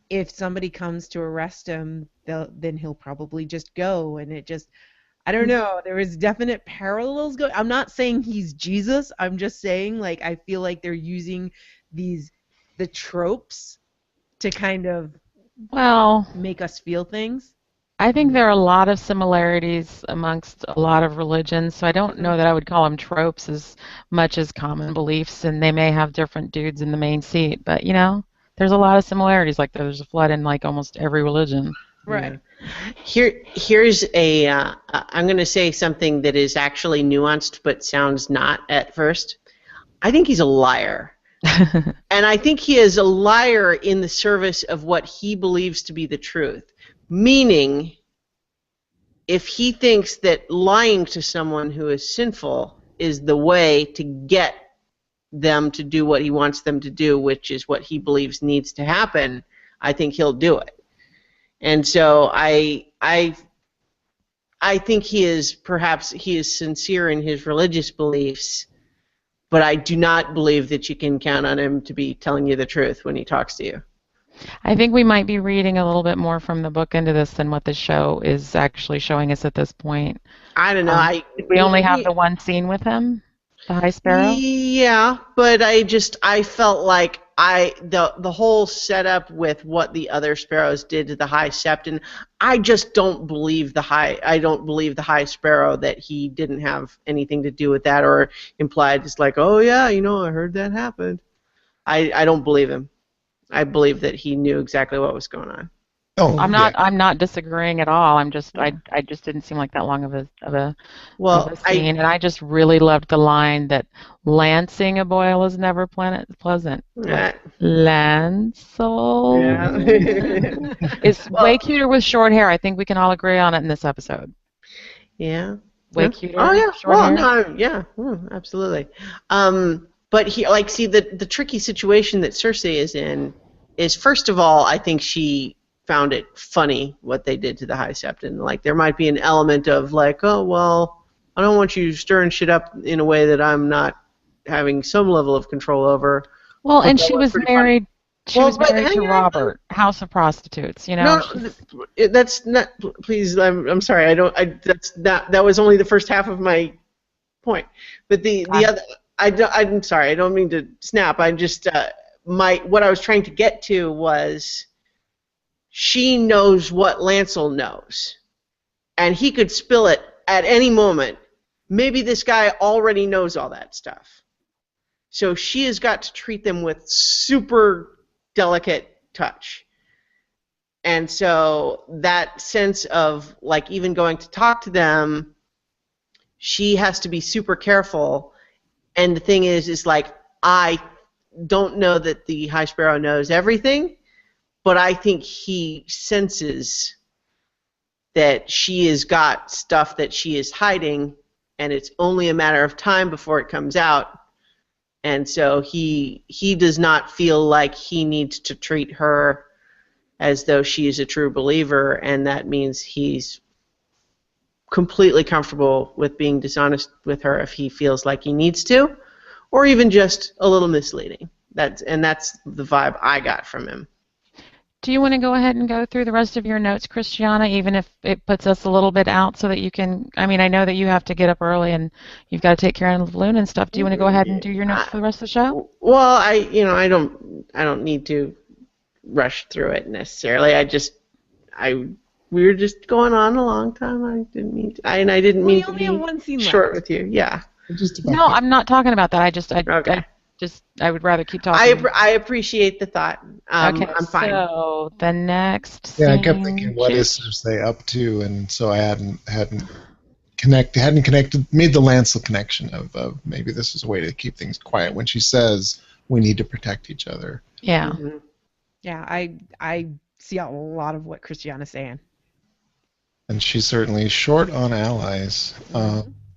if somebody comes to arrest him, then he'll probably just go. And it just, I don't know. There is definite parallels going. I'm not saying he's Jesus. I'm just saying, like, I feel like they're using the tropes to kind of make us feel things. I think there are a lot of similarities amongst a lot of religions, so I don't know that I would call them tropes as much as common beliefs, and they may have different dudes in the main seat, but, you know, there's a lot of similarities. Like, there's a flood in, like, almost every religion. Right. Here's a, I'm going to say something that is actually nuanced but sounds not at first. I think he's a liar. And I think he is a liar in the service of what he believes to be the truth. Meaning, if he thinks that lying to someone who is sinful is the way to get them to do what he wants them to do, which is what he believes needs to happen, I think he'll do it. And so I think he is sincere in his religious beliefs, but I do not believe that you can count on him to be telling you the truth when he talks to you. I think we might be reading a little bit more from the book into this than what the show is actually showing us at this point. I don't know. We only have the one scene with him, the High Sparrow. Yeah, but I felt like the whole setup with what the other sparrows did to the High Septon, I just don't believe the High Sparrow that he didn't have anything to do with that, or implied it's like, oh yeah, you know, I heard that happened. I don't believe him. I believe that he knew exactly what was going on. Oh, I'm not disagreeing at all. I just didn't seem like that long of a scene, and I just really loved the line that lancing a boil is never pleasant. Lancel is way cuter with short hair. I think we can all agree on it in this episode. Yeah. Way cuter. Oh yeah. Short hair. No, yeah, absolutely. But he, like, see, the tricky situation that Cersei is in is, first of all, I think she found it funny what they did to the High Septon. Like, there might be an element of, like, oh, well, I don't want you stirring shit up in a way that I'm not having some level of control over. Well, and she was married. She was married to Robert, House of Prostitutes. You know. No, that's not. Please, I'm sorry. That was only the first half of my point. But the other, I'm sorry, I don't mean to snap. I just what I was trying to get to was she knows what Lancel knows, and he could spill it at any moment. Maybe this guy already knows all that stuff. So she has got to treat them with super delicate touch. And so that sense of, like, even going to talk to them, she has to be super careful. And the thing is like, I don't know that the High Sparrow knows everything, but I think he senses that she has got stuff that she is hiding, and it's only a matter of time before it comes out. And so he does not feel like he needs to treat her as though she is a true believer, and that means he's completely comfortable with being dishonest with her if he feels like he needs to, or even just a little misleading. That's the vibe I got from him. Do you want to go ahead and go through the rest of your notes, Christiana, even if it puts us a little bit out so that you can, I mean, I know that you have to get up early and you've got to take care of the balloon and stuff. Do you want to go ahead and do your notes for the rest of the show? Well, I don't need to rush through it necessarily. We were just going on a long time. I didn't mean to, I didn't mean to be one scene short left. with you. Yeah. No, I'm not talking about that. Okay. I would rather keep talking. I appreciate the thought. Okay, I'm fine. So the next Yeah, I scene, kept thinking, what is Cersei up to? And so I hadn't connected, made the Lancel connection of maybe this is a way to keep things quiet when she says we need to protect each other. Yeah. Mm-hmm. Yeah, I see a lot of what Christiana's saying. And she's certainly short on allies.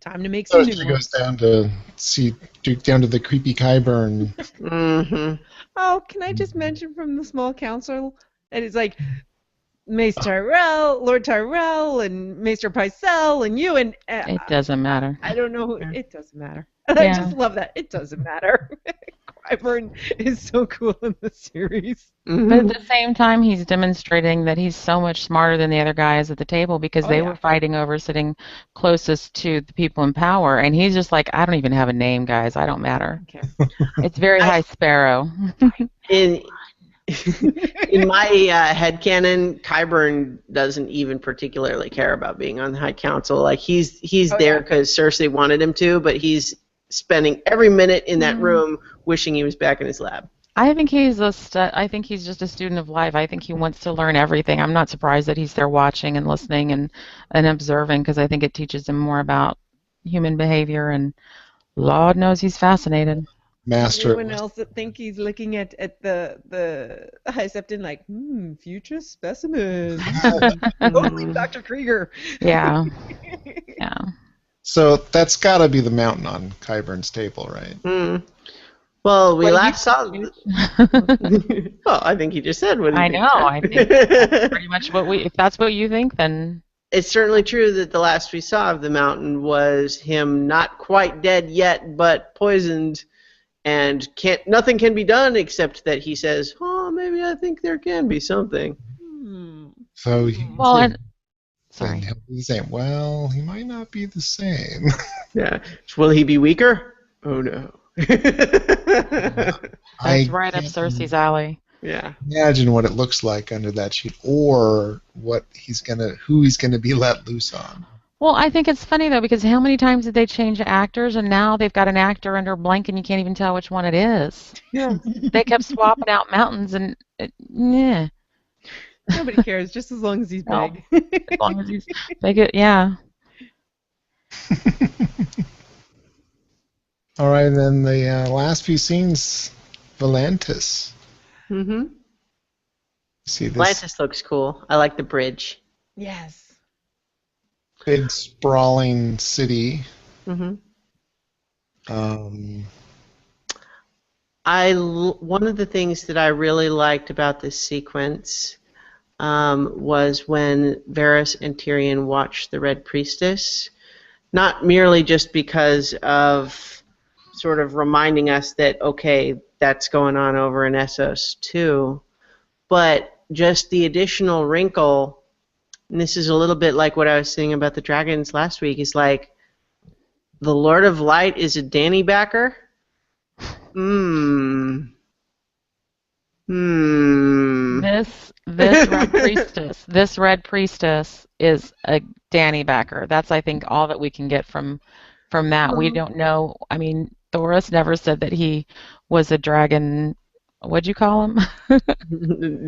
Time to make So some new she ones. goes down to the creepy Qyburn. Mm-hmm. Oh, can I just mention from the small council? And it's like Mace Tyrell, Lord Tyrell, and Maester Pycelle, and you, and It doesn't matter. I don't know who. It doesn't matter. Yeah. I just love that. It doesn't matter. Qyburn is so cool in the series. But at the same time, he's demonstrating that he's so much smarter than the other guys at the table because they were fighting over sitting closest to the people in power. And he's just like, I don't even have a name, guys. I don't matter. Okay. It's very High Sparrow. In my headcanon, Qyburn doesn't even particularly care about being on the High Council. Like he's there because Cersei wanted him to, but he's spending every minute in that room wishing he was back in his lab. I think he's I think he's just a student of life. I think he wants to learn everything. I'm not surprised that he's there watching and listening and observing because I think it teaches him more about human behavior, and Lord knows he's fascinated. Master. Anyone else that think he's looking at the High Septon like, future specimen. Totally Dr. Krieger. Yeah. Yeah. So that's got to be the mountain on Qyburn's table, right? Mm. Well, we last saw. Well, I think you just said what I know. I think that's pretty much what if that's what you think, then. It's certainly true that the last we saw of the mountain was him not quite dead yet, but poisoned, and nothing can be done except that he says, "Oh, maybe I think there can be something." So sorry. He's saying, well, he might not be the same. Yeah. Will he be weaker? Oh no. That's right up Cersei's alley. Yeah. Imagine what it looks like under that sheet, or who he's gonna be let loose on. Well, I think it's funny though because how many times did they change actors, and now they've got an actor under blank, and you can't even tell which one it is. Yeah. They kept swapping out mountains, and yeah. Nobody cares, just as long as he's big. As long as he's big, yeah. All right, then the last few scenes, Volantis. Mm-hmm. See this Atlantis looks cool. I like the bridge. Yes. big sprawling city. Mm-hmm. One of the things that I really liked about this sequence was when Varys and Tyrion watched the Red Priestess, not merely just because of sort of reminding us that, okay, that's going on over in Essos too, but just the additional wrinkle, and this is a little bit like what I was saying about the dragons last week, is like The Lord of Light is a Danny backer? This red priestess is a Danny backer. That's, I think, all that we can get from that. We don't know. I mean, Thoris never said that he was a dragon. What'd you call him?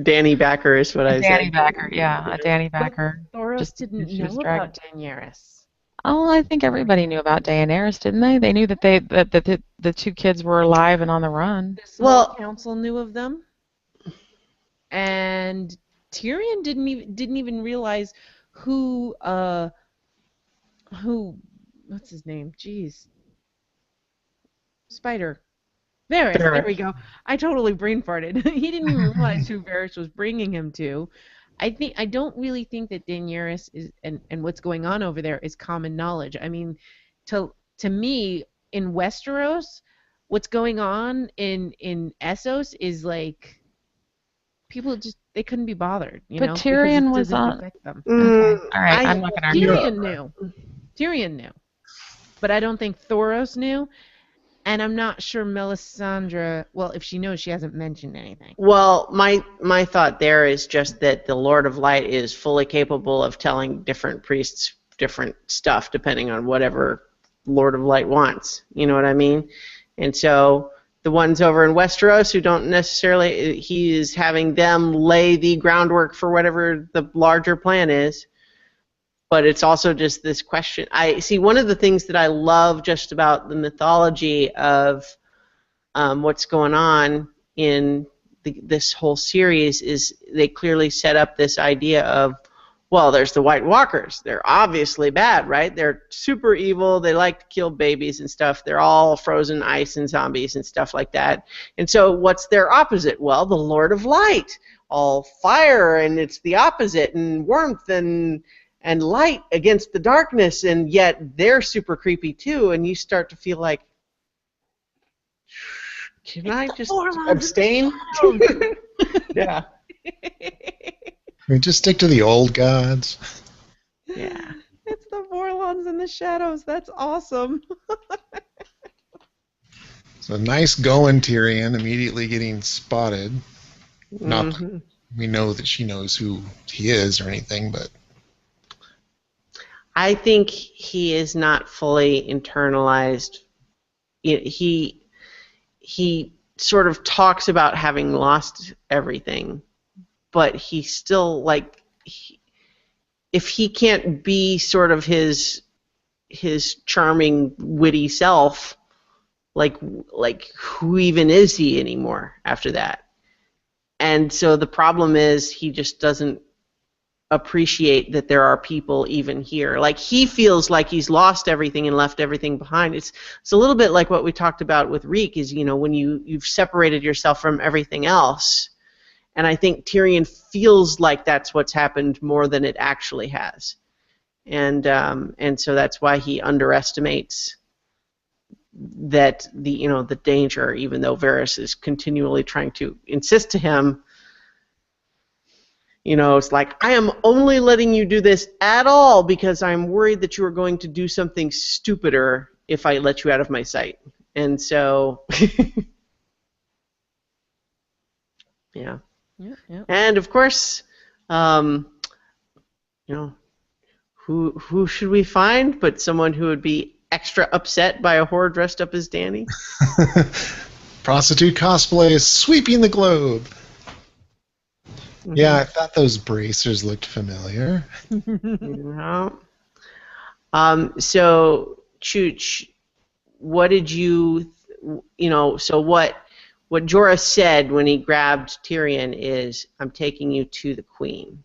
Danny backer is what I Danny said. backer, yeah, a Danny backer. Thoros Just didn't she was know dragon. about Daenerys. Oh, I think everybody knew about Daenerys, didn't they? They knew that the two kids were alive and on the run. The Small Council knew of them, and Tyrion didn't even realize who what's his name? Jeez, Spider. Varys. There we go. I totally brain farted. He didn't even realize who Varys was bringing him to. I don't really think that Daenerys is and what's going on over there is common knowledge. I mean, to me in Westeros, what's going on in Essos is like people just they couldn't be bothered, but Tyrion was on. Affect them. Okay. All right, I'm not gonna argue. Tyrion knew, but I don't think Thoros knew. And I'm not sure Melisandre, well, if she knows, she hasn't mentioned anything. Well, my thought there is just that the Lord of Light is fully capable of telling different priests different stuff depending on whatever Lord of Light wants. You know what I mean? And so the ones over in Westeros who don't necessarily, he is having them lay the groundwork for whatever the larger plan is. But it's also just this question. I see one of the things that I love just about the mythology of what's going on in this whole series is they clearly set up this idea of, well, there's the White Walkers. They're obviously bad, right? They're super evil. They like to kill babies and stuff. They're all frozen ice and zombies and stuff like that. And so what's their opposite? Well, the Lord of Light. All fire, and it's the opposite, and warmth and light against the darkness, and yet they're super creepy too, and you start to feel like, can I just abstain? Yeah. We just stick to the old gods. Yeah. It's the Vorlons in the shadows. That's awesome. So nice going, Tyrion, immediately getting spotted. Not that we know that she knows who he is or anything, but I think he is not fully internalized. He sort of talks about having lost everything, but he still if he can't be sort of his charming, witty self, like who even is he anymore after that? And so the problem is he just doesn't appreciate that there are people even here. Like he feels like he's lost everything and left everything behind. It's a little bit like what we talked about with Reek is, when you've separated yourself from everything else. And I think Tyrion feels like that's what's happened more than it actually has. And so that's why he underestimates that the danger, even though Varys is continually trying to insist to him. It's like, I am only letting you do this at all because I'm worried that you are going to do something stupider if I let you out of my sight. And so, yeah. Yeah. And of course, who should we find but someone who would be extra upset by a whore dressed up as Dany? Prostitute cosplay is sweeping the globe. Yeah, I thought those bracers looked familiar. So, Chooch, what did so what Jorah said when he grabbed Tyrion is, I'm taking you to the Queen.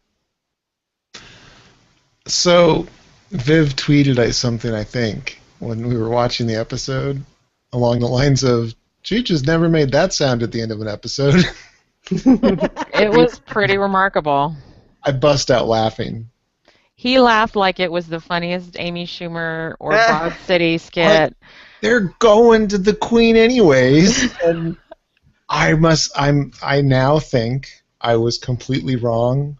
So, Viv tweeted something, I think, when we were watching the episode, along the lines of, Chooch has never made that sound at the end of an episode. It was pretty remarkable. I bust out laughing. He laughed like it was the funniest Amy Schumer or Broad City skit. They're going to the Queen anyways, and I now think I was completely wrong.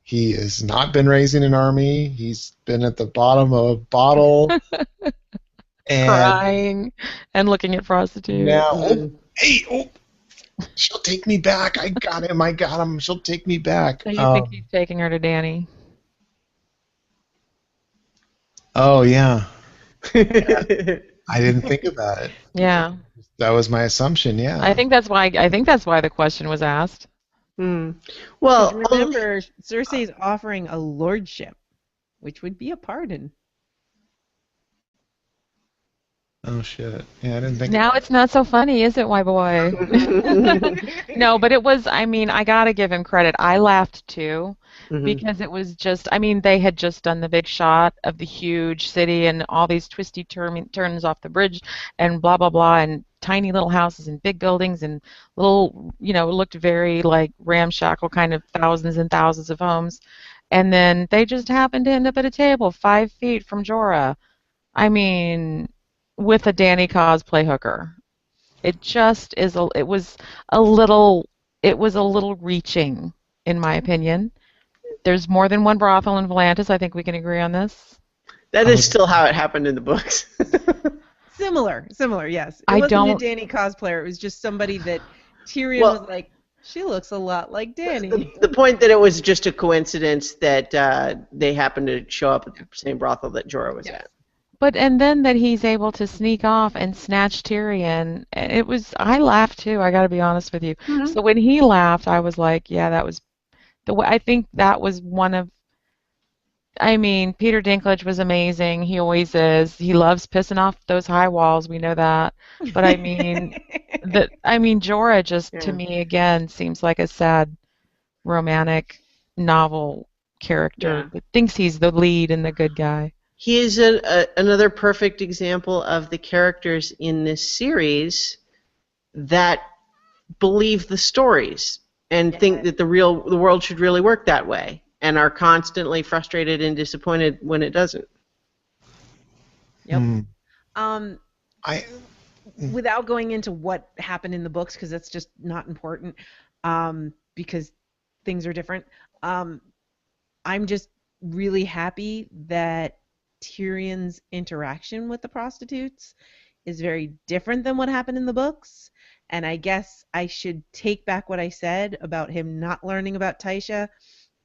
He has not been raising an army. He's been at the bottom of a bottle. And crying and looking at prostitutes. now, she'll take me back. I got him. She'll take me back. So you think he's taking her to Danny? Oh yeah. I didn't think about it. Yeah. That was my assumption. Yeah. I think that's why the question was asked. Well, 'Cause remember, Cersei's offering a lordship, which would be a pardon. Oh shit. Yeah, I didn't think. Now it's not so funny, is it, my boy? No, but it was, I mean, I gotta give him credit. I laughed too, because it was just, I mean, they had just done the big shot of the huge city and all these twisty turns off the bridge and blah, blah, blah, and tiny little houses and big buildings and little, you know, it looked very like ramshackle kind of thousands and thousands of homes. And then they just happened to end up at a table 5 feet from Jorah. I mean, with a Danny cosplay hooker. It just is it was a little reaching, in my opinion. There's more than one brothel in Volantis. I think we can agree on this. that is still how it happened in the books. Similar, yes. It I wasn't don't- a Danny cosplayer. It was just somebody that Tyrion Well- was like, she looks a lot like Danny. The point that it was just a coincidence that they happened to show up at the same brothel that Jorah was at. But and then that he's able to sneak off and snatch Tyrion. I laughed too, I got to be honest with you. So when he laughed, I was like, yeah, that was the way. I think that was one of, I mean, Peter Dinklage was amazing. He always is. He loves pissing off those high walls. We know that. But I mean, Jorah just to me again seems like a sad romantic novel character that thinks he's the lead and the good guy. He is another perfect example of the characters in this series that believe the stories and think that the world should really work that way, and are constantly frustrated and disappointed when it doesn't. Yep. Without going into what happened in the books, because that's just not important, because things are different. I'm just really happy that Tyrion's interaction with the prostitutes is very different than what happened in the books, and I guess I should take back what I said about him not learning about Tysha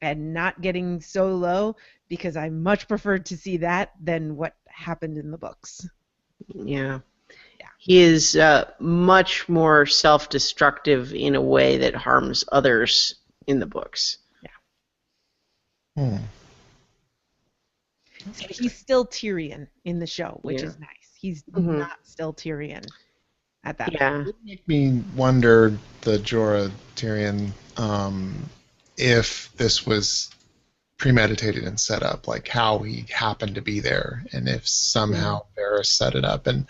and not getting so low, because I much preferred to see that than what happened in the books. Yeah. He is much more self-destructive in a way that harms others in the books. Yeah. So he's still Tyrion in the show, which is nice. He's not still Tyrion at that point. It would make me wonder, the Jorah Tyrion, if this was premeditated and set up, like how he happened to be there, and if somehow Varys set it up. And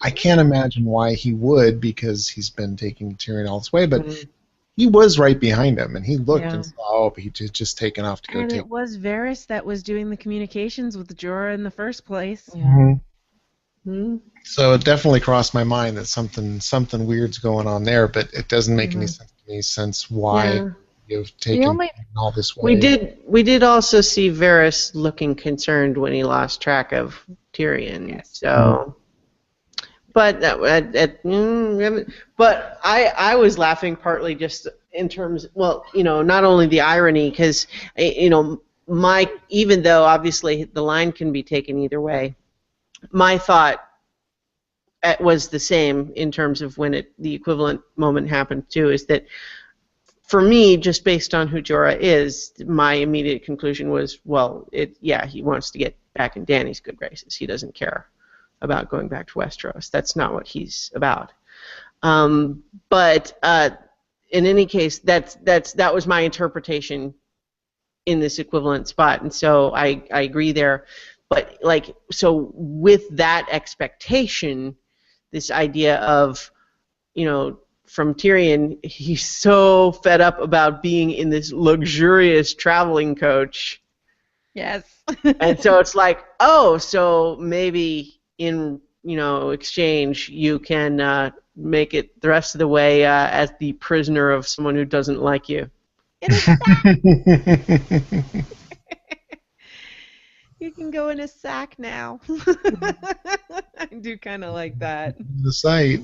I can't imagine why he would, because he's been taking Tyrion all this way, but he was right behind him, and he looked and saw, oh, he'd just taken off to go And take. it was Varys that was doing the communications with Jorah in the first place. So it definitely crossed my mind that something weird's going on there, but it doesn't make any sense why you've taken all this way. We did also see Varys looking concerned when he lost track of Tyrion. Yes. So, but I was laughing partly just in terms, well, you know, not only the irony, because you know, even though obviously the line can be taken either way, my thought was the same in terms of when the equivalent moment happened too, is that for me, just based on who Jorah is, my immediate conclusion was, well, he wants to get back in Dany's good graces. He doesn't care about going back to Westeros. That's not what he's about. But in any case, that was my interpretation in this equivalent spot, and so I agree there. But so with that expectation, this idea of, you know, from Tyrion, he's so fed up about being in this luxurious traveling coach. Yes. And so it's like, oh, so maybe in, you know, exchange you can make it the rest of the way as the prisoner of someone who doesn't like you. You can go in a sack now. I do kind of like that. The site.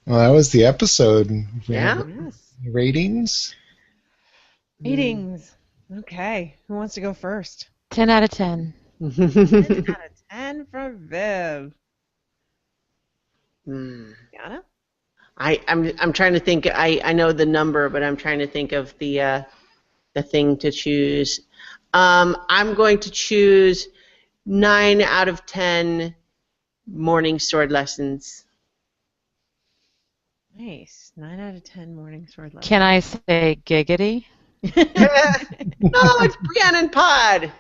Well, that was the episode. We Yeah. have Yes. ratings. Ratings. Okay. Who wants to go first? 10 out of 10. 10 out of 10 for Viv. Yana? I'm trying to think. I know the number, but I'm trying to think of the thing to choose. I'm going to choose 9 out of 10 morning sword lessons. Nice. 9 out of 10 morning sword lessons. Can I say giggity? No, it's Brianna Pod.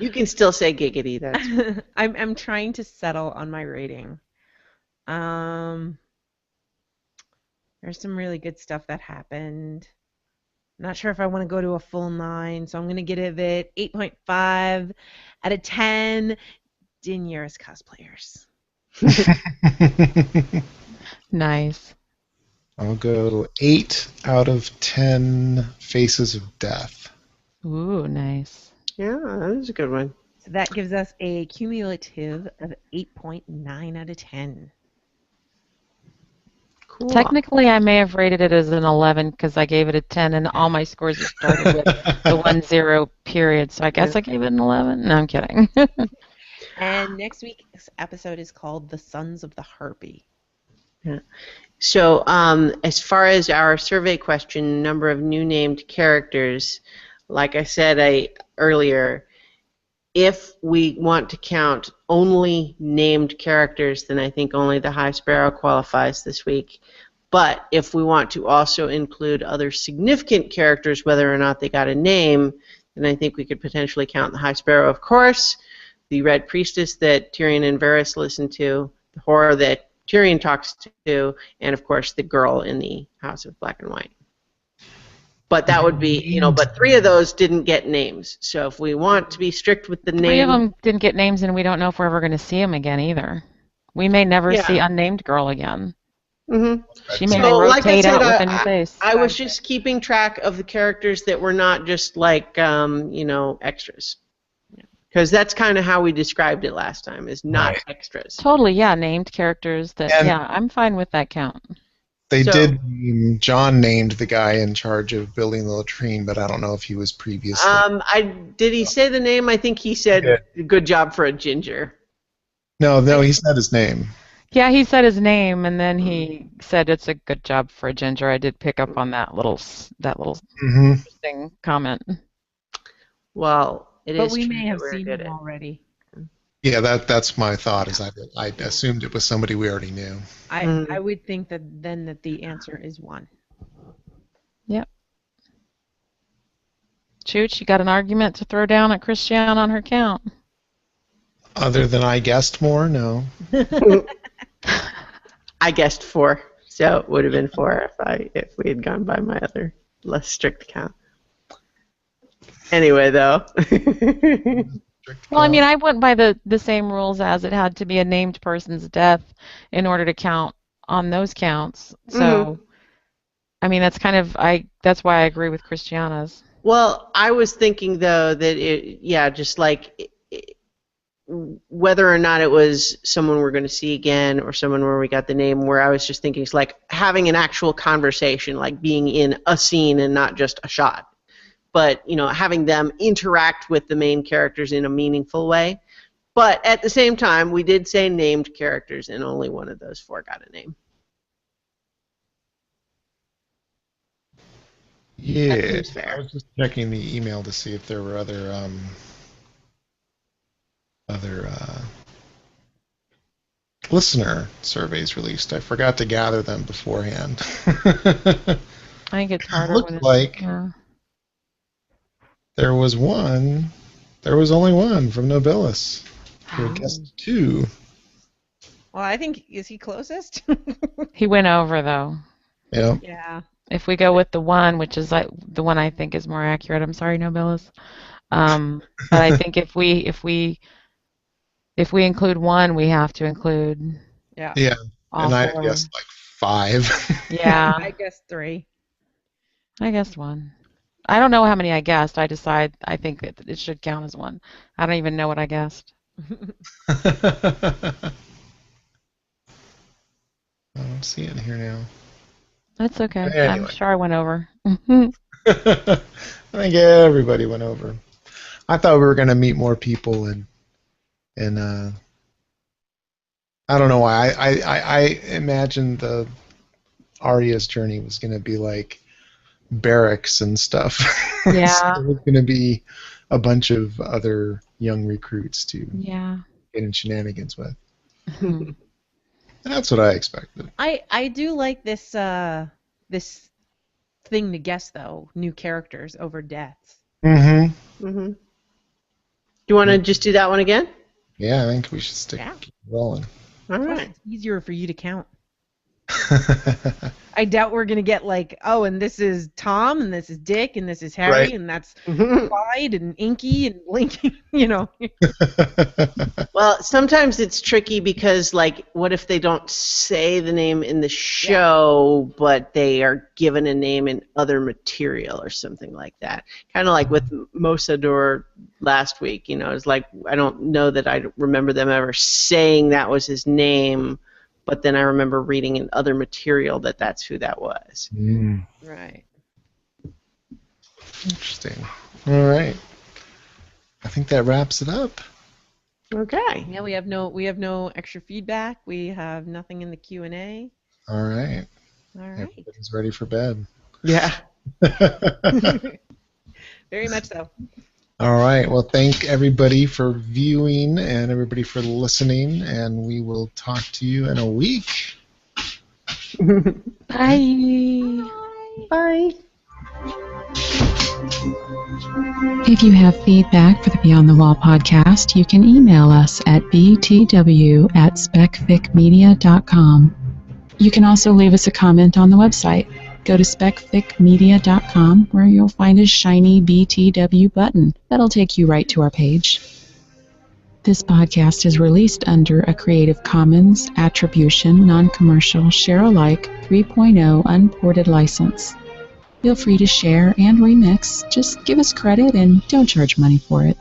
You can still say giggity. That's I'm trying to settle on my rating. There's some really good stuff that happened. Not sure if I want to go to a full 9, so I'm going to give it 8.5 out of 10 Daenerys cosplayers. Nice. I'll go 8 out of 10 Faces of Death. Ooh, nice. yeah, that is a good one. So that gives us a cumulative of 8.9 out of 10. Cool. Technically, I may have rated it as an 11 because I gave it a 10, and all my scores have started with the 1-0 period. So I guess I gave it an 11. No, I'm kidding. And next week's episode is called The Sons of the Harpy. Yeah. So, as far as our survey question, number of new named characters, like I said earlier, if we want to count only named characters, then I think only the High Sparrow qualifies this week. But if we want to also include other significant characters, whether or not they got a name, then I think we could potentially count the High Sparrow, of course, the Red Priestess that Tyrion and Varys listen to, the horror that Tyrion talks to, and of course the girl in the House of Black and White. But that would be, but 3 of those didn't get names. So if we want to be strict with the name... 3 of them didn't get names, and we don't know if we're ever going to see them again either. We may never see Unnamed Girl again. Mm-hmm. She may rotate out with a new face. I was just keeping track of the characters that were not just like, extras. Because that's kind of how we described it last time, is not extras. Totally, yeah, named characters. I'm fine with that count. John named the guy in charge of building the latrine, but I don't know if he was previously. Did he say the name? I think he said, good job for a ginger. No, he said his name. Yeah, he said his name, and then he said it's a good job for a ginger. I did pick up on that little interesting comment. Well, but we may have seen him already. Yeah, that's my thought. Is I assumed it was somebody we already knew. I would think that the answer is 1. Yep. Chooch, you got an argument to throw down at Christiana on her count? Other than I guessed more, no. I guessed 4, so it would have been 4 if we had gone by my other less strict count. Anyway, though. Well, I mean, I went by the same rules as it had to be a named person's death in order to count on those counts. So, I mean, that's that's why I agree with Christiana's. Well, I was thinking though that just like whether or not it was someone we're going to see again or someone where we got the name, where I was just thinking it's like having an actual conversation, like being in a scene and not just a shot. But, having them interact with the main characters in a meaningful way. But at the same time, we did say named characters, and only one of those 4 got a name. Yeah, that seems fair. I was just checking the email to see if there were other listener surveys released. I forgot to gather them beforehand. I think it's harder when it's... like... There was one. There was only one from Nobilis. I guessed 2. Well, I think, is he closest? He went over, though. Yeah. Yeah. If we go with the 1, which is the one I think is more accurate, I'm sorry, Nobilis. But I think if we include 1, we have to include Yeah. all and I 4. guessed like 5. Yeah. I guess 3. I guessed one. I don't know how many I guessed. I think that it should count as one. I don't even know what I guessed. I don't see it here now. That's okay. Anyway. I'm sure I went over. I think everybody went over. I thought we were going to meet more people, and I don't know why. I imagined the Arya's journey was going to be like barracks and stuff. Yeah. So it was going to be a bunch of other young recruits to get in shenanigans with. That's what I expected. I do like this this thing to guess though, new characters over deaths. Mm-hmm. Mm-hmm. Do you want to just do that one again? Yeah, I think we should keep rolling. All right. It's easier for you to count. I doubt we're gonna get like, oh, and this is Tom, and this is Dick, and this is Harry, Right. and that's Clyde, and Inky, and Lincoln. You know. Well, sometimes it's tricky because, like, what if they don't say the name in the show, but they are given a name in other material or something like that? Kind of like with Mosador last week. You know, it's like I don't know that I remember them ever saying that was his name. But then I remember reading in other material that that's who that was. Mm. Right. Interesting. All right. I think that wraps it up. Okay. Yeah, we have no extra feedback. We have nothing in the Q&A. All right. All right. Everybody's ready for bed. Yeah. Very much so. All right. Well, thank everybody for viewing and everybody for listening, and we will talk to you in a week. Bye. Bye. If you have feedback for the Beyond the Wall podcast, you can email us at btw@specficmedia.com. You can also leave us a comment on the website. Go to specficmedia.com where you'll find a shiny BTW button. That'll take you right to our page. This podcast is released under a Creative Commons Attribution Non-Commercial Share-alike 3.0 Unported license. Feel free to share and remix. Just give us credit and don't charge money for it.